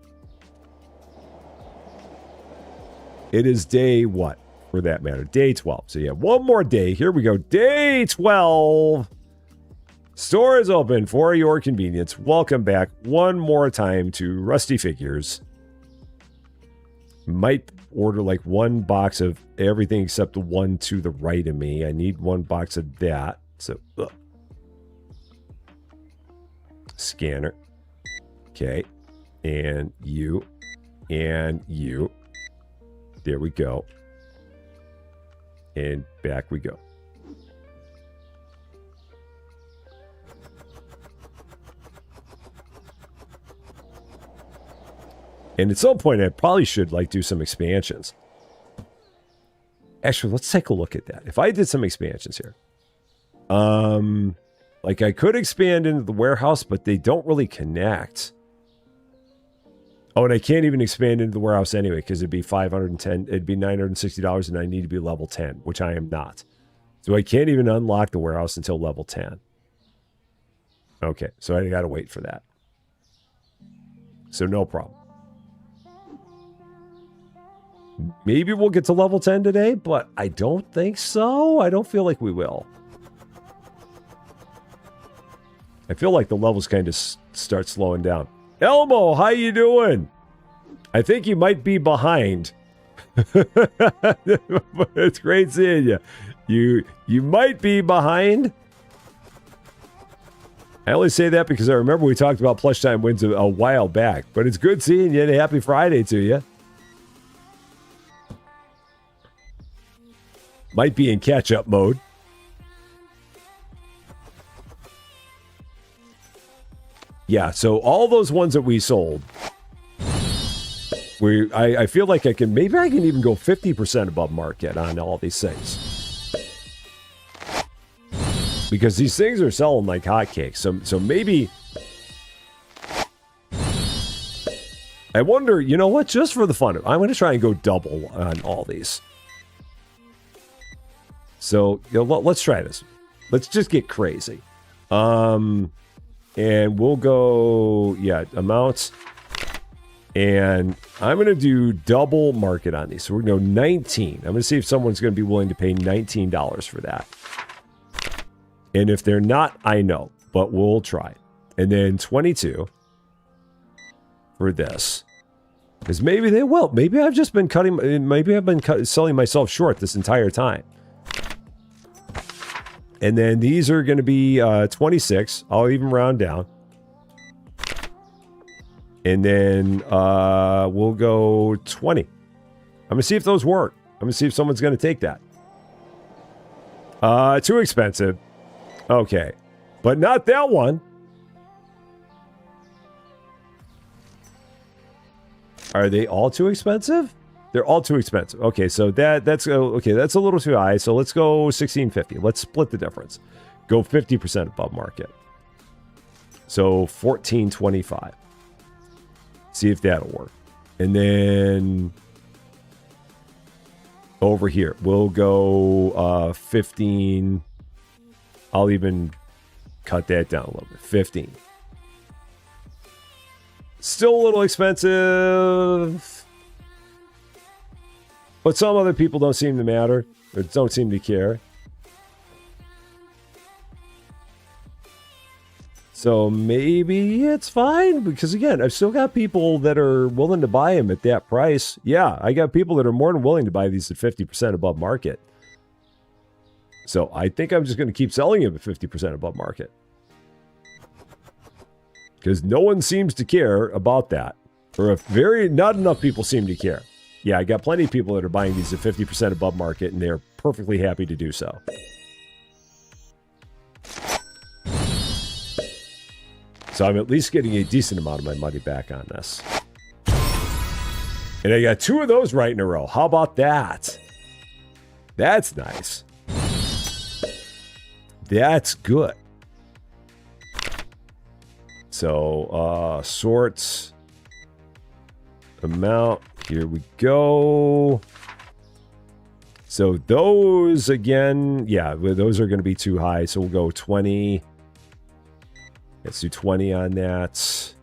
It is day what? For that matter, day 12. So yeah, one more day. Here we go. Day 12. Store is open for your convenience. Welcome back one more time to Rusty Figures. Might order like one box of everything except the one to the right of me. I need one box of that. So, scanner. Okay. And you. And you. There we go. And back we go. And at some point, I probably should like do some expansions. Actually, let's take a look at that. If I did some expansions here, like I could expand into the warehouse, but they don't really connect. Oh, and I can't even expand into the warehouse anyway because it'd be $510. It'd be $960, and I need to be level 10, which I am not. So I can't even unlock the warehouse until level 10. Okay, so I got to wait for that. So no problem. Maybe we'll get to level 10 today, but I don't think so. I don't feel like we will. I feel like the levels kind of start slowing down. Elmo, how you doing? I think you might be behind. It's great seeing you. You might be behind. I only say that because I remember we talked about plush time wins a while back. But it's good seeing you, and happy Friday to you. Might be in catch-up mode. Yeah, so all those ones that we sold, I feel like maybe I can even go 50% above market on all these things. Because these things are selling like hotcakes. So maybe, I wonder, you know what, just for the fun of it, I'm going to try and go double on all these. So, you know, let's try this. Let's just get crazy. And we'll go, amounts. And I'm going to do double market on these. So we're going to go 19. I'm going to see if someone's going to be willing to pay $19 for that. And if they're not, I know. But we'll try. And then 22 for this. Because maybe they will. Maybe I've just been selling myself short this entire time. And then these are going to be 26. I'll even round down. And then we'll go 20. I'm going to see if those work. I'm going to see if someone's going to take that. Too expensive. Okay. But not that one. Are they all too expensive? They're all too expensive. Okay, so that's okay. That's a little too high. So let's go 1650. Let's split the difference. Go 50% above market. So 1425. See if that'll work. And then over here, we'll go 15. I'll even cut that down a little bit. 15. Still a little expensive. But some other people don't seem to matter, or don't seem to care. So maybe it's fine, because again, I've still got people that are willing to buy them at that price. Yeah, I got people that are more than willing to buy these at 50% above market. So I think I'm just going to keep selling them at 50% above market. Because no one seems to care about that. Or not enough people seem to care. Yeah, I got plenty of people that are buying these at 50% above market, and they're perfectly happy to do so. So I'm at least getting a decent amount of my money back on this. And I got 2 of those right in a row. How about that? That's nice. That's good. So, sorts. Amount. Here we go. So those, again, yeah, those are going to be too high. So we'll go 20. Let's do 20 on that.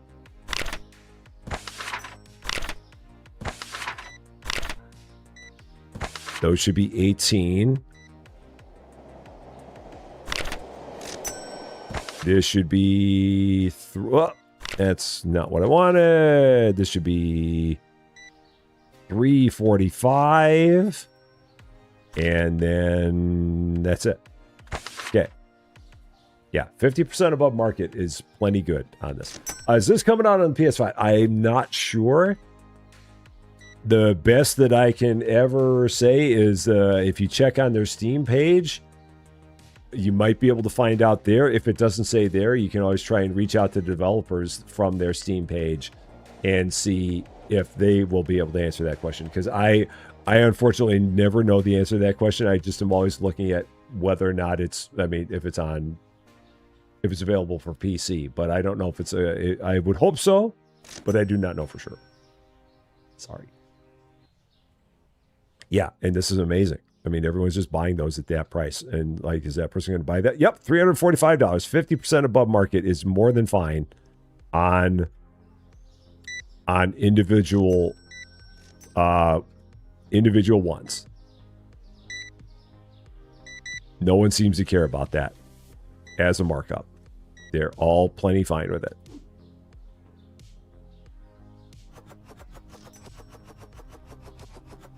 Those should be 18. This should be... that's not what I wanted. This should be $345. And then that's it. Okay. Yeah, 50% above market is plenty good on this. Is this coming out on the PS5? I'm not sure. The best that I can ever say is if you check on their Steam page, you might be able to find out there. If it doesn't say there, you can always try and reach out to developers from their Steam page and see if they will be able to answer that question. Because I unfortunately never know the answer to that question. I just am always looking at whether or not it's, I mean, if it's available for PC, but I don't know if it's I would hope so, but I do not know for sure. Sorry. Yeah, and this is amazing. I mean, everyone's just buying those at that price. And like, is that person going to buy that? Yep, $345. 50% above market is more than fine on individual ones. No one seems to care about that as a markup. They're all plenty fine with it.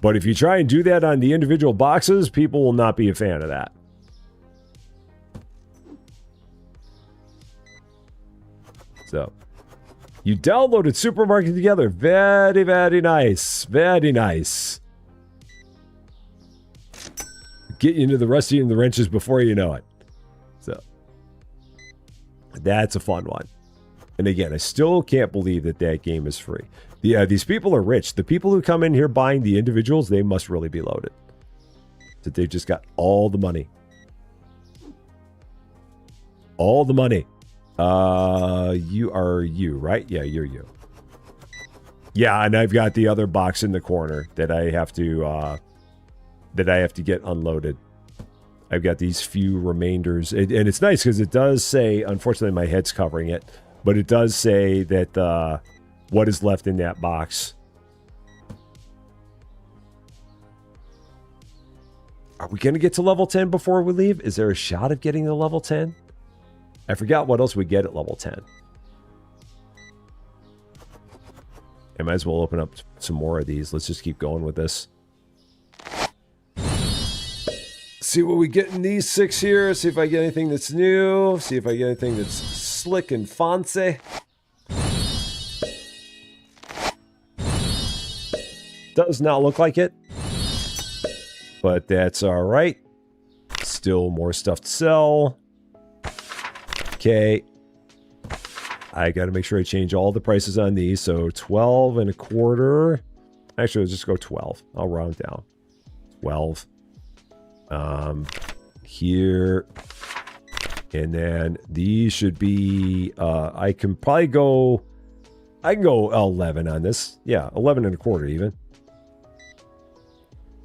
But if you try and do that on the individual boxes, people will not be a fan of that. So, you downloaded Supermarket Together. Very, very nice. Very nice. Get you into the rusty and the wrenches before you know it. So, that's a fun one. And again, I still can't believe that that game is free. Yeah, these people are rich. The people who come in here buying the individuals, they must really be loaded. That they've just got all the money. All the money. You are you, right? Yeah, you're you. Yeah, and I've got the other box in the corner that I have to get unloaded. I've got these few remainders. And it's nice because it does say, unfortunately my head's covering it, but it does say that what is left in that box. Are we going to get to level 10 before we leave? Is there a shot of getting to level 10? I forgot what else we get at level 10. I might as well open up some more of these. Let's just keep going with this. See what we get in these 6 here. See if I get anything that's new. See if I get anything that's slick and fancy. Does not look like it, but that's all right. Still more stuff to sell. Okay. I got to make sure I change all the prices on these. So 12 and a quarter. Actually, let's just go 12. I'll round down. 12. Here. And then these should be, I can go 11 on this. Yeah, 11 and a quarter even.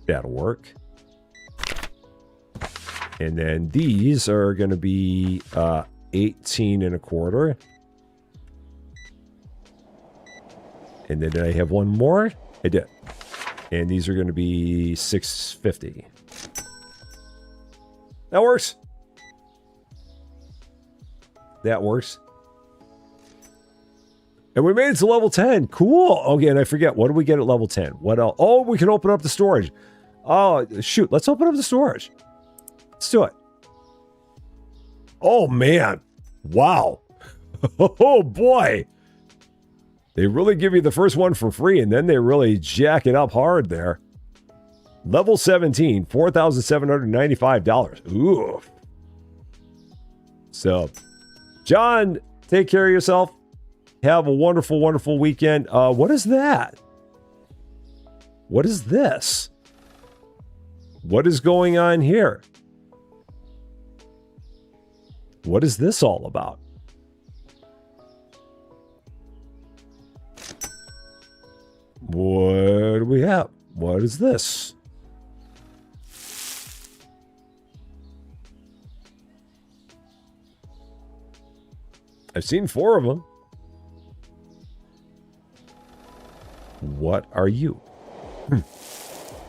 That'll work. And then these are going to be 18 and a quarter. And then did I have one more? I did. And these are going to be $6.50. That works. That works. And we made it to level 10. Cool. Okay, and I forget. What do we get at level 10? What else? Oh, we can open up the storage. Oh, shoot. Let's open up the storage. Let's do it. Oh, man. Wow. Oh, boy. They really give you the first one for free, and then they really jack it up hard there. Level 17, $4,795. Ooh. So, John, take care of yourself. Have a wonderful, wonderful weekend. What is that? What is this? What is going on here? What is this all about? What do we have? What is this? I've seen 4 of them. What are you?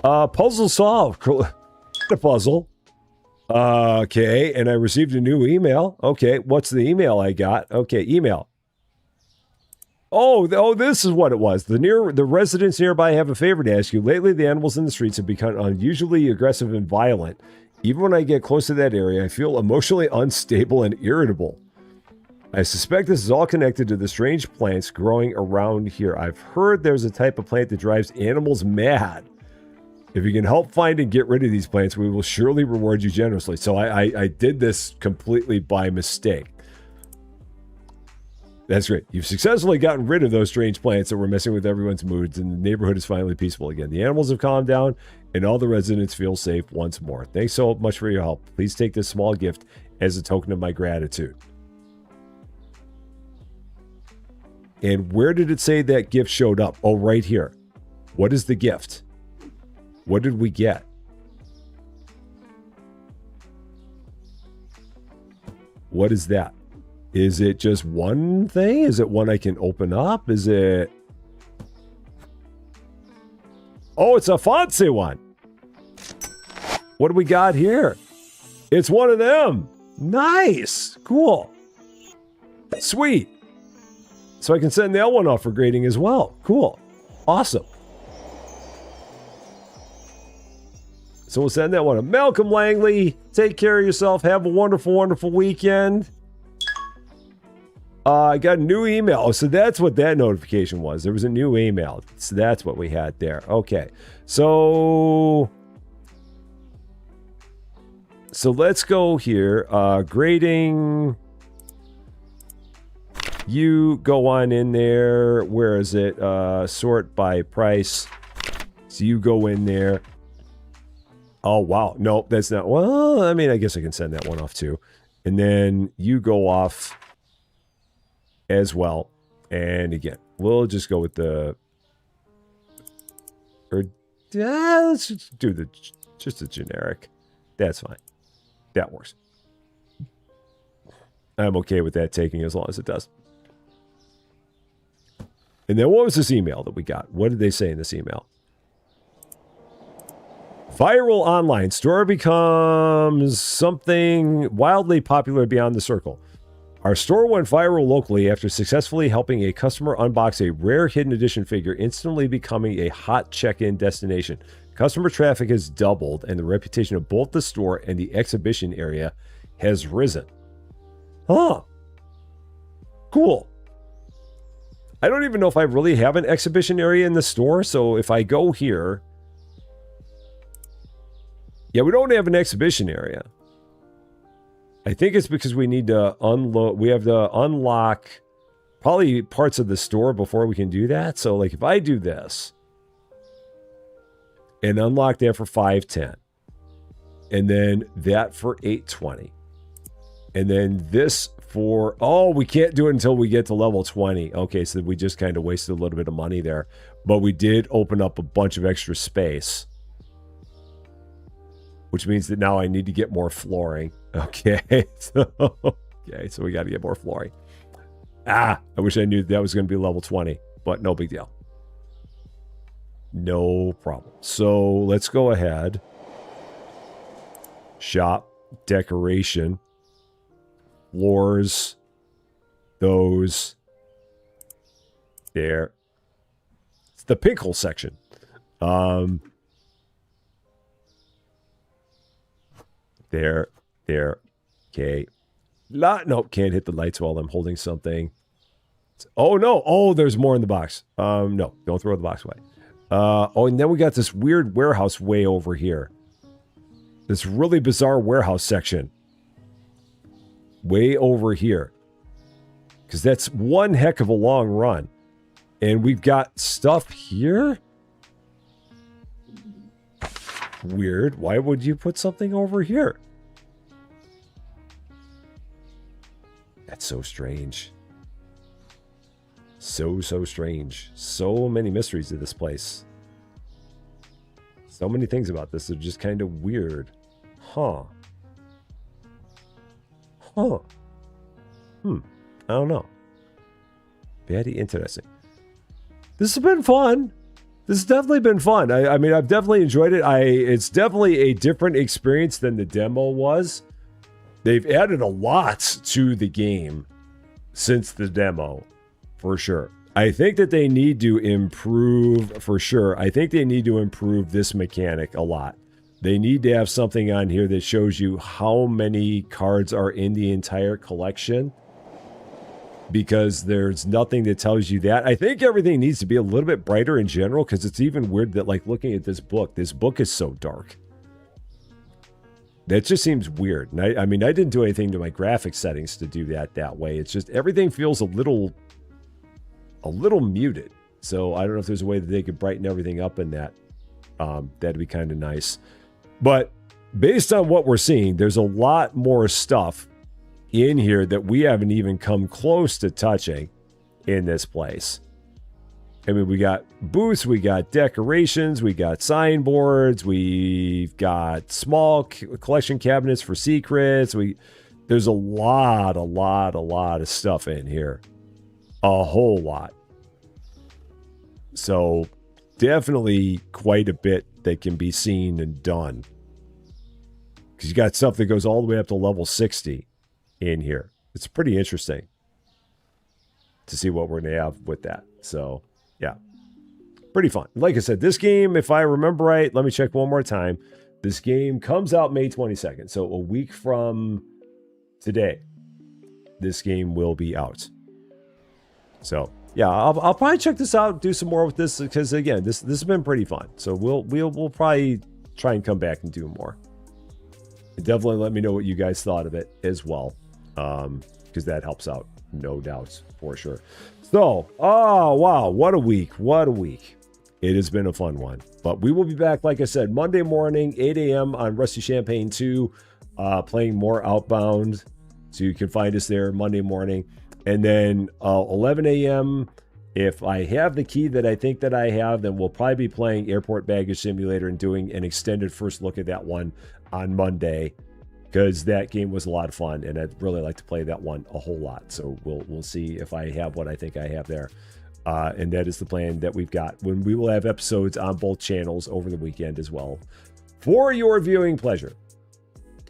Puzzle solved. A puzzle. Okay, and I received a new email. Okay, what's the email I got? Okay, email. Oh, this is what it was. The residents nearby have a favor to ask you. Lately, the animals in the streets have become unusually aggressive and violent. Even when I get close to that area, I feel emotionally unstable and irritable. I suspect this is all connected to the strange plants growing around here. I've heard there's a type of plant that drives animals mad. If you can help find and get rid of these plants, we will surely reward you generously. So I did this completely by mistake. That's great. You've successfully gotten rid of those strange plants that were messing with everyone's moods, and the neighborhood is finally peaceful again. The animals have calmed down, and all the residents feel safe once more. Thanks so much for your help. Please take this small gift as a token of my gratitude. And where did it say that gift showed up? Oh, right here. What is the gift? What did we get? What is that? Is it just one thing? Is it one I can open up? Is it... Oh, it's a fancy one. What do we got here? It's one of them. Nice. Cool. Sweet. So I can send that one off for grading as well. Cool. Awesome. So we'll send that one to Malcolm Langley. Take care of yourself. Have a wonderful, wonderful weekend. I got a new email. Oh, so that's what that notification was. There was a new email. So that's what we had there. Okay. So let's go here. Grading. You go on in there. Where is it? Sort by price. So you go in there. Oh, wow. Nope, that's not. Well, I mean, I guess I can send that one off too. And then you go off as well. And again, we'll just go with the... let's just do just a generic. That's fine. That works. I'm okay with that taking as long as it does. And then what was this email that we got? What did they say in this email? Viral online store becomes something wildly popular beyond the circle. Our store went viral locally after successfully helping a customer unbox a rare hidden edition figure, instantly becoming a hot check-in destination. Customer traffic has doubled, and the reputation of both the store and the exhibition area has risen. Huh. Cool. I don't even know if I really have an exhibition area in the store, so if I go here... Yeah, we don't have an exhibition area. I think it's because we need to unload. We have to unlock probably parts of the store before we can do that. So, like, if I do this and unlock that for 510, and then that for 820, and then this for... Oh, we can't do it until we get to level 20. Okay, so we just kind of wasted a little bit of money there. But we did open up a bunch of extra space, which means that now I need to get more flooring. Okay, so we got to get more flooring. I wish I knew that was going to be level 20, but no big deal. No problem. So let's go ahead. Shop, decoration, floors, those. There. It's the pickle section. There. Okay. Nope, can't hit the lights while I'm holding something. Oh, no. Oh, there's more in the box. No, don't throw the box away. And then we got this weird warehouse way over here. This really bizarre warehouse section. Way over here. Because that's one heck of a long run. And we've got stuff here? Weird. Why would you put something over here? That's so strange. So strange. So many mysteries to this place. So many things about this are just kind of weird. Huh. I don't know. Very interesting. This has been fun. This has definitely been fun. I mean, I've definitely enjoyed it. It's definitely a different experience than the demo was. They've added a lot to the game since the demo, for sure. I think that they need to improve, for sure. I think they need to improve this mechanic a lot. They need to have something on here that shows you how many cards are in the entire collection, because there's nothing that tells you that. I think everything needs to be a little bit brighter in general, because it's even weird that, like, looking at this book is so dark. That just seems weird. And I mean, I didn't do anything to my graphics settings to do that way. It's just everything feels a little muted. So I don't know if there's a way that they could brighten everything up in that. That'd be kind of nice. But based on what we're seeing, there's a lot more stuff in here that we haven't even come close to touching in this place. I mean, we got booths, we got decorations, we got signboards, we've got small collection cabinets for secrets. There's a lot of stuff in here. A whole lot. So definitely quite a bit that can be seen and done. Because you got stuff that goes all the way up to level 60 in here. It's pretty interesting to see what we're going to have with that. So, yeah. Pretty fun. Like I said, this game, if I remember right, let me check one more time. This game comes out May 22nd. So a week from today, this game will be out. So, yeah, I'll probably check this out, do some more with this, because again, this has been pretty fun. So we'll probably try and come back and do more. And definitely let me know what you guys thought of it as well, because that helps out, no doubt, for sure. So, oh wow, what a week! It has been a fun one. But we will be back, like I said, Monday morning, 8 a.m. on Rusty Champaign 2, playing more Outbound. So you can find us there Monday morning. And then 11 a.m., if I have the key that I think that I have, then we'll probably be playing Airport Baggage Simulator and doing an extended first look at that one on Monday, because that game was a lot of fun, and I'd really like to play that one a whole lot. So we'll see if I have what I think I have there. And that is the plan that we've got, when we will have episodes on both channels over the weekend as well for your viewing pleasure.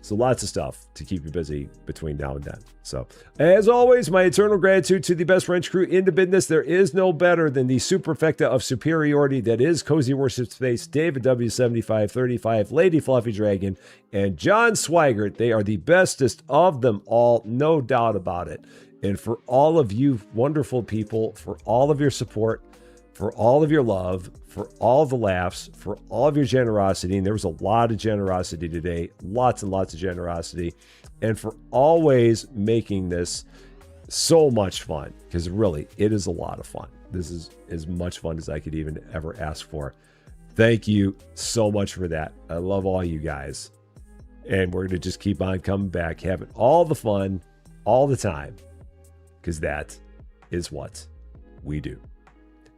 So lots of stuff to keep you busy between now and then. So as always, my eternal gratitude to the best wrench crew in the business. There is no better than the superfecta of superiority that is Cozy Worship Space, David W7535, Lady Fluffy Dragon, and John Swigert. They are the bestest of them all, no doubt about it. And for all of you wonderful people, for all of your support, for all of your love, for all the laughs, for all of your generosity, and there was a lot of generosity today, lots and lots of generosity, and for always making this so much fun, because really, it is a lot of fun. This is as much fun as I could even ever ask for. Thank you so much for that. I love all you guys. And we're going to just keep on coming back, having all the fun, all the time, because that is what we do.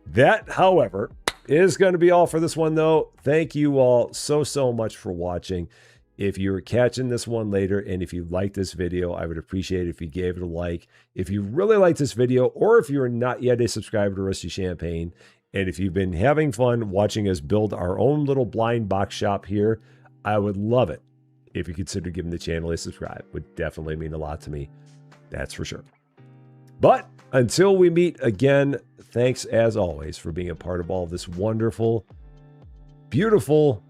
That, however, is going to be all for this one, though. Thank you all so much for watching. If you're catching this one later, and if you like this video, I would appreciate it if you gave it a like. If you really like this video, or if you're not yet a subscriber to Rusty Champaign, and if you've been having fun watching us build our own little blind box shop here, I would love it if you consider giving the channel a subscribe. Would definitely mean a lot to me. That's for sure. But until we meet again, thanks as always for being a part of all this wonderful, beautiful,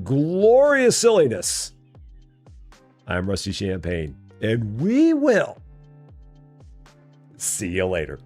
glorious silliness. I'm Rusty Champaign, and we will see you later.